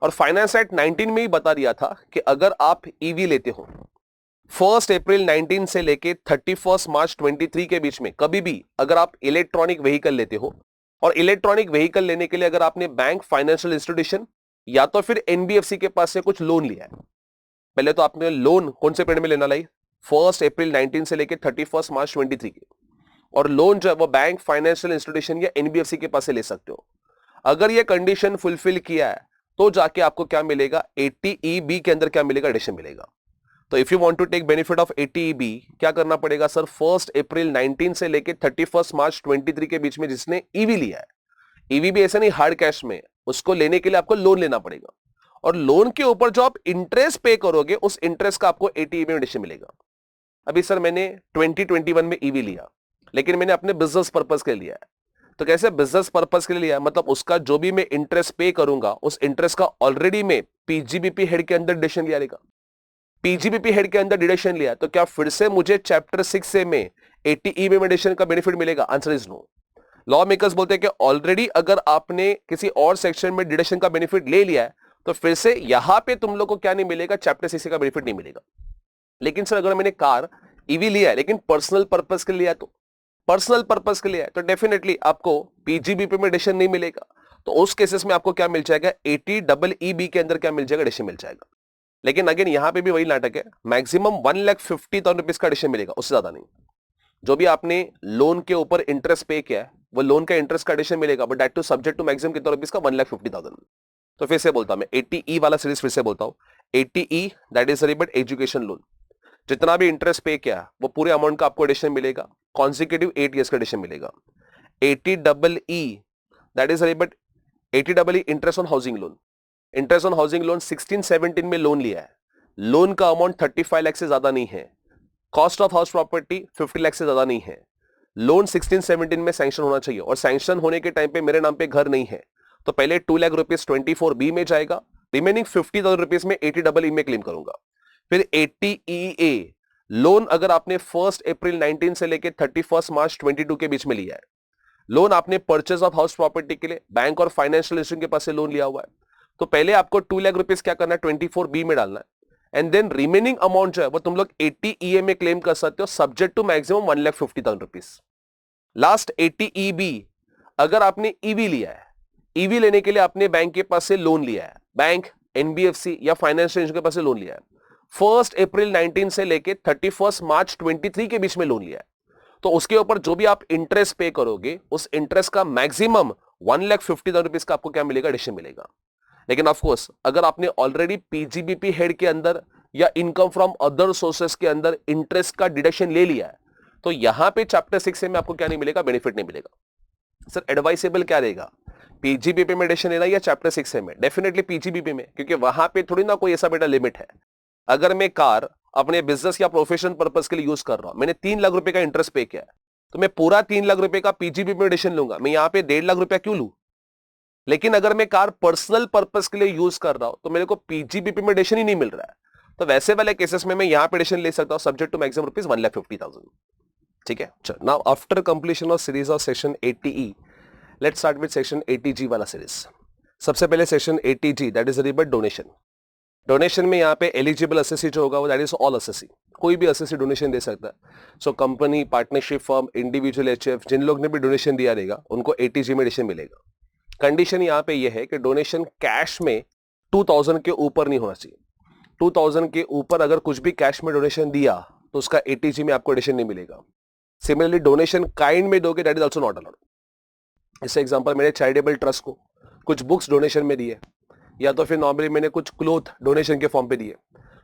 और फाइनेंस एक्ट 19 में ही बता दिया था कि अगर आप ईवी लेते हो 1 अप्रैल 19 से लेके 31 मार्च 23 के बीच में कभी भी अगर आप इलेक्ट्रॉनिक व्हीकल लेते हो, और इलेक्ट्रॉनिक व्हीकल लेने के लिए अगर आपने बैंक, फाइनेंशियल इंस्टीट्यूशन या तो फिर NBFC के पास से कुछ लोन लिया है, पहले तो आपने लोन कौन से पीरियड में लेना लाई, 1 अप्रैल 19 से लेके 31 मार्च 23 के, और लोन जो है वो बैंक, फाइनेंशियल इंस्टीट्यूशन या NBFC के पास से ले सकते हो। अगर ये कंडीशन फुलफिल किया है तो जाके आपको क्या मिलेगा, ATEB के अंदर क्या मिलेगा, एडिशन मिलेगा। तो if you want to take benefit of ATEB क्या करना पड़ेगा सर, 1 अप्रैल 19 से लेके 31 मार्च 23 के बीच में जिसने ईवी लिया है, ईवी भी ऐसा नहीं हार्ड कैश में, उसको लेने के लिए आपको लोन लेना पड़ेगा, और लोन के ऊपर जो आप इंटरेस्ट पे करोगे उस इंटरेस्ट का आपको ATEB में एडिशन मिलेगा। अभी सर मैंने 2021 में ईवी लिया, लेकिन मैंने अपने बिजनेस पर्पस के लिए लिया है, तो कैसे बिजनेस पर्पस के लिए लिया, मतलब उसका जो भी मैं इंटरेस्ट पे करूंगा उस इंटरेस्ट का ऑलरेडी मैं PGBP हेड के अंदर डिडक्शन लिया रहेगा, PGBP हेड के अंदर डिडक्शन लिया, तो क्या फिर से मुझे चैप्टर 6 से में ATEB में एडिशन का बेनिफिट मिलेगा? Answer is no. Law makers बोलते हैं कि ऑलरेडी अगर आपने किसी और सेक्शन में डिडक्शन का बेनिफिट ले लिया है तो फिर से यहां पे तुम लोग को क्या नहीं मिलेगा, चैप्टर 6 का बेनिफिट नहीं मिलेगा। लेकिन सर अगर मैंने कार ईवी लिया है लेकिन पर्सनल पर्पस के लिए, तो पर्सनल पर्पस के लिए तो डेफिनेटली आपको PGBP में एडिशन नहीं मिलेगा, तो उस केसेस में आपको क्या मिल जाएगा, ATEEB के अंदर क्या मिल जाएगा, एडिशन मिल जाएगा। लेकिन अगेन यहां पे भी वही नाटक है, मैक्सिमम 1,50,000 रुपीज का एडिशन मिलेगा, उससे ज्यादा नहीं। जो भी आपने लोन के ऊपर इंटरेस्ट पे किया है वो लोन का इंटरेस्ट का एडिशन मिलेगा, but that too subject to maximum कितना रुपीज का, 1,50,000। तो फिर से बोलता हूं मैं, ATE वाला सीरीज फिर से बोलता हूं, ATE that is रिबट education loan, जितना भी इंटरेस्ट पे किया वो पूरे अमाउंट का आपको एडिशन मिलेगा, कॉन्सिक्यूटिव 8 ईयर्स का एडिशन मिलेगा। ATEE that is रिबट ATEE interest on housing loan, interest on housing loan 16-17 में लोन लिया है, लोन का अमाउंट 35 लाख से ज्यादा नहीं है, cost of house property 50 lakh से ज्यादा नहीं है, लोन 16-17 में सैंक्शन होना चाहिए, और सैंक्शन होने के टाइम पे मेरे नाम पे घर नहीं है, तो पहले 2 लाख रुपीज 24B में जाएगा, रिमेनिंग 50,000 रुपीज में ATEE में क्लेम करूंगा। फिर ATEA लोन अगर आपने 1 अप्रैल 19 से लेके 31 मार्च 22 के बीच में लिया है, लोन आपने परचेज ऑफ हाउस प्रॉपर्टी के लिए बैंक और फाइनेंशियल इंस्टीट्यूशन के पास से लोन लिया हुआ है, तो पहले आपको 2 लाख रुपीज क्या करना है, 24B में डालना है, एंड देन रिमेनिंग अमाउंट जो है वो तुम लोग ATEA में क्लेम कर सकते हो, subject to maximum 1,50,000 rupees. Last ATEB अगर आपने ईवी लिया है, ईवी लेने के लिए आपने बैंक के पास से लोन लिया है, बैंक, NBFC या फाइनेंशियल इंस्टीट्यूशन के पास से लोन लिया है, 1 अप्रैल 19 से लेके 31 मार्च 23 के बीच में लोन लिया है, तो उसके ऊपर जो भी आप इंटरेस्ट पे करोगे उस इंटरेस्ट का मैक्सिमम 1,50,000 रुपीज का आपको क्या मिलेगा, एडिशन मिलेगा। लेकिन ऑफ कोर्स अगर आपने ऑलरेडी PGBP हेड के अंदर या इनकम फ्रॉम अदर सोर्सेस के अंदर इंटरेस्ट का डिडक्शन ले लिया है, तो यहां पे चैप्टर 6 से में आपको क्या नहीं मिलेगा, बेनिफिट नहीं मिलेगा। सर एडवाइसेबल क्या रहेगा, PGBP में एडिशन लेना या चैप्टर 6 से में? डेफिनेटली PGBP में, क्योंकि वहां पे थोड़ी ना कोई ऐसा बेटा लिमिट है। अगर मैं कार अपने बिजनेस या प्रोफेशनल पर्पस के लिए यूज कर रहा हूं, मैंने 3 लाख रुपए का इंटरेस्ट पे किया है, तो मैं पूरा 3 लाख रुपए का PGBP में एडिशन लूंगा, मैं यहां पे 1.5 लाख रुपया क्यों लूं? लेकिन अगर मैं कार पर्सनल पर्पस के लिए यूज कर रहा हूं तो मेरे को PGBP में एडिशन ही नहीं मिल रहा है, तो वैसे वाले केसेस में मैं यहां पे एडिशन ले सकता हूं, सब्जेक्ट टू मैक्सिमम रुपीज 1,50,000। ठीक है, चलो now after completion of series of section ATE let's start with section ATG वाला सीरीज। सबसे पहले section ATG that is रिबट donation. Donation में यहाँ पे एलिजिबल असेसी जो होगा वो दैट इज ऑल असेसी, कोई भी असेसी डोनेशन दे सकता है। So company, partnership firm, individual HF, जिन लोग ने भी डोनेशन दिया रहेगा उनको ATG में एडिशन मिलेगा। कंडीशन यहाँ पे ये है कि डोनेशन कैश में 2,000 के ऊपर नहीं होना चाहिए, 2,000 के ऊपर अगर कुछ भी कैश में डोनेशन दिया तो उसका ATG में आपको एडिशन नहीं मिलेगा। सिमिलरली डोनेशन काइंड में दोगे that is also not allowed. इससे एग्जांपल, मैंने चैरिटेबल ट्रस्ट को कुछ बुक्स डोनेशन में दिए, या तो फिर नॉर्मली मैंने कुछ क्लोथ डोनेशन के फॉर्म पे दिए,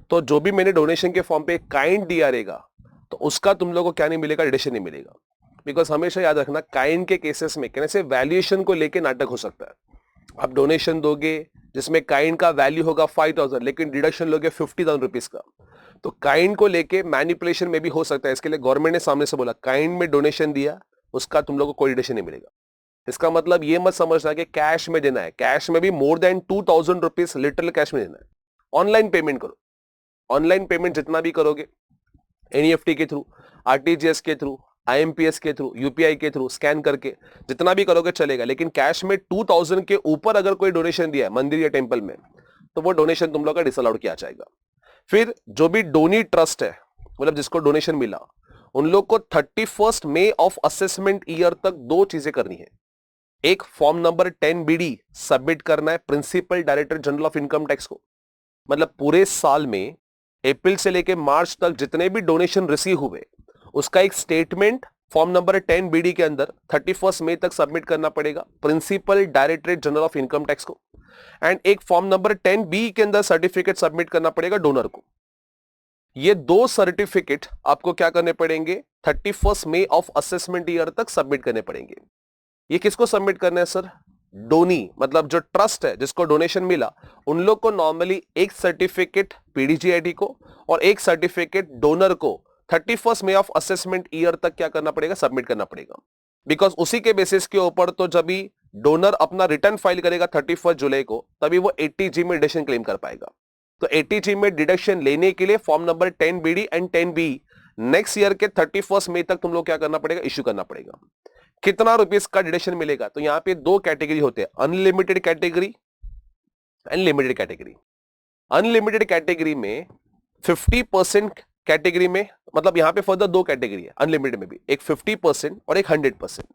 तो जो भी मैंने डोनेशन के फॉर्म पे काइंड दिया रहेगा तो उसका तुम लोगों को क्या नहीं मिलेगा, एडिशन नहीं मिलेगा। बिकॉज हमेशा याद रखना काइंड के केसेस में कैसे वैल्यूएशन को लेके नाटक हो सकता है। आप डोनेशन दोगे जिसमें काइंड का वैल्यू होगा 5,000 लेकिन डिडक्शन लोगे 50,000 रुपीज का, तो काइंड को लेके मैनिपुलेशन में भी हो सकता है। इसके लिए गवर्नमेंट ने सामने से बोला काइंड में डोनेशन दिया उसका तुम लोगों को कोई डिडक्शन नहीं मिलेगा। इसका मतलब ये मत समझना कि कैश में देना है, कैश में भी more than 2,000 rupees literal cash में देना है। ऑनलाइन पेमेंट करो, ऑनलाइन पेमेंट जितना भी करोगे NEFT के थ्रू, RTGS के थ्रू, IMPS के थ्रू, UPI के थ्रू स्कैन करके जितना भी करोगे चलेगा, लेकिन कैश में 2000 के ऊपर अगर कोई डोनेशन दिया है मंदिर या टेंपल में तो वो डोनेशन तुम लोग का डिसअलाउड किया जाएगा। फिर जो भी डोनी ट्रस्ट है, मतलब जिसको डोनेशन मिला, उन लोग को 31 मई ऑफ असेसमेंट ईयर तक दो चीजें करनी है। एक, फॉर्म नंबर 10BD सबमिट करना है principal director general of income tax को, मतलब पूरे साल में अप्रैल से लेके मार्च तक जितने भी डोनेशन रिसीव हुए उसका एक स्टेटमेंट फॉर्म नंबर 10BD के अंदर 31 मई तक सबमिट करना पड़ेगा principal directorate general of income tax को। एंड एक फॉर्म नंबर 10B के अंदर सर्टिफिकेट सबमिट करना पड़ेगा डोनर को। ये दो सर्टिफिकेट आपको क्या करने पड़ेंगे, 31 मई ऑफ असेसमेंट ईयर तक सबमिट करने पड़ेंगे। ये किसको सबमिट करना है सर? डोनी, मतलब जो ट्रस्ट है जिसको डोनेशन मिला, उन लोग को नॉर्मली एक सर्टिफिकेट PDGIT को और एक सर्टिफिकेट डोनर को 31 मई ऑफ असेसमेंट ईयर तक क्या करना पड़ेगा, सबमिट करना पड़ेगा। बिकॉज उसी के बेसिस के ऊपर तो जब भी डोनर अपना रिटर्न फाइल करेगा 31 जुलाई को, तभी वो 80G में डिडक्शन क्लेम कर पाएगा। तो 80G में डिडक्शन लेने के लिए form number 10BD and 10B next year के 31 मई तक तुम लोग क्या करना पड़ेगा, इश्यू करना पड़ेगा। कितना रुपीस का डिडक्शन मिलेगा? तो यहां पे दो कैटेगरी होते हैं, unlimited category and limited category. Unlimited category में 50% कैटेगरी में, मतलब यहां पे फर्दर दो कैटेगरी है अनलिमिटेड में भी, एक 50% और एक 100%।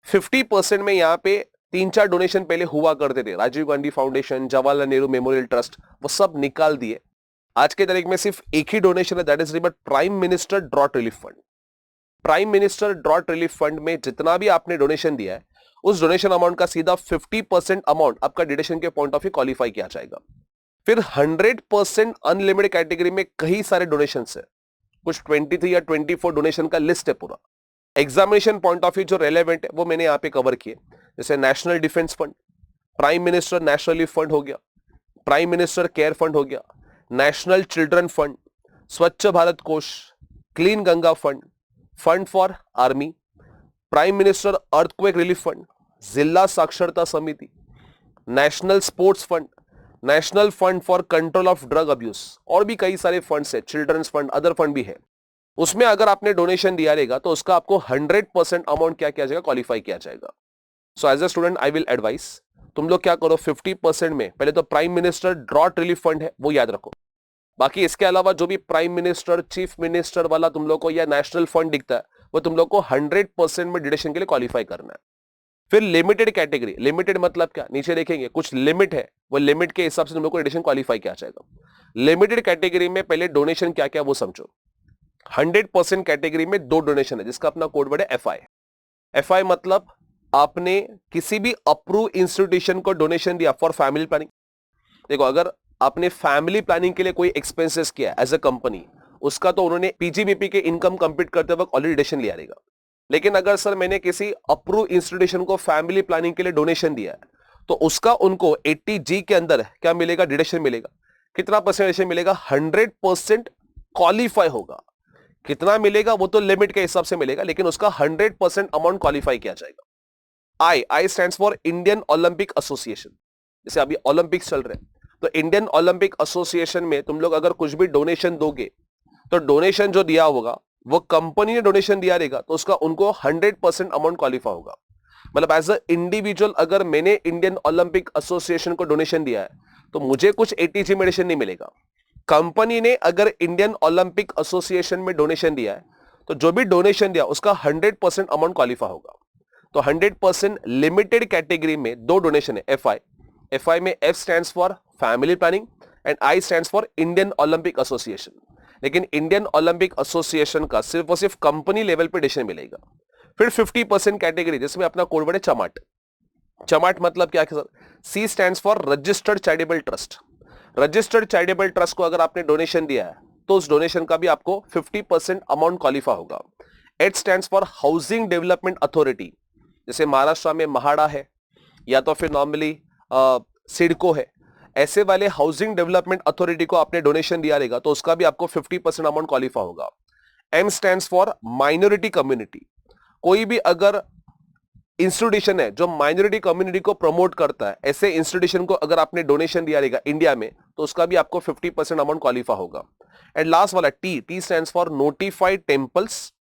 50% में यहां पे 3-4 डोनेशन पहले हुआ करते थे, Rajiv Gandhi foundation, Jawaharlal Nehru memorial trust, वो सब निकाल दिए। आज के तारीख में सिर्फ एक ही डोनेशन है, that is prime minister drought relief fund. Prime minister drought relief fund में जितना भी आपने डोनेशन दिया है उस डोनेशन अमाउंट का सीधा 50% अमाउंट आपका डिडक्शन के पॉइंट ऑफ व्यू क्वालिफाई किया जाएगा। फिर 100% अनलिमिटेड कैटेगरी में कई सारे डोनेशन है, कुछ 23 या 24 डोनेशन का लिस्ट है पूरा। एग्जामिनेशन पॉइंट ऑफ व्यू जो रेलेवेंट है वो मैंने यहां पे कवर किए, जैसे national defence fund, prime minister national relief fund हो गया, प्राइम मिनिस्टर केयर फंड हो गया, नेशनल चिल्ड्रन फंड, स्वच्छ भारत कोष, clean Ganga fund, fund for army, prime minister earthquake relief fund, जिला साक्षरता समिति, national sports fund, national fund for control of drug abuse, और भी कई सारे फंड्स है, चिल्ड्रंस फंड, अदर फंड भी है। उसमें अगर आपने डोनेशन दिया रहेगा तो उसका आपको 100% अमाउंट क्या किया जाएगा, क्वालिफाई किया जाएगा। So as a student I will advise, तुम लोग क्या करो, 50% में पहले तो prime minister drought relief fund है वो याद रखो। बाकी इसके अलावा जो भी प्राइम मिनिस्टर, चीफ मिनिस्टर वाला तुम लोग को या नेशनल फंड दिखता है वो तुम लोग को 100% में डिडक्शन के लिए क्वालिफाई करना है। फिर लिमिटेड कैटेगरी, लिमिटेड मतलब क्या, नीचे देखेंगे कुछ लिमिट है, वो लिमिट के हिसाब से तुम लोग को डिडक्शन क्वालिफाई किया जाएगा। लिमिटेड कैटेगरी में पहले डोनेशन क्या क्या वो समझो। 100% कैटेगरी में दो डोनेशन है जिसका अपना कोड वर्ड है FI। FI मतलब आपने किसी भी अप्रूव इंस्टीट्यूशन को डोनेशन दिया फॉर फैमिली प्लानिंग। देखो, अगर आपने फैमिली प्लानिंग के लिए कोई एक्सपेंसेस किया एज अ कंपनी, उसका तो उन्होंने PGBP के इनकम कंप्लीट करते वक्त ऑलरेडी डिडक्शन लिया रहेगा। लेकिन अगर सर मैंने किसी अप्रूव इंस्टीट्यूशन को फैमिली प्लानिंग के लिए डोनेशन दिया है तो उसका उनको 80G के अंदर क्या मिलेगा, डिडक्शन मिलेगा। कितना परसेंट डिडक्शन मिलेगा? 100% क्वालिफाई होगा। कितना मिलेगा वो तो लिमिट के हिसाब से मिलेगा, लेकिन उसका 100% अमाउंट क्वालिफाई किया जाएगा। आई stands for Indian Olympic association. जैसे अभी ओलंपिक्स चल रहे हैं तो इंडियन ओलंपिक एसोसिएशन में तुम लोग अगर कुछ भी डोनेशन दोगे तो डोनेशन जो दिया होगा वो कंपनी ने डोनेशन दिया रहेगा तो उसका उनको 100% अमाउंट क्वालिफाई होगा। मतलब एज अ इंडिविजुअल अगर मैंने इंडियन ओलंपिक एसोसिएशन को डोनेशन दिया है तो मुझे कुछ 80G में डिडक्शन नहीं मिलेगा। कंपनी ने अगर इंडियन ओलंपिक एसोसिएशन में डोनेशन दिया है तो जो भी डोनेशन दिया उसका 100% अमाउंट क्वालिफाई होगा। तो 100% लिमिटेड कैटेगरी में दो डोनेशन है, FI में F stands for family planning and I stands for Indian Olympic association. लेकिन इंडियन ओलंपिक एसोसिएशन का सिर्फ और सिर्फ कंपनी लेवल पे डिडक्शन मिलेगा। फिर 50% कैटेगरी जिसमें अपना कोड वर्ड है चमाट। चमाट मतलब क्या है sir? C stands for registered charitable trust. Registered charitable trust को अगर आपने डोनेशन दिया है तो उस डोनेशन का भी आपको 50% अमाउंट क्वालिफाई होगा। H stands for housing development authority, जैसे महाराष्ट्र में महाड़ा है या तो फिर नॉर्मली सिडको है, ऐसे वाले हाउसिंग डेवलपमेंट अथॉरिटी को आपने डोनेशन दिया रहेगा तो उसका भी आपको 50% अमाउंट क्वालिफाई होगा। M stands for minority community. कोई भी अगर इंस्टीट्यूशन है जो माइनॉरिटी कम्युनिटी को प्रमोट करता है, ऐसे इंस्टीट्यूशन को अगर आपने डोनेशन दिया रहेगा इंडिया में तो उसका भी आपको 50% अमाउंट क्वालिफाई होगा। एंड लास्ट वाला T stands for notified temples,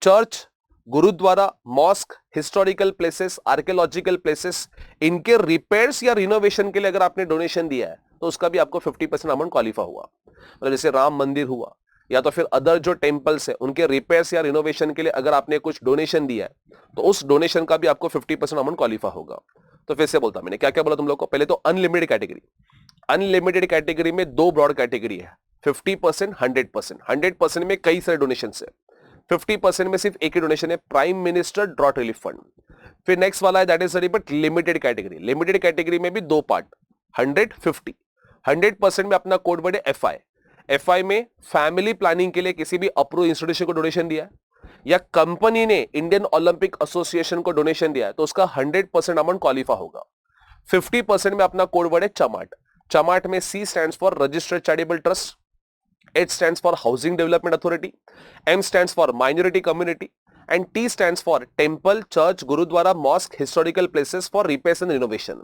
church, gurdwara, mosque, historical places, archaeological places, इनके रिपेयर्स या रिनोवेशन के लिए अगर आपने डोनेशन दिया है तो उसका भी आपको 50% अमाउंट क्वालिफाई हुआ। मतलब जैसे राम मंदिर हुआ या तो फिर अदर जो टेम्पल्स है उनके रिपेयर्स या रिनोवेशन के लिए अगर आपने कुछ डोनेशन दिया है तो उस डोनेशन का भी आपको 50% अमाउंट क्वालिफाई होगा। तो फिर से बोलता मैंने क्या क्या बोला तुम लोग को। पहले तो अनलिमिटेड कैटेगरी। अनलिमिटेड कैटेगरी में दो ब्रॉड कैटेगरी है, 50%, 100%। 100% में कई सारे डोनेशन है, 50% में सिर्फ एक ही डोनेशन है, prime minister drought relief fund. फिर नेक्स्ट वाला है that is but limited category. Limited category में भी दो पार्ट, 100, 50। 100% में अपना कोड वर्ड है एफआई। एफआई में फैमिली प्लानिंग के लिए किसी भी अप्रूव इंस्टीट्यूशन को डोनेशन दिया या कंपनी ने इंडियन ओलंपिक एसोसिएशन को डोनेशन दिया है तो उसका 100% अमाउंट क्वालिफाई होगा। 50% में अपना कोड वर्ड है चमाट। चमाट में C stands for registered charitable trust, H stands for Housing Development Authority, M stands for Minority Community, and T stands for Temple, Church, Gurudwara, Mosque, Historical Places for Repairs and Renovation.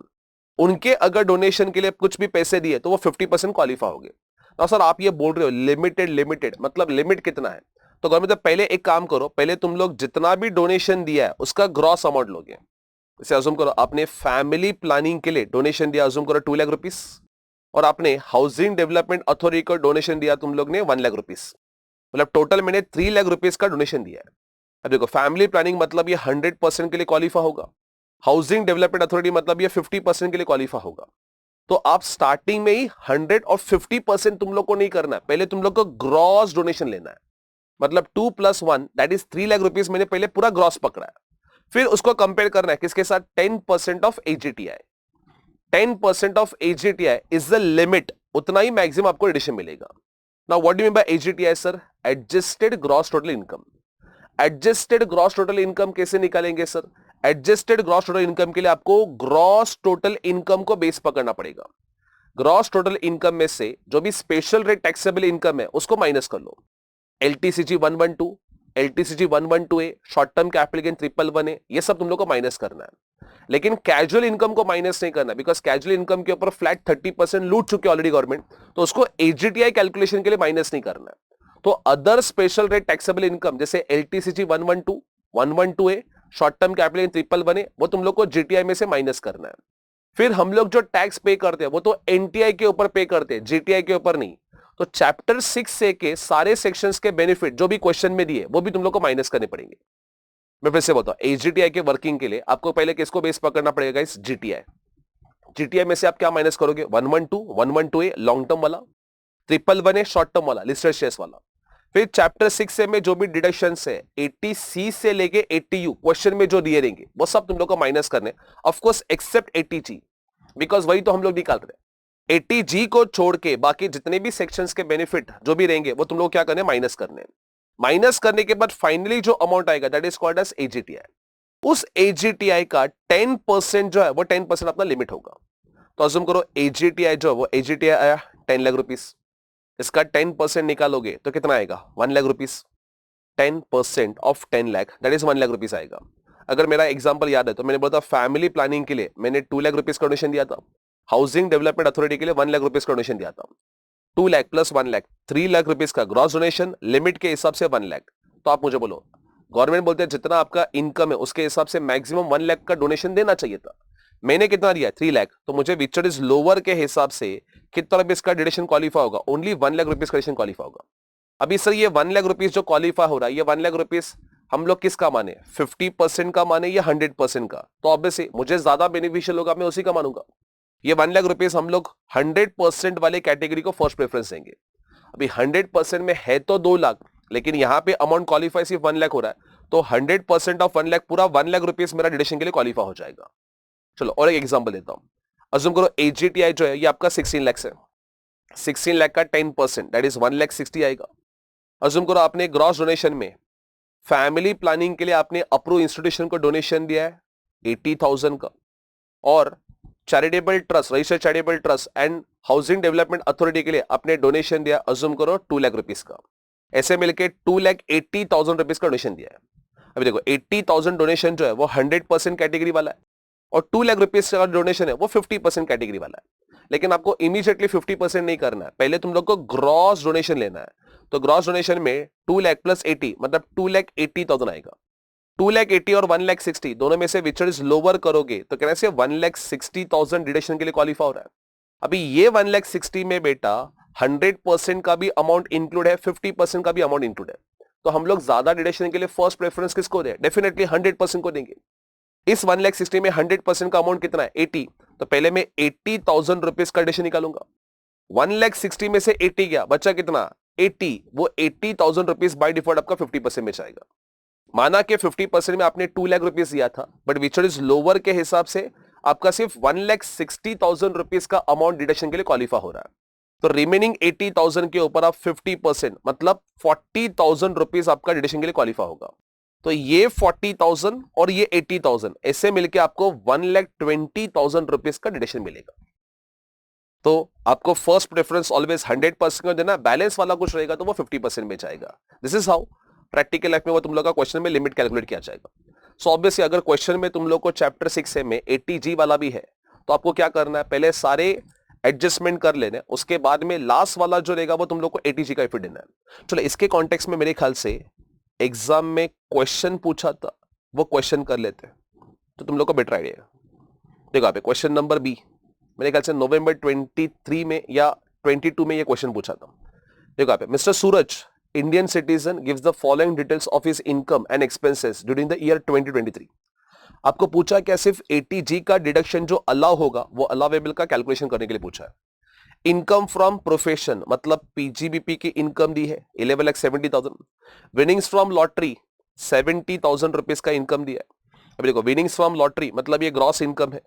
उनके अगर donation के लिए कुछ भी पैसे दिए तो वो 50% क्वालिफाई होंगे। तो सर आप ये बोल रहे हो लिमिटेड, लिमिटेड मतलब लिमिट कितना है? तो गवर्नमेंट पहले एक काम करो, पहले तुम लोग जितना भी डोनेशन दिया है उसका ग्रॉस अमाउंट लोगे। जैसे अज्यूम करो आपने फैमिली प्लानिंग के लिए डोनेशन दिया, अज्यूम करो 2 लाख रुपीस, और आपने हाउसिंग डेवलपमेंट अथॉरिटी को डोनेशन दिया तुम लोग ने 1 लाख रुपीस, मतलब टोटल मैंने 3 लाख रुपीस का डोनेशन दिया है। अब देखो फैमिली प्लानिंग मतलब ये 100% के लिए क्वालिफाई होगा, हाउसिंग डेवलपमेंट अथॉरिटी मतलब ये 50% के लिए क्वालिफाई होगा। तो आप स्टार्टिंग में ही 100 और 50% तुम लोग को नहीं करना है, पहले तुम लोग को ग्रॉस डोनेशन लेना है। मतलब 2 + 1 दैट इज 3 लाख रुपीस मैंने पहले पूरा ग्रॉस पकड़ा है, फिर उसको कंपेयर करना है किसके साथ? 10% of AGTI. 10% of AGTI is the limit, उतना ही मैक्सिमम आपको एडिशन मिलेगा। Now what do you mean by AGTI sir? Adjusted gross total income. Adjusted gross total income कैसे निकालेंगे सर? एडजस्टेड ग्रॉस टोटल इनकम के लिए आपको ग्रॉस टोटल इनकम को बेस पकड़ना पड़ेगा। ग्रॉस टोटल इनकम में से जो भी स्पेशल रेट टैक्सेबल इनकम है उसको माइनस कर लो। LTCG 112, LTCG 112A, short term capital gain 111A, ये सब तुम लोग को माइनस करना है। लेकिन कैजुअल इनकम को माइनस नहीं करना, बिकॉज कैजुअल इनकम के ऊपर फ्लैट 30% लूट चुकी है ऑलरेडी गवर्नमेंट, तो उसको AGTI कैलकुलेशन के लिए माइनस नहीं करना है। तो other special rate taxable income जैसे LTCG 112, 112A, short term capital gain 111A, वो तुम लोग को GTI में से माइनस करना है। फिर हम लोग जो टैक्स पे करते हैं वो तो NTI के ऊपर पे करते हैं, GTI के ऊपर नहीं। तो चैप्टर 6 से के सारे सेक्शंस के बेनिफिट जो भी क्वेश्चन में दिए वो भी तुम लोग को माइनस करने पड़ेंगे। मैं फिर से बोलता हूं, AGTI के वर्किंग के लिए आपको पहले किसको बेस पकड़ना पड़ेगा गाइस? GTI। GTI में से आप क्या माइनस करोगे? 112, 112A लॉन्ग टर्म वाला, 111A शॉर्ट टर्म वाला, लिस्टेड शेयर्स वाला। फिर चैप्टर 6 से में जो भी डिडक्शंस है 80C से लेके 80U क्वेश्चन में जो दिए रहेंगे वो सब तुम लोग को माइनस करने, of course accept 80G, because वही तो हम लोग निकाल रहे हैं। 80G को छोड़ के बाकी जितने भी सेक्शंस के बेनिफिट जो भी रहेंगे वो तुम लोग क्या करने? माइनस करने। माइनस करने के बाद फाइनली जो अमाउंट आएगा that is called as AGTI। उस AGTI का 10% जो है वो 10% अपना लिमिट होगा। तो अज्यूम करो AGTI जो है वो AGTI आया 10 लाख रुपीस, इसका 10% निकालोगे तो कितना आएगा? 1 lakh rupees. 10% of 10 lakh that is 1 lakh rupees आएगा। अगर मेरा एग्जांपल याद है तो मैंने बोला फैमिली प्लानिंग के लिए मैंने 2 लाख रुपीस का डोनेशन दिया था, हाउसिंग डेवलपमेंट अथॉरिटी के लिए 1 लाख रुपीस का डोनेशन दिया था। 2 लाख प्लस 1 लाख 3 लाख रुपीस का ग्रॉस डोनेशन, लिमिट के हिसाब से 1 लाख। तो आप मुझे बोलो, गवर्नमेंट बोलते हैं जितना आपका इनकम है उसके हिसाब से मैक्सिमम 1 लाख का डोनेशन देना चाहिए था, मैंने कितना दिया? 3 लाख। तो मुझे विच इज लोअर के हिसाब से कितना रुपीस का डिडक्शन क्वालिफाई होगा? ओनली 1 लाख रुपीस का डिडक्शन क्वालिफाई होगा। अभी सर ये 1 लाख रुपीस जो क्वालिफाई हो रहा है, ये 1 लाख रुपीस हम लोग किसका माने? 50% का माने या 100% का? तो ऑब्वियसली मुझे ज्यादा बेनिफिशियल होगा, मैं उसी का मानूंगा। ये 1 लाख रुपीस हम लोग 100% वाले कैटेगरी को फर्स्ट प्रेफरेंस देंगे। अभी 100% में है तो 2 लाख, लेकिन यहां पे अमाउंट क्वालिफाई सिर्फ 1 लाख हो रहा है, तो 100% ऑफ 1 लाख पूरा 1 लाख रुपीस मेरा डिडक्शन के लिए क्वालिफाई हो जाएगा। चलो और एक एग्जांपल देता हूं। अज्यूम करो AGTI जो है ये आपका 16 लाख है, 16 लाख का 10% दैट इज 1,60,000 आएगा। अज्यूम करो आपने ग्रॉस डोनेशन में फैमिली प्लानिंग के लिए आपने अप्रूव इंस्टीट्यूशन को डोनेशन दिया है 80,000 का, और charitable trust, registered charitable trust and housing development authority के लिए आपने डोनेशन दिया अज्यूम करो 2 लाख रुपीस का। ऐसे मिलके 2,80,000 रुपीस का डोनेशन दिया है। अभी देखो 80,000 डोनेशन जो है वो 100% कैटेगरी वाला है, और 2 लाख रुपीस का डोनेशन है वो 50% कैटेगरी वाला है। लेकिन आपको इमीडिएटली 50% नहीं करना है, पहले तुम लोग को ग्रॉस डोनेशन लेना है। तो ग्रॉस डोनेशन में 2 लाख प्लस 80 मतलब 2,80,000 आएगा। 2,80,000 और 1,60,000 दोनों में से विच इज लोअर करोगे तो कहने से 1,60,000 डिडक्शन के लिए क्वालिफाई हो रहा है। अभी ये 1,60,000 में बेटा 100% का भी अमाउंट इंक्लूड है, 50% का भी अमाउंट इंक्लूड है। तो हम लोग ज्यादा डिडक्शन के लिए फर्स्ट प्रेफरेंस किसको दें? डेफिनेटली 100% को देंगे। इस 1,60,000 में 100% का अमाउंट कितना है? 80। तो पहले मैं 80,000 रुपीज का डिडक्शन निकालूंगा। 1,60,000 में से 80 गया, बचा कितना? 80। वो 80,000 रुपीज बाय डिफॉल्ट आपका 50% में जाएगा। माना कि 50% में आपने 2 लाख रुपीज दिया था, बट विच इज लोअर के हिसाब से आपका सिर्फ 1,60,000 रुपीज का अमाउंट डिडक्शन के लिए क्वालिफाई हो रहा है। तो रिमेनिंग 80,000 के ऊपर आप 50% मतलब 40,000 रुपीज आपका डिडक्शन के लिए क्वालिफाई होगा। तो ये 40,000 और ये 80,000 ऐसे मिलके आपको 1,20,000 रुपीज का डिडक्शन मिलेगा। तो आपको फर्स्ट प्रेफरेंस ऑलवेज 100% को देना, बैलेंस वाला कुछ रहेगा तो वो 50% में जाएगा। This is how practical life में वो तुम लोग का क्वेश्चन में लिमिट कैलकुलेट किया जाएगा। सो ऑब्वियसली अगर क्वेश्चन में तुम लोग को चैप्टर 6 में 80G वाला भी है तो आपको क्या करना है? पहले सारे एडजस्टमेंट कर लेने, उसके बाद में लास्ट वाला जो रहेगा वो तुम लोग को 80G का फिट देना है। चलो इसके कॉन्टेक्स्ट में मेरे ख्याल से एग्जाम में क्वेश्चन पूछा था, वो क्वेश्चन कर लेते हैं तो तुम लोग को बेटर आइडिया। देखो आप क्वेश्चन नंबर बी, मेरे ख्याल से नवंबर 23 में या 22 में ये क्वेश्चन पूछा था। देखो आप, mister Suraj Indian citizen gives the following details of his income and expenses during the year 2023। आपको पूछा क्या? सिर्फ 80G का डिडक्शन जो अलाउ होगा वो अलावेबल का कैलकुलेशन करने के लिए पूछा है। इनकम फ्रॉम प्रोफेशन मतलब पीजीबीपी की इनकम दी है 11,70,000। विनिंग्स फ्रॉम लॉटरी 70,000 रुपीज का इनकम दिया है। अभी देखो विनिंग्स फ्रॉम लॉटरी मतलब ये ग्रॉस इनकम है,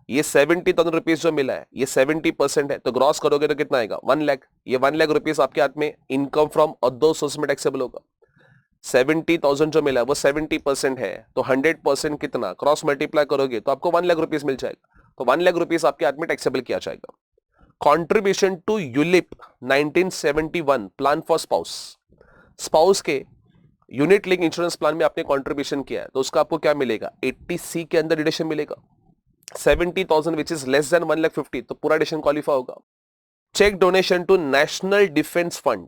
ये 70,000 रुपीज जो मिला है ये 70% है, तो ग्रॉस करोगे तो कितना आएगा? 1 लाख। ये 1 लाख रुपीज आपके हाथ में इनकम फ्रॉम अदर सोर्स में टैक्सेबल होगा। 70,000 जो मिला है वो 70% है, तो 100% कितना? क्रॉस मल्टीप्लाई करोगे तो आपको 1 लाख रुपीज मिल जाएगा। तो 1 लाख रुपीज आपके हाथ में टैक्सेबल किया जाएगा। Contribution to ULIP 1971 plan for spouse, spouse के यूनिट लिंक इंश्योरेंस प्लान में आपने कॉन्ट्रीब्यूशन किया है तो उसका आपको क्या मिलेगा? 80C के अंदर डिडक्शन मिलेगा। 70,000 विच इज लेस देन 1,50,000 तो पूरा डिडक्शन क्वालिफाई होगा। Check donation to national defence fund,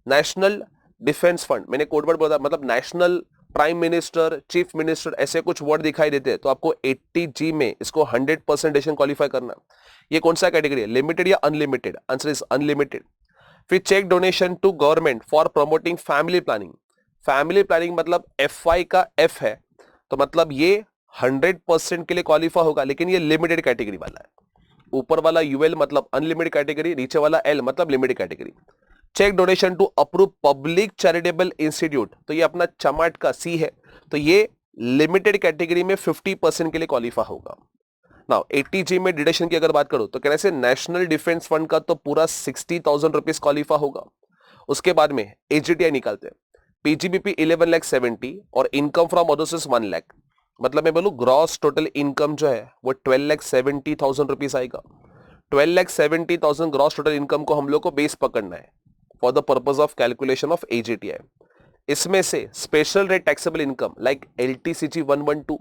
national defence fund मैंने कोड वर्ड बोला, मतलब national prime minister, chief minister ऐसे कुछ वर्ड दिखाई देते हैं तो आपको 80G में इसको 100% डिडक्शन क्वालिफाई करना। ये कौन सा कैटेगरी है? लिमिटेड या अनलिमिटेड? Answer is unlimited. फिर check donation to government for promoting family planning, family planning मतलब FI का F है तो मतलब ये 100% के लिए क्वालिफाई होगा, लेकिन ये लिमिटेड कैटेगरी वाला है। ऊपर वाला UL मतलब अनलिमिटेड कैटेगरी, नीचे वाला L मतलब limited category. Check donation to approve public charitable institute तो ये अपना चमाट का C है, तो ये लिमिटेड कैटेगरी में 50% के लिए क्वालिफाई होगा। नाउ 80G में डिडक्शन की अगर बात करूं तो कहने से नेशनल डिफेंस फंड का तो पूरा 60,000 रुपीज क्वालिफाई होगा। उसके बाद में AGTI निकालते हैं, PGBP 11,70,000 और income from other source 1 lakh, मतलब मैं बोलूं ग्रॉस टोटल इनकम जो है वो 12,70,000 रुपीज आएगा। 12,70,000 ग्रॉस टोटल इनकम को हम लोग को बेस पकड़ना है for the purpose of calculation of AGTI। इसमें से special rate taxable income like LTCG 112,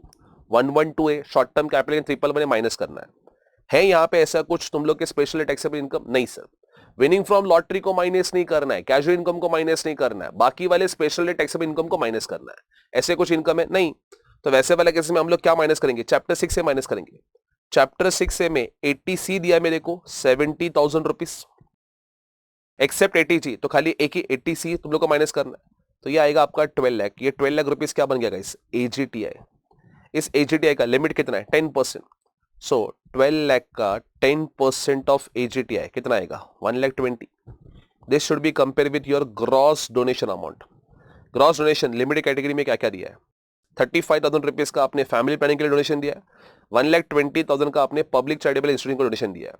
112A short term capital triple में माइनस करना है यहाँ पे ऐसा कुछ तुम लोग के स्पेशल टैक्सेबल इनकम नहीं सर। विनिंग फ्रॉम लॉटरी को माइनस नहीं करना है, कैजुअल इनकम को माइनस नहीं करना है, बाकी वाले स्पेशल टैक्सेबल इनकम को माइनस करना है। ऐसे कुछ इनकम है नहीं, तो वैसे वाले केस में हम लोग क्या माइनस करेंगे? चैप्टर 6 से माइनस करेंगे। चैप्टर 6 से में 80C दिया मेरे को 70,000 रुपीज, एक्सेप्ट 80G तो खाली एक ही 80C तुम लोग को माइनस करना है, तो ये आएगा आपका 12 लाख। ये 12 लाख रुपीज क्या बन गया इस AGTI? इस AGTI का लिमिट कितना है? 10%। सो 12 लाख का 10% ऑफ AGTI कितना आएगा? 1,20,000। This should be compare with your gross donation amount. Gross donation limited category में क्या क्या दिया है? 35,000 रुपीज का आपने फैमिली प्लानिंग के लिए डोनेशन दिया है, 1,20,000 का आपने पब्लिक चैरिटेबल इंस्टीट्यूट को डोनेशन दिया है।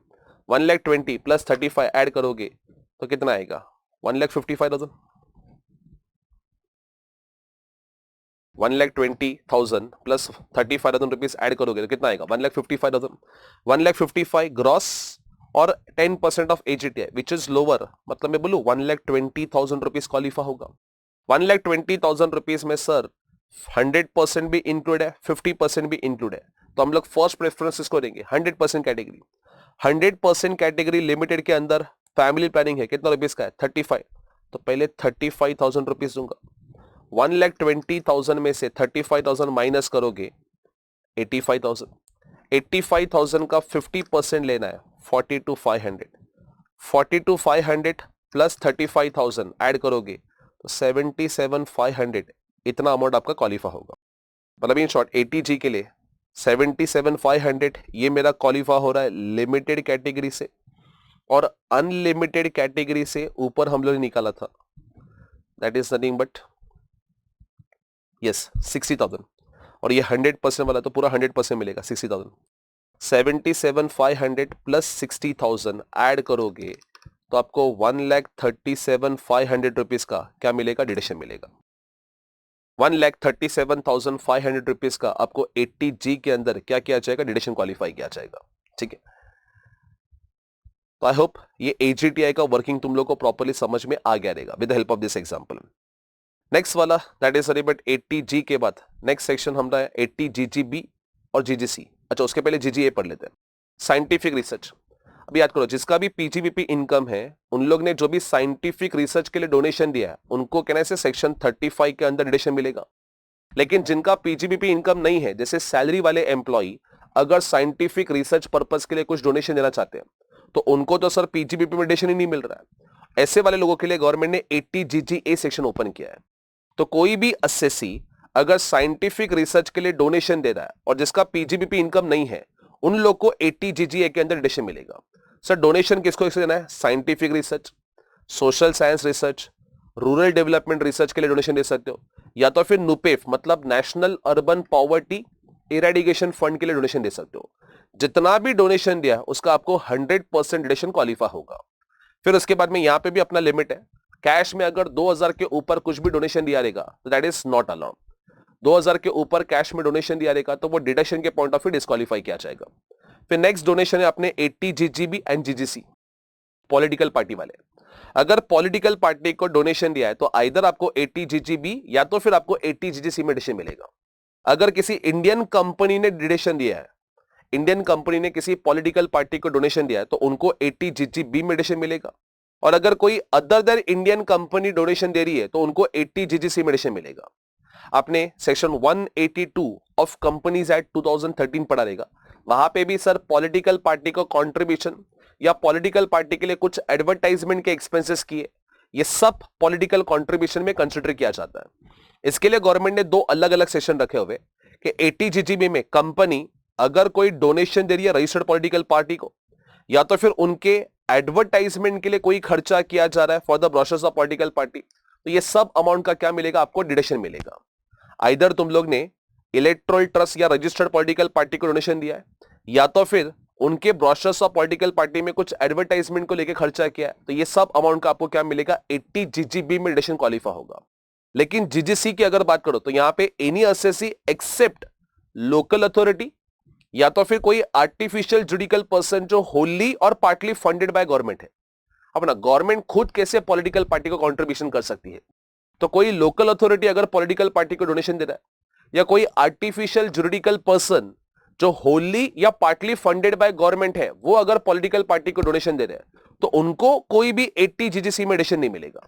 1,20,000 प्लस 35 ऐड करोगे तो कितना आएगा? 1,55,000। 1,20,000 प्लस 35,000 रुपीज ऐड करोगे तो कितना आएगा? 1,55,000। 1,55,000 ग्रॉस और 10% of AGTI which is lower, मतलब मैं बोलूं 1,20,000 रुपीज क्वालिफाई होगा। 1,20,000 रुपीज में सर 100% भी इंक्लूड है, 50% भी इंक्लूड है, तो हम लोग फर्स्ट प्रेफरेंस इसको देंगे 100% कैटेगरी। 100% कैटेगरी लिमिटेड के अंदर फैमिली प्लानिंग है, कितना रुपीज का है? 35, तो पहले 35,000 रुपीज दूंगा। 1,20,000 में से 35,000 माइनस करोगे 85,000। 85,000 का 50% लेना है 42,500। 42,500 प्लस 35,000 ऐड करोगे तो 77,500, इतना अमाउंट आपका क्वालिफाई होगा। मतलब इन शॉर्ट 80G के लिए 77,500 ये मेरा क्वालिफाई हो रहा है लिमिटेड कैटेगरी से, और अनलिमिटेड कैटेगरी से ऊपर हम लोग ने निकाला था, that is nothing but yes 60,000, और ये 100% वाला तो पूरा 100% मिलेगा 60,000। 77,500 प्लस 60,000 ऐड करोगे तो आपको 1,37,500 रुपीज का क्या मिलेगा, डिडक्शन मिलेगा। 1,37,500 रुपीज का आपको 80G के अंदर क्या किया जाएगा, डिडक्शन क्वालिफाई किया जाएगा। ठीक है, तो आई होप ये AGTI का वर्किंग तुम लोग को प्रॉपर्ली समझ में आ गया रहेगा with the help of this example. Next वाला that is sorry but 80G के बाद नेक्स्ट सेक्शन हमारा 80GGB और GGC। अच्छा उसके पहले GGA पढ़ लेते हैं, साइंटिफिक रिसर्च। अभी याद करो, जिसका भी PGBP इनकम है उन लोग ने जो भी साइंटिफिक रिसर्च के लिए डोनेशन दिया है उनको कहने से सेक्शन 35 के अंदर डिडक्शन मिलेगा। लेकिन जिनका PGBP इनकम नहीं है, जैसे सैलरी वाले एम्प्लॉय अगर साइंटिफिक रिसर्च पर्पस के लिए कुछ डोनेशन देना चाहते हैं तो उनको तो सर PGBP में डिडक्शन ही नहीं मिल रहा है। ऐसे वाले लोगों के लिए गवर्नमेंट ने 80GGA सेक्शन ओपन किया है। तो कोई भी असेसी अगर साइंटिफिक रिसर्च के लिए डोनेशन दे रहा है और जिसका PGBP इनकम नहीं है, उन लोग को 80GGA के अंदर डिडक्शन मिलेगा। सर डोनेशन किसको देना है, scientific research, social science research, rural development research के लिए डोनेशन दे सकते हो, या तो फिर नुपेफ मतलब national urban poverty eradication fund के लिए डोनेशन दे सकते हो। जितना भी डोनेशन दिया उसका आपको 100% डिडक्शन क्वालिफाई होगा। फिर उसके बाद में यहां पे भी अपना लिमिट है, कैश में अगर 2,000 के ऊपर कुछ भी डोनेशन दिया रहेगा तो दैट इज नॉट अलाउड। 2,000 के ऊपर कैश में डोनेशन दिया रहेगा तो वो डिडक्शन के पॉइंट ऑफ व्यू डिस्क्वालीफाई किया जाएगा। फिर नेक्स्ट डोनेशन है अपने 80GGB and GGC, political party वाले। अगर पॉलिटिकल पार्टी को डोनेशन दिया है तो आइदर आपको 80GGB या तो फिर आपको 80GGC में डिडक्शन मिलेगा। अगर किसी इंडियन कंपनी ने डिडक्शन दिया है, इंडियन कंपनी ने किसी पॉलिटिकल पार्टी को डोनेशन दिया है तो उनको 80GGB में डिडक्शन मिलेगा, और अगर कोई other than Indian company donation दे रही है तो उनको 80GGC में डिडक्शन मिलेगा। आपने सेक्शन 182 ऑफ कंपनीज एक्ट 2013 पढ़ा रहेगा, वहां पे भी सर पॉलिटिकल पार्टी को कंट्रीब्यूशन या पॉलिटिकल पार्टी के लिए कुछ एडवर्टाइजमेंट के एक्सपेंसेस किए, ये सब पॉलिटिकल कंट्रीब्यूशन में कंसिडर किया जाता है। इसके लिए गवर्नमेंट ने दो अलग अलग सेशन रखे हुए कि 80GGB में कंपनी अगर कोई डोनेशन दे रही है रजिस्टर्ड पॉलिटिकल पार्टी को, या तो फिर उनके एडवर्टाइजमेंट के लिए कोई खर्चा किया जा रहा है for the brochures of political party, तो ये सब अमाउंट का क्या मिलेगा, आपको डिडक्शन मिलेगा। आइदर तुम लोग ने इलेक्टोरल ट्रस्ट या रजिस्टर्ड पॉलिटिकल पार्टी को डोनेशन दिया है, या तो फिर उनके ब्रोशर्स ऑफ पॉलिटिकल पार्टी में कुछ एडवर्टाइजमेंट को लेकर खर्चा किया है, तो ये सब अमाउंट का आपको क्या मिलेगा, 80GGB में डिडक्शन क्वालिफाई होगा। लेकिन GGC की अगर बात करो तो यहां पे any assessee except local authority या तो फिर कोई आर्टिफिशियल जुडिकल पर्सन जो होली और पार्टली फंडेड बाय गवर्नमेंट है। अपना गवर्नमेंट खुद कैसे पॉलिटिकल पार्टी को कंट्रीब्यूशन कर सकती है, तो कोई लोकल अथॉरिटी अगर पॉलिटिकल पार्टी को डोनेशन दे रहा है, या कोई आर्टिफिशियल जुडिकल पर्सन जो होली या पार्टली फंडेड बाय गवर्नमेंट है वो अगर पॉलिटिकल पार्टी को डोनेशन दे रहे हैं तो उनको कोई भी 80GGC में डिडक्शन नहीं मिलेगा।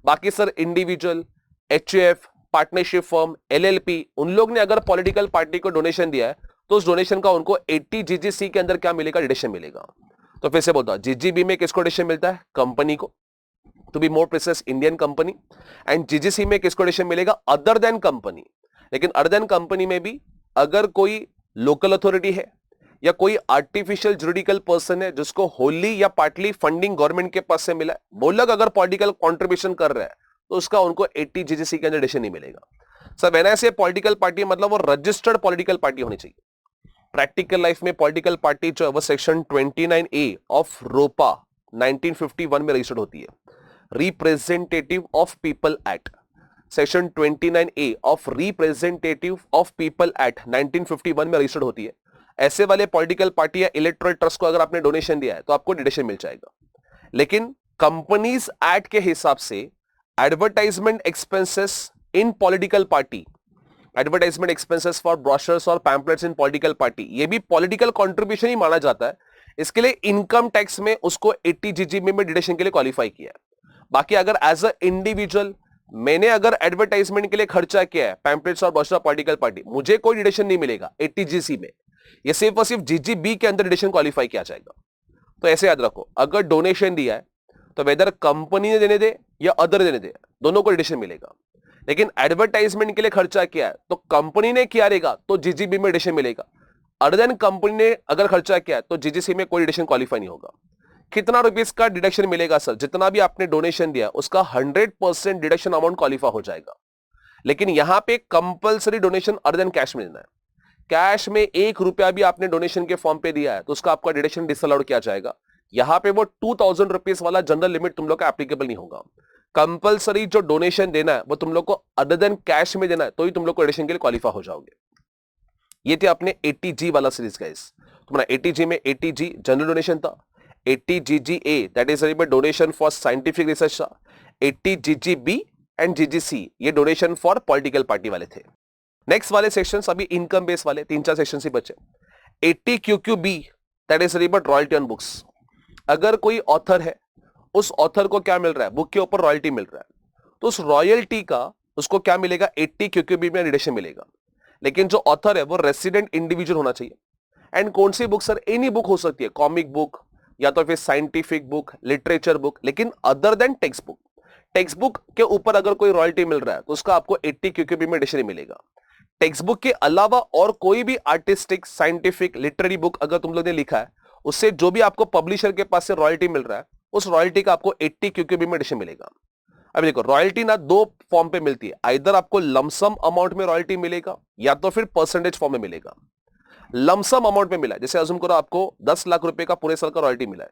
बाकी sir individual, HUF, partnership firm, LLP, उन लोग ने अगर पॉलिटिकल पार्टी को डोनेशन दिया है तो उस डोनेशन का उनको 80GGC के अंदर क्या मिलेगा, डिडक्शन मिलेगा। तो फिर से बोलता हूं, GGB में किसको डिडक्शन मिलता है, कंपनी को, to be more precise Indian company, and GGC में किसको डिडक्शन मिलेगा, अदर देन कंपनी। लेकिन अदर देन कंपनी में भी अगर कोई लोकल अथॉरिटी है या कोई आर्टिफिशियल जुडिकल पर्सन है जिसको होली या पार्टली फंडिंग गवर्नमेंट के पास से मिला है, वो लोग अगर पॉलिटिकल कॉन्ट्रीब्यूशन कर रहे हैं तो उसका उनको 80GGC के अंदर डिडक्शन नहीं मिलेगा। सर व्हेन आई से पॉलिटिकल पार्टी मतलब वो रजिस्टर्ड पॉलिटिकल पार्टी होनी चाहिए। प्रैक्टिकल लाइफ में पॉलिटिकल पार्टी जो है वो सेक्शन 29A ऑफ रोपा 1951 में रजिस्टर्ड होती है, representative of people act. Section 29A of representative of people act 1951 में रजिस्टर्ड होती है। ऐसे वाले पॉलिटिकल पार्टी या इलेक्टोरल ट्रस्ट को अगर आपने डोनेशन दिया है तो आपको डिडक्शन मिल जाएगा। लेकिन कंपनीज एक्ट के हिसाब से advertisement expenses in political party, advertisement expenses for brochures और पैम्पलेट्स इन पॉलिटिकल पार्टी, ये भी पॉलिटिकल कंट्रीब्यूशन ही माना जाता है। इसके लिए इनकम टैक्स में उसको 80GGB में डिडक्शन के लिए क्वालिफाई किया है। बाकी अगर एज अ इंडिविजुअल मैंने अगर एडवर्टाइजमेंट के लिए खर्चा किया है पैम्पलेट्स और ब्रोशर पॉलिटिकल पार्टी, मुझे कोई डिडक्शन नहीं मिलेगा 80GC में, ये सिर्फ और सिर्फ GGB के अंदर डिडक्शन क्वालिफाई किया जाएगा। तो ऐसे याद रखो, अगर डोनेशन दिया है तो वेदर कंपनी ने देने दे या अदर देने दे, दोनों को डिडक्शन मिलेगा। लेकिन एडवर्टाइजमेंट के लिए खर्चा किया है तो कंपनी ने किया रहेगा तो GGB में डिडक्शन मिलेगा, अदर देन कंपनी ने अगर खर्चा किया है तो GGC में कोई डिडक्शन क्वालिफाई नहीं होगा। कितना रुपीस का डिडक्शन मिलेगा सर? जितना भी आपने डोनेशन दिया उसका 100% डिडक्शन अमाउंट क्वालिफाई हो जाएगा। लेकिन यहां पे compulsory donation other than cash में देना है। कैश में 1 रुपया भी आपने डोनेशन के फॉर्म पे दिया है तो उसका आपका डिडक्शन डिसअलाउड किया जाएगा। यहां पे वो 2000 रुपीस वाला जनरल लिमिट तुम लोग का एप्लीकेबल नहीं होगा। कंपलसरी जो डोनेशन देना है वो तुम लोग को अदर देन कैश में देना है तो ही तुम लोग को डिडक्शन के लिए क्वालिफाई हो जाओगे। ये थे अपने 80G वाला सीरीज गाइस। तुम्हारा 80G में 80G जनरल डोनेशन था, 80GGA that is donation for scientific research था, 80GGB एंड GGC ये डोनेशन फॉर पॉलिटिकल पार्टी वाले थे। नेक्स्ट वाले सेक्शंस अभी इनकम बेस वाले 3-4 सेक्शन ही बचे। 80QQB that is royalty on books. अगर कोई ऑथर है, उस ऑथर को क्या मिल रहा है? बुक के ऊपर रॉयल्टी मिल रहा है, तो उस रॉयल्टी का उसको क्या मिलेगा? 80QQB में रिडक्शन मिलेगा। लेकिन जो ऑथर है वो रेसिडेंट इंडिविजुअल होना चाहिए। एंड कौन सी बुक सर? एनी बुक हो सकती है, कॉमिक बुक या तो फिर साइंटिफिक बुक, लिटरेचर बुक, लेकिन other then text book. Text book के ऊपर अगर कोई रॉयल्टी मिल रहा है तो उसका आपको 80QQB में डिक्शनरी मिलेगा। टेक्स्ट बुक के अलावा और कोई भी आर्टिस्टिक, साइंटिफिक, लिटरेरी बुक अगर तुम लोग ने लिखा है, उससे जो भी आपको पब्लिशर के पास से रॉयल्टी मिल रहा है उस रॉयल्टी का आपको 80QQB में डिक्शन मिलेगा। अभी देखो, रॉयल्टी ना 2 फॉर्म पे मिलती है, आइदर आपको लमसम अमाउंट में रॉयल्टी मिलेगा या तो फिर परसेंटेज फॉर्म में मिलेगा। लमसम अमाउंट में मिला है, जैसे अज्यूम करो आपको 10 लाख रुपए का पूरे साल का रॉयल्टी मिला है।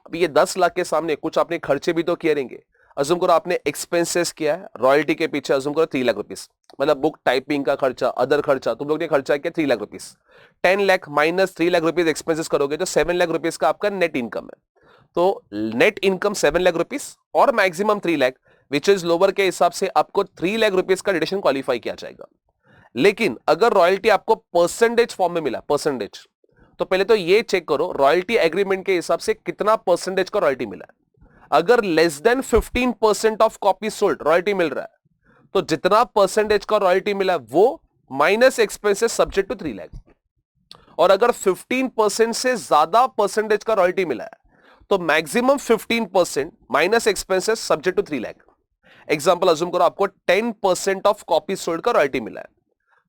अभी ये 10 लाख के सामने कुछ आपने खर्चे भी तो किए रहेंगे। अज्यूम करो आपने एक्सपेंसेस किया है रॉयल्टी के पीछे, अज्यूम करो 3 लाख रुपीस, मतलब बुक टाइपिंग का खर्चा, अदर खर्चा तुम लोग ने खर्चा किया 3 lakh rupees. 10 lakh minus 3 lakh rupees expenses करोगे तो 7 लाख रुपीस का आपका नेट इनकम है। तो नेट इनकम 7 लाख रुपीस और maximum 3 lakh, which is lower के हिसाब से आपको 3 लाख रुपीस का डिडक्शन क्वालिफाई किया जाएगा। लेकिन अगर रॉयल्टी आपको परसेंटेज फॉर्म में मिला, परसेंटेज, तो पहले तो ये चेक करो रॉयल्टी एग्रीमेंट के हिसाब से कितना परसेंटेज का रॉयल्टी मिला है। अगर less than 15% of copy sold royalty मिल रहा है तो जितना परसेंटेज का रॉयल्टी मिला है वो minus expenses subject to 3 lakh. और अगर 15% से ज्यादा परसेंटेज का रॉयल्टी मिला है तो maximum 15% minus expenses subject to 3 lakh. Example assume करो आपको 10% ऑफ कॉपी सोल्ड का रॉयल्टी मिला है,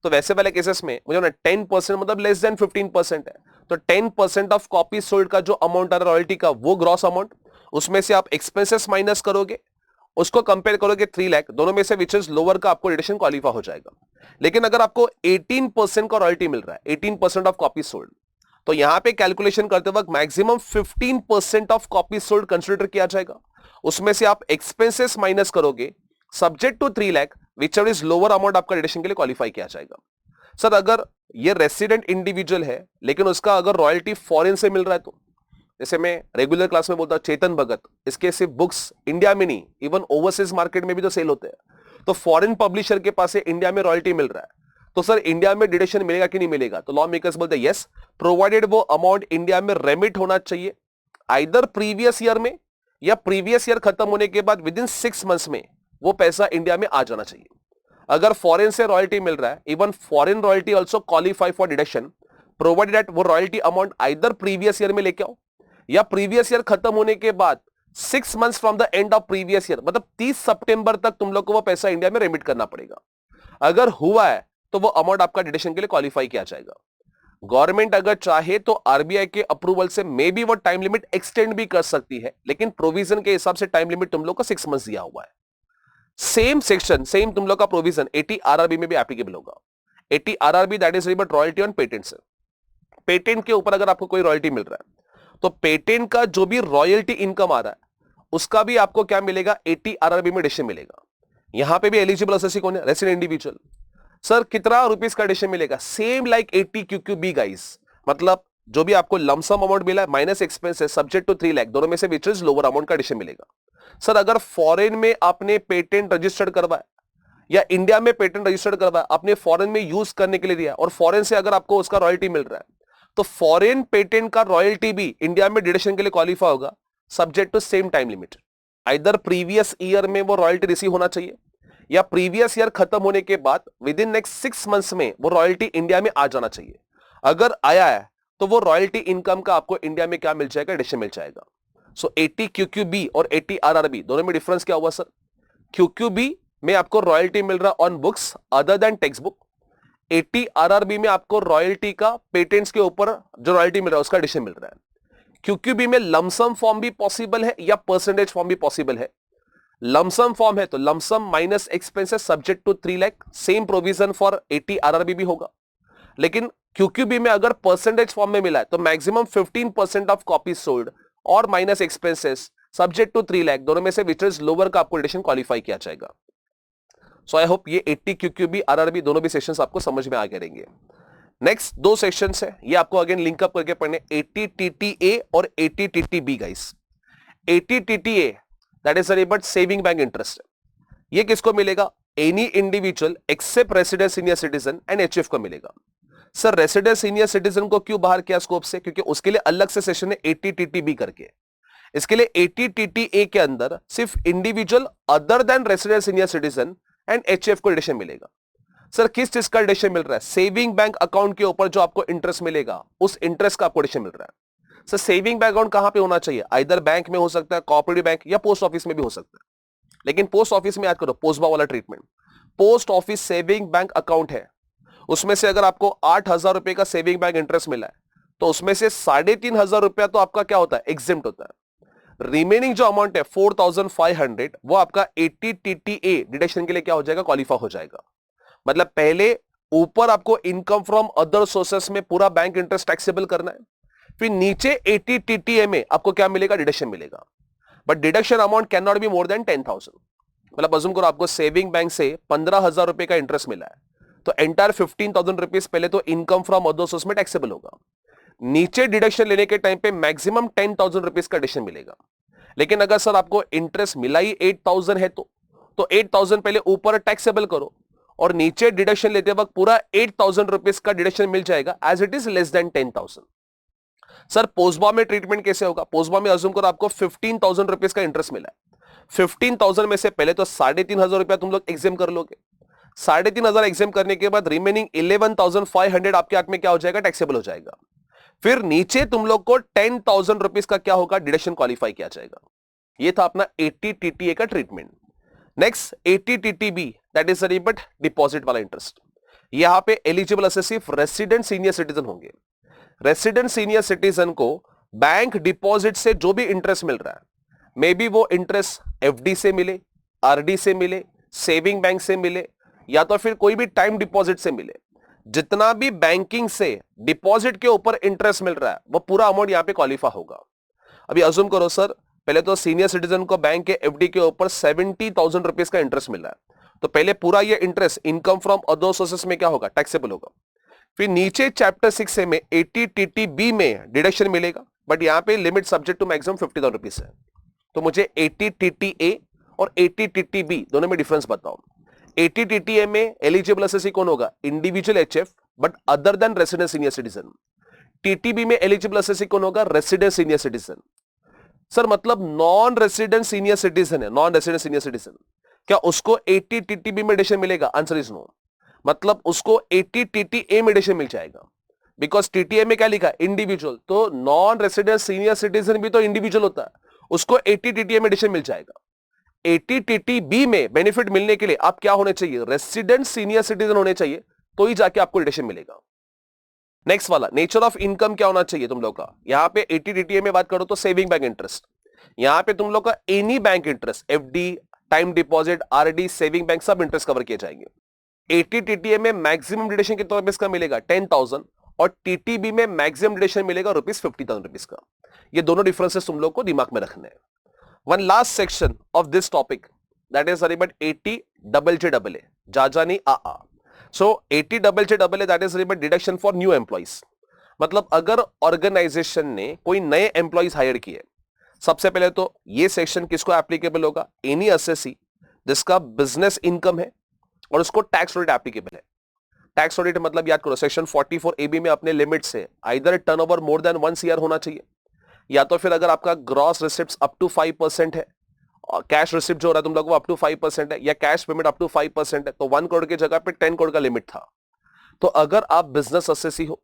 तो वैसे वाले केसेस में मुझे ना 10% मतलब लेस देन 15% है, तो 10% ऑफ कॉपी सोल्ड का जो अमाउंट आ रहा है रॉयल्टी का वो ग्रॉस अमाउंट, उसमें से आप एक्सपेंसेस माइनस करोगे, उसको कंपेयर करोगे 3 लाख, दोनों में से विच इज लोअर का आपको डिडक्शन क्वालिफाई हो जाएगा। लेकिन अगर आपको 18% का रॉयल्टी मिल रहा है, 18% ऑफ कॉपी सोल्ड, तो यहां पे कैलकुलेशन करते वक्त maximum 15% of copy sold consider किया जाएगा, उसमें से आप एक्सपेंसेस माइनस करोगे subject to 3 lakh, which is lower amount आपका डिडक्शन के लिए क्वालिफाई किया जाएगा। सर अगर ये रेसिडेंट इंडिविजुअल है लेकिन उसका अगर रॉयल्टी फॉरेन से मिल रहा है, तो जैसे मैं रेगुलर क्लास में बोलता हूं चेतन भगत, इसके सिर्फ बुक्स इंडिया में नहीं इवन ओवरसीज मार्केट में भी तो सेल होते हैं, तो फॉरेन पब्लिशर के पास से इंडिया में रॉयल्टी मिल रहा है, तो सर इंडिया में डिडक्शन मिलेगा कि नहीं मिलेगा? तो लॉ मेकर्स बोलते हैं यस, प्रोवाइडेड वो अमाउंट इंडिया में रेमिट होना चाहिए आइदर प्रीवियस ईयर में या प्रीवियस ईयर खत्म होने के बाद विद इन 6 मंथ्स में वो पैसा इंडिया में आ जाना चाहिए। अगर फॉरेन से रॉयल्टी मिल रहा है, even foreign royalty also qualify for deduction provided that वो royalty amount either previous year में लेके आओ या प्रीवियस ईयर खत्म होने के बाद 6 months from the end of previous year, मतलब 30 सितंबर तक तुम लोग को वो पैसा इंडिया में रेमिट करना पड़ेगा। अगर हुआ है तो वो अमाउंट आपका डिडक्शन के लिए क्वालिफाई किया जाएगा। गवर्नमेंट अगर चाहे तो आरबीआई के अप्रूवल से मे बी वो टाइम लिमिट एक्सटेंड भी कर सकती है, लेकिन प्रोविजन के हिसाब से टाइम लिमिट तुम लोग को 6 मंथ्स दिया हुआ है। सेम सेक्शन, सेम तुम लोग का प्रोविजन 80 आरआरबी में भी एप्लीकेबल होगा। 80 RRB that is रिबट royalty on patent से, पेटेंट के ऊपर अगर आपको कोई रॉयल्टी मिल रहा है तो पेटेंट का जो भी रॉयल्टी इनकम आ रहा है उसका भी आपको क्या मिलेगा? 80 आरआरबी में डिडक्शन मिलेगा। यहां पे भी एलिजिबल असेसी कौन है? Resident individual. सर कितना रुपीस का डिडक्शन मिलेगा? सेम लाइक 80QQB गाइस, मतलब जो भी आपको लमसम अमाउंट मिला है minus expenses subject to 3 lakh, दोनों में से विच इज लोअर अमाउंट का डिडक्शन मिलेगा। सर अगर फॉरेन में आपने पेटेंट रजिस्टर्ड करवाया या इंडिया में पेटेंट रजिस्टर्ड करवाया, आपने फॉरेन में यूज करने के लिए दिया और फॉरेन से अगर आपको उसका रॉयल्टी मिल रहा है तो फॉरेन पेटेंट का रॉयल्टी भी इंडिया में डिडक्शन के लिए क्वालिफाई होगा subject to same time limit. Either previous year में वो रॉयल्टी रिसीव होना चाहिए या प्रीवियस ईयर खत्म होने के बाद विद इन नेक्स्ट 6 मंथ्स में वो रॉयल्टी इंडिया में आ जाना चाहिए। अगर आया है तो वो रॉयल्टी इनकम का आपको इंडिया में क्या मिल जाएगा, एडिशन मिल जाएगा। सो 80 QQB और 80 RRB दोनों में डिफरेंस क्या हुआ सर? QQB में आपको रॉयल्टी मिल रहा on books other than text book, 80 RRB में आपको रॉयल्टी का पेटेंट्स के ऊपर जो रॉयल्टी मिल रहा है उसका एडिशन मिल रहा है। QQB में लमसम फॉर्म भी पॉसिबल है या परसेंटेज फॉर्म भी पॉसिबल है। लमसम फॉर्म है तो lump sum minus expenses subject to 3 lakh, same provision for 80 RRB भी होगा। लेकिन QQB में अगर परसेंटेज फॉर्म में मिला है तो मैक्सिमम 15% ऑफ कॉपीज सोल्ड और minus expenses subject to 3 lakh, दोनों में से विच इज लोअर का आपको एडिशन क्वालिफाई किया जाएगा। सो आई होप ये 80 QQB RRB दोनों भी सेक्शंस आपको समझ में आ गए रहेंगे। नेक्स्ट 2 सेक्शंस है, ये आपको अगेन लिंकअप करके पढ़ने, 80 TTA और 80 TTB guys. 80 TTA that is but saving bank interest, ये किसको मिलेगा? Any individual except resident senior citizen and HF को मिलेगा। सर रेसिडेंट सीनियर सिटीजन को क्यों बाहर किया स्कोप से? क्योंकि उसके लिए अलग से सेशन है 80 TTB करके। इसके लिए 80 TTA के अंदर सिर्फ individual other than resident senior citizen and HF को एडिशन मिलेगा। सर किस चीज का एडिशन मिल रहा है? सेविंग बैंक अकाउंट के ऊपर जो आपको इंटरेस्ट मिलेगा उस इंटरेस्ट का आपको एडिशन मिल रहा है। सर सेविंग बैंक अकाउंट कहां पे होना चाहिए? आइदर बैंक में हो सकता है, कोऑपरेटिव बैंक या पोस्ट ऑफिस में भी हो सकता है। लेकिन पोस्ट ऑफिस में याद करो पोस्टबा वाला treatment, post office saving bank account है, उसमें से अगर आपको 8,000 रुपए का सेविंग बैंक इंटरेस्ट मिला है तो उसमें से 3,500 रुपया तो आपका क्या होता है? एग्जिम्प्ट होता है। रिमेनिंग जो अमाउंट है 4,500 वो आपका 80 TTA डिडक्शन के लिए क्या हो जाएगा? क्वालिफाई हो जाएगा। मतलब पहले ऊपर आपको इनकम फ्रॉम अदर सोर्सेस में पूरा बैंक इंटरेस्ट टैक्सेबल करना है, फिर नीचे 80 TTA में आपको क्या मिलेगा? डिडक्शन मिलेगा। But deduction amount can not be more then 10,000। मतलब अज्यूम करो आपको सेविंग बैंक से 15,000 रुपए का इंटरेस्ट मिला है तो एंटायर 15,000 रुपीज पहले तो इनकम फ्रॉम अदर सोर्स में टैक्सेबल होगा। नीचे डिडक्शन लेने के टाइम पे मैक्सिमम 10,000 रुपीज का डिडक्शन मिलेगा। लेकिन अगर सर आपको इंटरेस्ट मिला ही 8,000 है तो 8,000 पहले ऊपर टैक्सेबल करो और नीचे डिडक्शन लेते वक्त पूरा 8,000 रुपीज का डिडक्शन मिल जाएगा as it is less than 10,000। Sir पोस्टबा में ट्रीटमेंट कैसे होगा? पोस्टबा में अज्यूम करो आपको 15,000 रुपीज का इंटरेस्ट मिला है, 15,000 में से पहले तो 3,500 रुपया तुम लोग एग्जाम कर लोगे, 3,500 एग्जाम करने के बाद रिमेनिंग 11,500 आपके हाथ में क्या हो जाएगा? टैक्सेबल हो जाएगा। फिर नीचे तुम लोग को 10,000 रुपीज का क्या होगा? डिडक्शन क्वालिफाई किया जाएगा। ये था अपना 80 TTA का treatment. Next 80 TTB that is but deposit वाला इंटरेस्ट। यहां पे एलिजिबल सिर्फ रेसिडेंट सीनियर सिटीजन होंगे। रेसिडेंट सीनियर सिटीजन को बैंक डिपॉजिट से जो भी इंटरेस्ट मिल रहा है, मे बी वो इंटरेस्ट FD से मिले, RD से मिले, सेविंग बैंक से मिले या तो फिर कोई भी टाइम डिपॉजिट से मिले, जितना भी बैंकिंग से डिपॉजिट के ऊपर इंटरेस्ट मिल रहा है वो पूरा अमाउंट यहां पे क्वालिफाई होगा। अभी अज्यूम करो सर पहले तो सीनियर सिटीजन को बैंक के FD के ऊपर 70,000 रुपीज का इंटरेस्ट मिल रहा है तो पहले पूरा ये interest income from other sources में क्या होगा? टैक्सेबल होगा। फिर नीचे चैप्टर 6 में 80 TTB में डिडक्शन मिलेगा बट यहां पे limit subject to maximum 50,000 rupees है। तो मुझे 80 TTA और 80 TTB दोनों में डिफरेंस बताओ। 80 TTA में एलिजिबल एसएससी कौन होगा? Individual HF but other than resident senior citizen. TTB में एलिजिबल एसएससी कौन होगा? Resident senior citizen. सर मतलब नॉन रेसिडेंट सीनियर सिटीजन है, नॉन रेसिडेंट सीनियर सिटीजन, क्या उसको 80 TTB में एडिशन मिलेगा? Answer is no. मतलब उसको 80 TTA में एडिशन मिल जाएगा बिकॉज TTA में क्या लिखा? इंडिविजुअल, तो नॉन रेसिडेंट सीनियर सिटीजन भी तो इंडिविजुअल होता है, उसको 80 TTA में एडिशन मिल जाएगा। 80 TTB में बेनिफिट मिलने के लिए आप क्या होने चाहिए? रेसिडेंट सीनियर सिटीजन होने चाहिए, तो ही जाके आपको एडिशन मिलेगा। नेक्स्ट वाला नेचर ऑफ इनकम क्या होना चाहिए तुम लोग का? यहां पे 80 TTA में बात करो तो सेविंग बैंक इंटरेस्ट, यहां पे तुम लोग का any bank interest, FD, time deposit, RD, saving bank सब इंटरेस्ट कवर किए जाएंगे। 80 TTA में मैक्सिमम डिडक्शन कितना रुपीस का मिलेगा? 10,000 और TTB में मैक्सिमम डिडक्शन मिलेगा ₹50,000 रुपीस का। ये दोनों डिफरेंसेस तुम लोग को दिमाग में रखने हैं। One last section of this topic that is 80 JJAA, जाजानी आ। So 80 JJAA that is deduction for new employees. मतलब अगर ऑर्गेनाइजेशन ने कोई नए एम्प्लॉइज हायर किए, सबसे पहले तो ये सेक्शन किसको एप्लीकेबल होगा? एनी एसएससी जिसका बिजनेस इनकम है और उसको टैक्स ऑडिट एप्लीकेबल है। टैक्स ऑडिट मतलब याद करो सेक्शन 44 AB में अपने लिमिट से either turnover more than 1 CR होना चाहिए, या तो फिर अगर आपका ग्रॉस रिसिप्ट्स अप टू 5% है कैश रिसिप्ट जो हो रहा है तुम लोग वो अप टू 5% है, या कैश पेमेंट अप टू 5% है, तो 1 करोड़ की जगह पे 10 करोड़ का लिमिट था। तो अगर आप बिजनेस असेसी हो,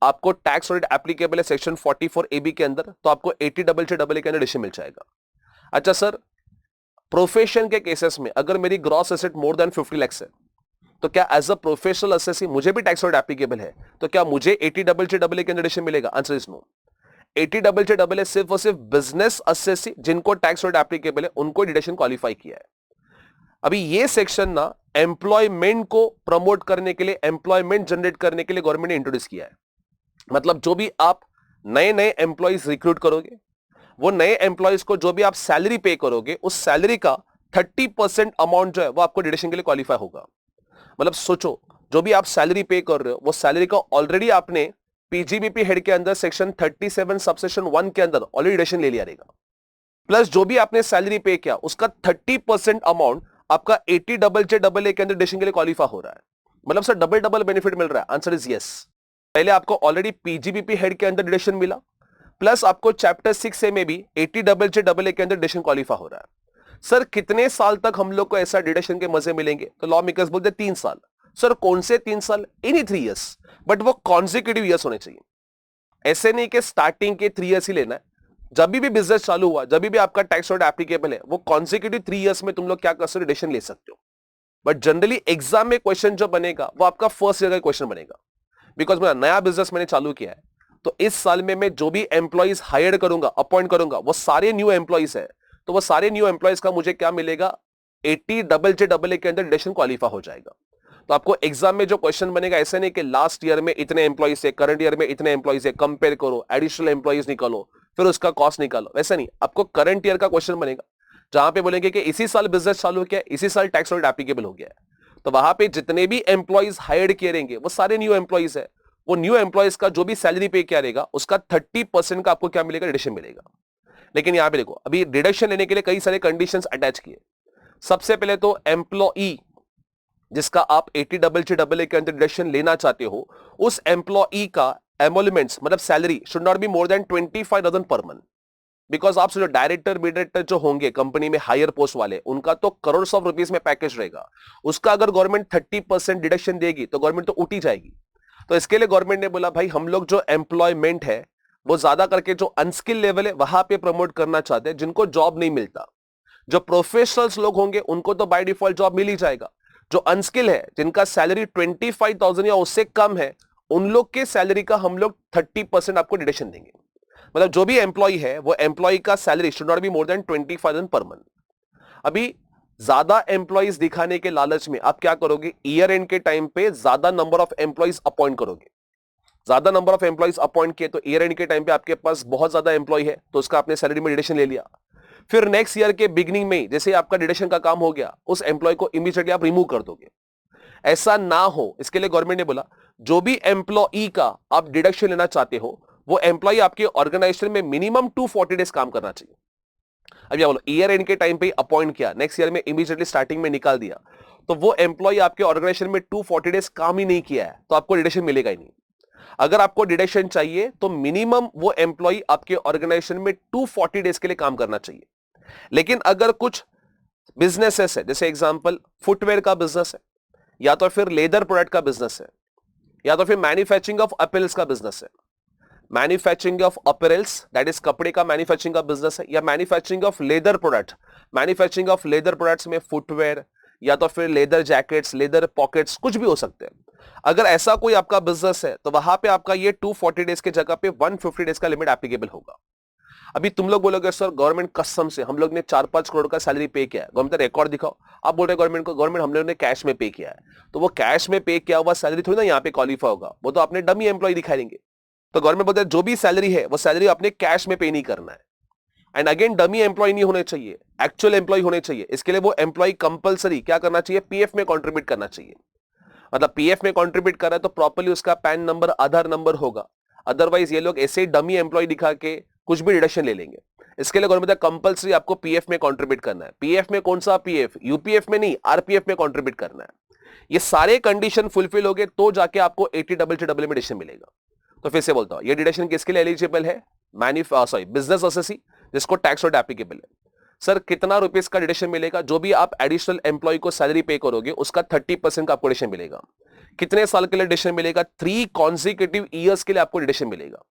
आपको टैक्स रेट एप्लीकेबल है सेक्शन 44 AB के अंदर, तो आपको 80JJAA के अंदर डिडक्शन मिल जाएगा। अच्छा सर, प्रोफेशन के केसेस में अगर मेरी gross asset more than 50 lakh है, तो क्या एज अ प्रोफेशनल असेसी मुझे भी टैक्स रेट एप्लीकेबल है, तो क्या मुझे 80JJAA के अंदर डिडक्शन मिलेगा? Answer is no. 80JJAA सिर्फ और सिर्फ बिजनेस असेसी जिनको टैक्स रेट एप्लीकेबल है उनको डिडक्शन क्वालिफाई किया है। अभी ये सेक्शन ना एम्प्लॉयमेंट को प्रमोट करने के लिए, एम्प्लॉयमेंट जनरेट करने के लिए गवर्नमेंट ने इंट्रोड्यूस किया है। मतलब जो भी आप नए नए एम्प्लॉयज रिक्रूट करोगे, वो नए एम्प्लॉयज को जो भी आप सैलरी पे करोगे, उस सैलरी का 30% अमाउंट जो है वो आपको डिडक्शन के लिए क्वालिफाई होगा। मतलब सोचो, जो भी आप सैलरी पे कर रहे हो, वो सैलरी का ऑलरेडी आपने पीजीबीपी हेड के अंदर सेक्शन 37 सबसेक्शन 1 के अंदर ऑलरेडी डिडक्शन ले लिया रहेगा। प्लस जो भी आपने सैलरी पे किया उसका 30% अमाउंट आपका 80JJAA के अंदर डिडक्शन के लिए क्वालिफाई हो रहा है। मतलब सर डबल डबल बेनिफिट मिल रहा है? Answer is yes. पहले आपको ऑलरेडी पीजीबीपी हेड के अंदर डिडक्शन मिला, प्लस आपको चैप्टर 6A में भी 80JJAA के अंदर डिडक्शन क्वालिफाई हो रहा है। सर कितने साल तक हम लोग को ऐसा डिडक्शन के मजे मिलेंगे? तो लॉ मेकर्स बोलते 3 साल। सर कौन से 3 साल? एनी 3 इयर्स, बट वो कॉन्जिक्यूटिव ईयर्स होने चाहिए। ऐसे नहीं कि स्टार्टिंग के 3 इयर्स ही लेना है। जब भी बिजनेस चालू हुआ, जब भी आपका टैक्स रेट एप्लीकेबल है, वो कॉन्जिक्यूटिव 3 इयर्स में तुम लोग क्या कर सकते हो? डिडक्शन ले सकते हो। बट जनरली एग्जाम में क्वेश्चन जो बनेगा वो आपका फर्स्ट ईयर का क्वेश्चन बनेगा। बिकॉज मेरा नया बिजनेस मैंने चालू किया है, तो इस साल में मैं जो भी एम्प्लॉइज हायर करूंगा, अपॉइंट करूंगा, वो सारे न्यू एम्प्लॉइज है। तो वो सारे न्यू एम्प्लॉइज का मुझे क्या मिलेगा? 80JJAA के अंदर डिडक्शन क्वालिफाई हो जाएगा। तो आपको एग्जाम में जो क्वेश्चन बनेगा, ऐसे नहीं कि लास्ट ईयर में इतने एम्प्लॉइज है, करंट ईयर में इतने एम्प्लॉइज है, कंपेयर करो, एडिशनल एम्प्लॉइज निकालो, फिर उसका कॉस्ट निकालो, वैसा नहीं। आपको करंट ईयर का क्वेश्चन बनेगा, जहां पे बोलेंगे कि इसी साल बिजनेस चालू किया, इसी साल टैक्स रेट एप्लीकेबल हो गया है, तो वहां पे जितने भी एम्प्लॉइज हायर किए रहेंगे वो सारे न्यू एम्प्लॉइज है। वो न्यू एम्प्लॉइज का जो भी सैलरी पे किया रहेगा उसका 30% का आपको क्या मिलेगा? डिडक्शन मिलेगा। लेकिन यहां पे देखो, अभी डिडक्शन लेने के लिए कई सारे कंडीशंस अटैच किए। सबसे पहले तो एम्प्लॉई जिसका आप 80JJAA के अंदर डिडक्शन लेना चाहते हो, उस एम्प्लॉई का एमोलमेंट्स मतलब salary should not be more than 25,000 per month. Because आप जो डायरेक्टर डायरेक्टर जो होंगे कंपनी में हायर पोस्ट वाले, उनका तो करोड़ ऑफ रुपीज में पैकेज रहेगा। उसका अगर गवर्नमेंट 30% डिडक्शन देगी तो गवर्नमेंट तो उठी जाएगी। तो इसके लिए गवर्नमेंट ने बोला भाई हम लोग जो एम्प्लॉयमेंट है वो ज्यादा करके जो अनस्किल लेवल है वहां पे प्रमोट करना चाहते हैं, जिनको जॉब नहीं मिलता। जो प्रोफेशनल्स लोग होंगे उनको तो बाय डिफॉल्ट जॉब मिल ही जाएगा। जो अनस्किल है, जिनका सैलरी 25,000 या उससे कम है, उन लोग के सैलरी का हम लोग 30% आपको डिडक्शन देंगे। मतलब जो भी एम्प्लॉय है वो एम्प्लॉय का salary should not be more than 25,000 per month. अभी ज्यादा एम्प्लॉइज दिखाने के लालच में आप क्या करोगे? ईयर एंड के टाइम पे ज्यादा नंबर ऑफ एम्प्लॉइज अपॉइंट करोगे। ज्यादा नंबर ऑफ एम्प्लॉइज अपॉइंट किए तो ईयर एंड के टाइम पे आपके पास बहुत ज्यादा एम्प्लॉय है, तो उसका आपने सैलरी में डिडक्शन ले लिया। फिर नेक्स्ट ईयर के बिगिनिंग में जैसे आपका डिडक्शन का काम हो गया, उस एम्प्लॉय को इमीडिएटली आप रिमूव कर दोगे। ऐसा ना हो इसके लिए गवर्नमेंट ने बोला जो भी एम्प्लॉई का आप डिडक्शन लेना चाहते हो, वो एम्प्लॉय आपके ऑर्गेनाइजेशन में मिनिमम 240 डेज काम करना चाहिए। अब क्या बोलो, ईयर एंड के टाइम पे अपॉइंट किया, नेक्स्ट ईयर में इमीडिएटली स्टार्टिंग में निकाल दिया, तो वो एम्प्लॉय आपके ऑर्गेनाइजेशन में 240 डेज काम ही नहीं किया है, तो आपको डिडक्शन मिलेगा ही नहीं। अगर आपको डिडक्शन चाहिए तो मिनिमम वो एम्प्लॉय आपके ऑर्गेनाइजेशन में 240 डेज के लिए काम करना चाहिए। लेकिन अगर कुछ बिजनेसेस है, जैसे एग्जांपल फुटवेयर का बिजनेस है, या तो फिर लेदर प्रोडक्ट का बिजनेस है, या तो फिर मैन्युफैक्चरिंग ऑफ अपील्स का बिजनेस है, manufacturing of appeals that is कपड़े का मैन्युफैक्चरिंग का बिजनेस है, या manufacturing of leather product, manufacturing of leather products में फुटवेयर या तो फिर लेदर जैकेट्स, लेदर पॉकेट्स, कुछ भी हो सकते हैं। अगर ऐसा कोई आपका बिजनेस है तो वहां पे आपका ये 240 डेज के जगह पे 150 डेज का लिमिट एप्लीकेबल होगा। अभी तुम लोग बोलोगे सर गवर्नमेंट कसम से हम लोग ने 4-5 करोड़ का सैलरी पे किया है, गवर्नमेंट रिकॉर्ड दिखाओ। आप बोल रहे गवर्नमेंट को, गवर्नमेंट हम लोग ने कैश में पे किया है, तो वो कैश में पे किया हुआ सैलरी थोड़ी ना यहाँ पे क्वालिफाई होगा, वो तो आपने डमी एम्प्लॉय दिखाएंगे। तो गवर्नमेंट बोलते हैं जो भी सैलरी है वो सैलरी आपने कैश में पे नहीं करना है। एंड अगेन डमी एम्प्लॉय नहीं होने चाहिए, एक्चुअल एम्प्लॉय होने चाहिए। इसके लिए वो एम्प्लॉय कंपलसरी क्या करना चाहिए? पीएफ में कॉन्ट्रीब्यूट करना चाहिए। मतलब पीएफ में कॉन्ट्रीब्यूट कर रहा है तो प्रॉपर्ली उसका पैन नंबर, आधार नंबर होगा। अदरवाइज ये लोग ऐसे ही डमी एम्प्लॉय दिखा के कुछ भी डिडक्शन ले लेंगे। इसके लिए गवर्नमेंट कंपलसरी आपको पीएफ में कॉन्ट्रीब्यूट करना है। पीएफ में कौन सा पीएफ? यूपीएफ में नहीं, आरपीएफ में कॉन्ट्रीब्यूट करना है। ये सारे कंडीशन फुलफिल हो गए तो जाके आपको 80JJAA में डिडक्शन मिलेगा। तो फिर से बोलता हूं, ये डिडक्शन किसके लिए एलिजिबल है? बिजनेस असेसी जिसको टैक्स रेट एप्लीकेबल है। सर कितना रुपीस का डिडक्शन मिलेगा? जो भी आप एडिशनल एम्प्लॉय को सैलरी पे करोगे उसका 30% का आपको डिडक्शन मिलेगा। कितने साल के लिए डिडक्शन मिलेगा? 3 कॉन्जिक्यूटिव ईयर्स के लिए आपको डिडक्शन मिलेगा।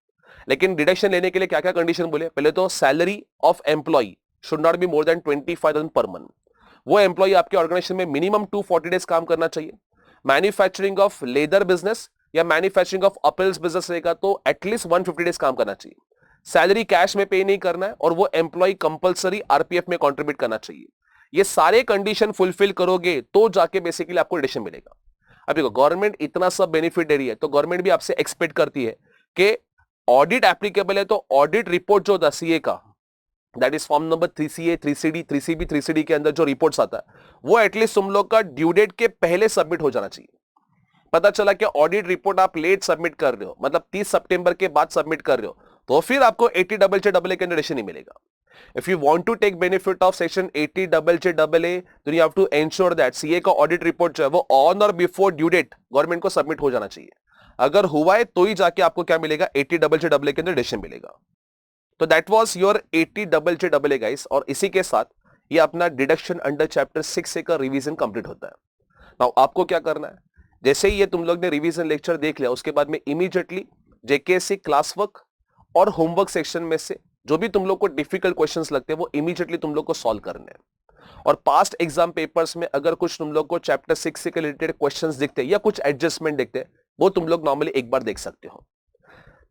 लेकिन डिडक्शन लेने के लिए क्या क्या कंडीशन बोले? पहले तो salary of employ should not be more than 25,000 per month. वो एम्प्लॉय आपके ऑर्गेनाइजेशन में मिनिमम 240 डेज काम करना चाहिए। मैन्युफैक्चरिंग ऑफ लेदर बिजनेस या मैन्युफैक्चरिंग ऑफ अपल्स बिजनेस रहेगा तो एटलीस्ट 150 डेज काम करना चाहिए। सैलरी कैश में पे नहीं करना है और वो एम्प्लॉय कंपलसरी आरपीएफ में कंट्रीब्यूट करना चाहिए। ये सारे कंडीशन फुलफिल करोगे तो जाके बेसिकली आपको डिडक्शन मिलेगा। अब देखो गवर्नमेंट इतना सब बेनिफिट दे रही है तो गवर्नमेंट भी आपसे एक्सपेक्ट करती है कि ऑडिट एप्लीकेबल है तो ऑडिट रिपोर्ट जो होता है सीए का, that is form number 3CA 3CD 3CB 3CD के अंदर जो रिपोर्ट्स आता है वो एटलीस्ट तुम लोग का ड्यू डेट के पहले सबमिट हो जाना चाहिए। पता चला कि ऑडिट रिपोर्ट आप लेट सबमिट कर रहे हो, मतलब 30 सितंबर के बाद सबमिट कर रहे हो, तो फिर आपको 80JJAA के अंदर डिडक्शन नहीं मिलेगा। If you want to take benefit of section 80JJAA तो you have to ensure that CA का ऑडिट रिपोर्ट जो है वो on or before due date government को सबमिट हो जाना चाहिए। अगर हुआ है तो ही जाके आपको क्या मिलेगा? 80JJAA के अंदर डिडक्शन मिलेगा। तो that was your 80JJAA guys, और इसी के साथ ये अपना डिडक्शन अंडर चैप्टर 6A का रिवीजन कंप्लीट होता है। नाउ आपको क्या करना है, जैसे ही ये तुम लोग ने रिवीजन लेक्चर देख लिया उसके बाद में इमीडिएटली जेकेएससी क्लास वर्क और होमवर्क सेक्शन में से जो भी तुम लोग को डिफिकल्ट क्वेश्चंस लगते हैं वो इमीडिएटली तुम लोग को सॉल्व करने हैं। और पास्ट एग्जाम पेपर्स में अगर कुछ तुम लोग को चैप्टर 6 से रिलेटेड क्वेश्चंस दिखते हैं या कुछ एडजस्टमेंट दिखते हैं वो तुम लोग नॉर्मली एक बार देख सकते हो।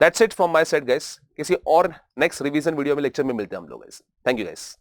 That's it from my side guys. किसी और नेक्स्ट रिवीजन वीडियो में लेक्चर में मिलते हैं हम लोग गाइस। Thank you guys.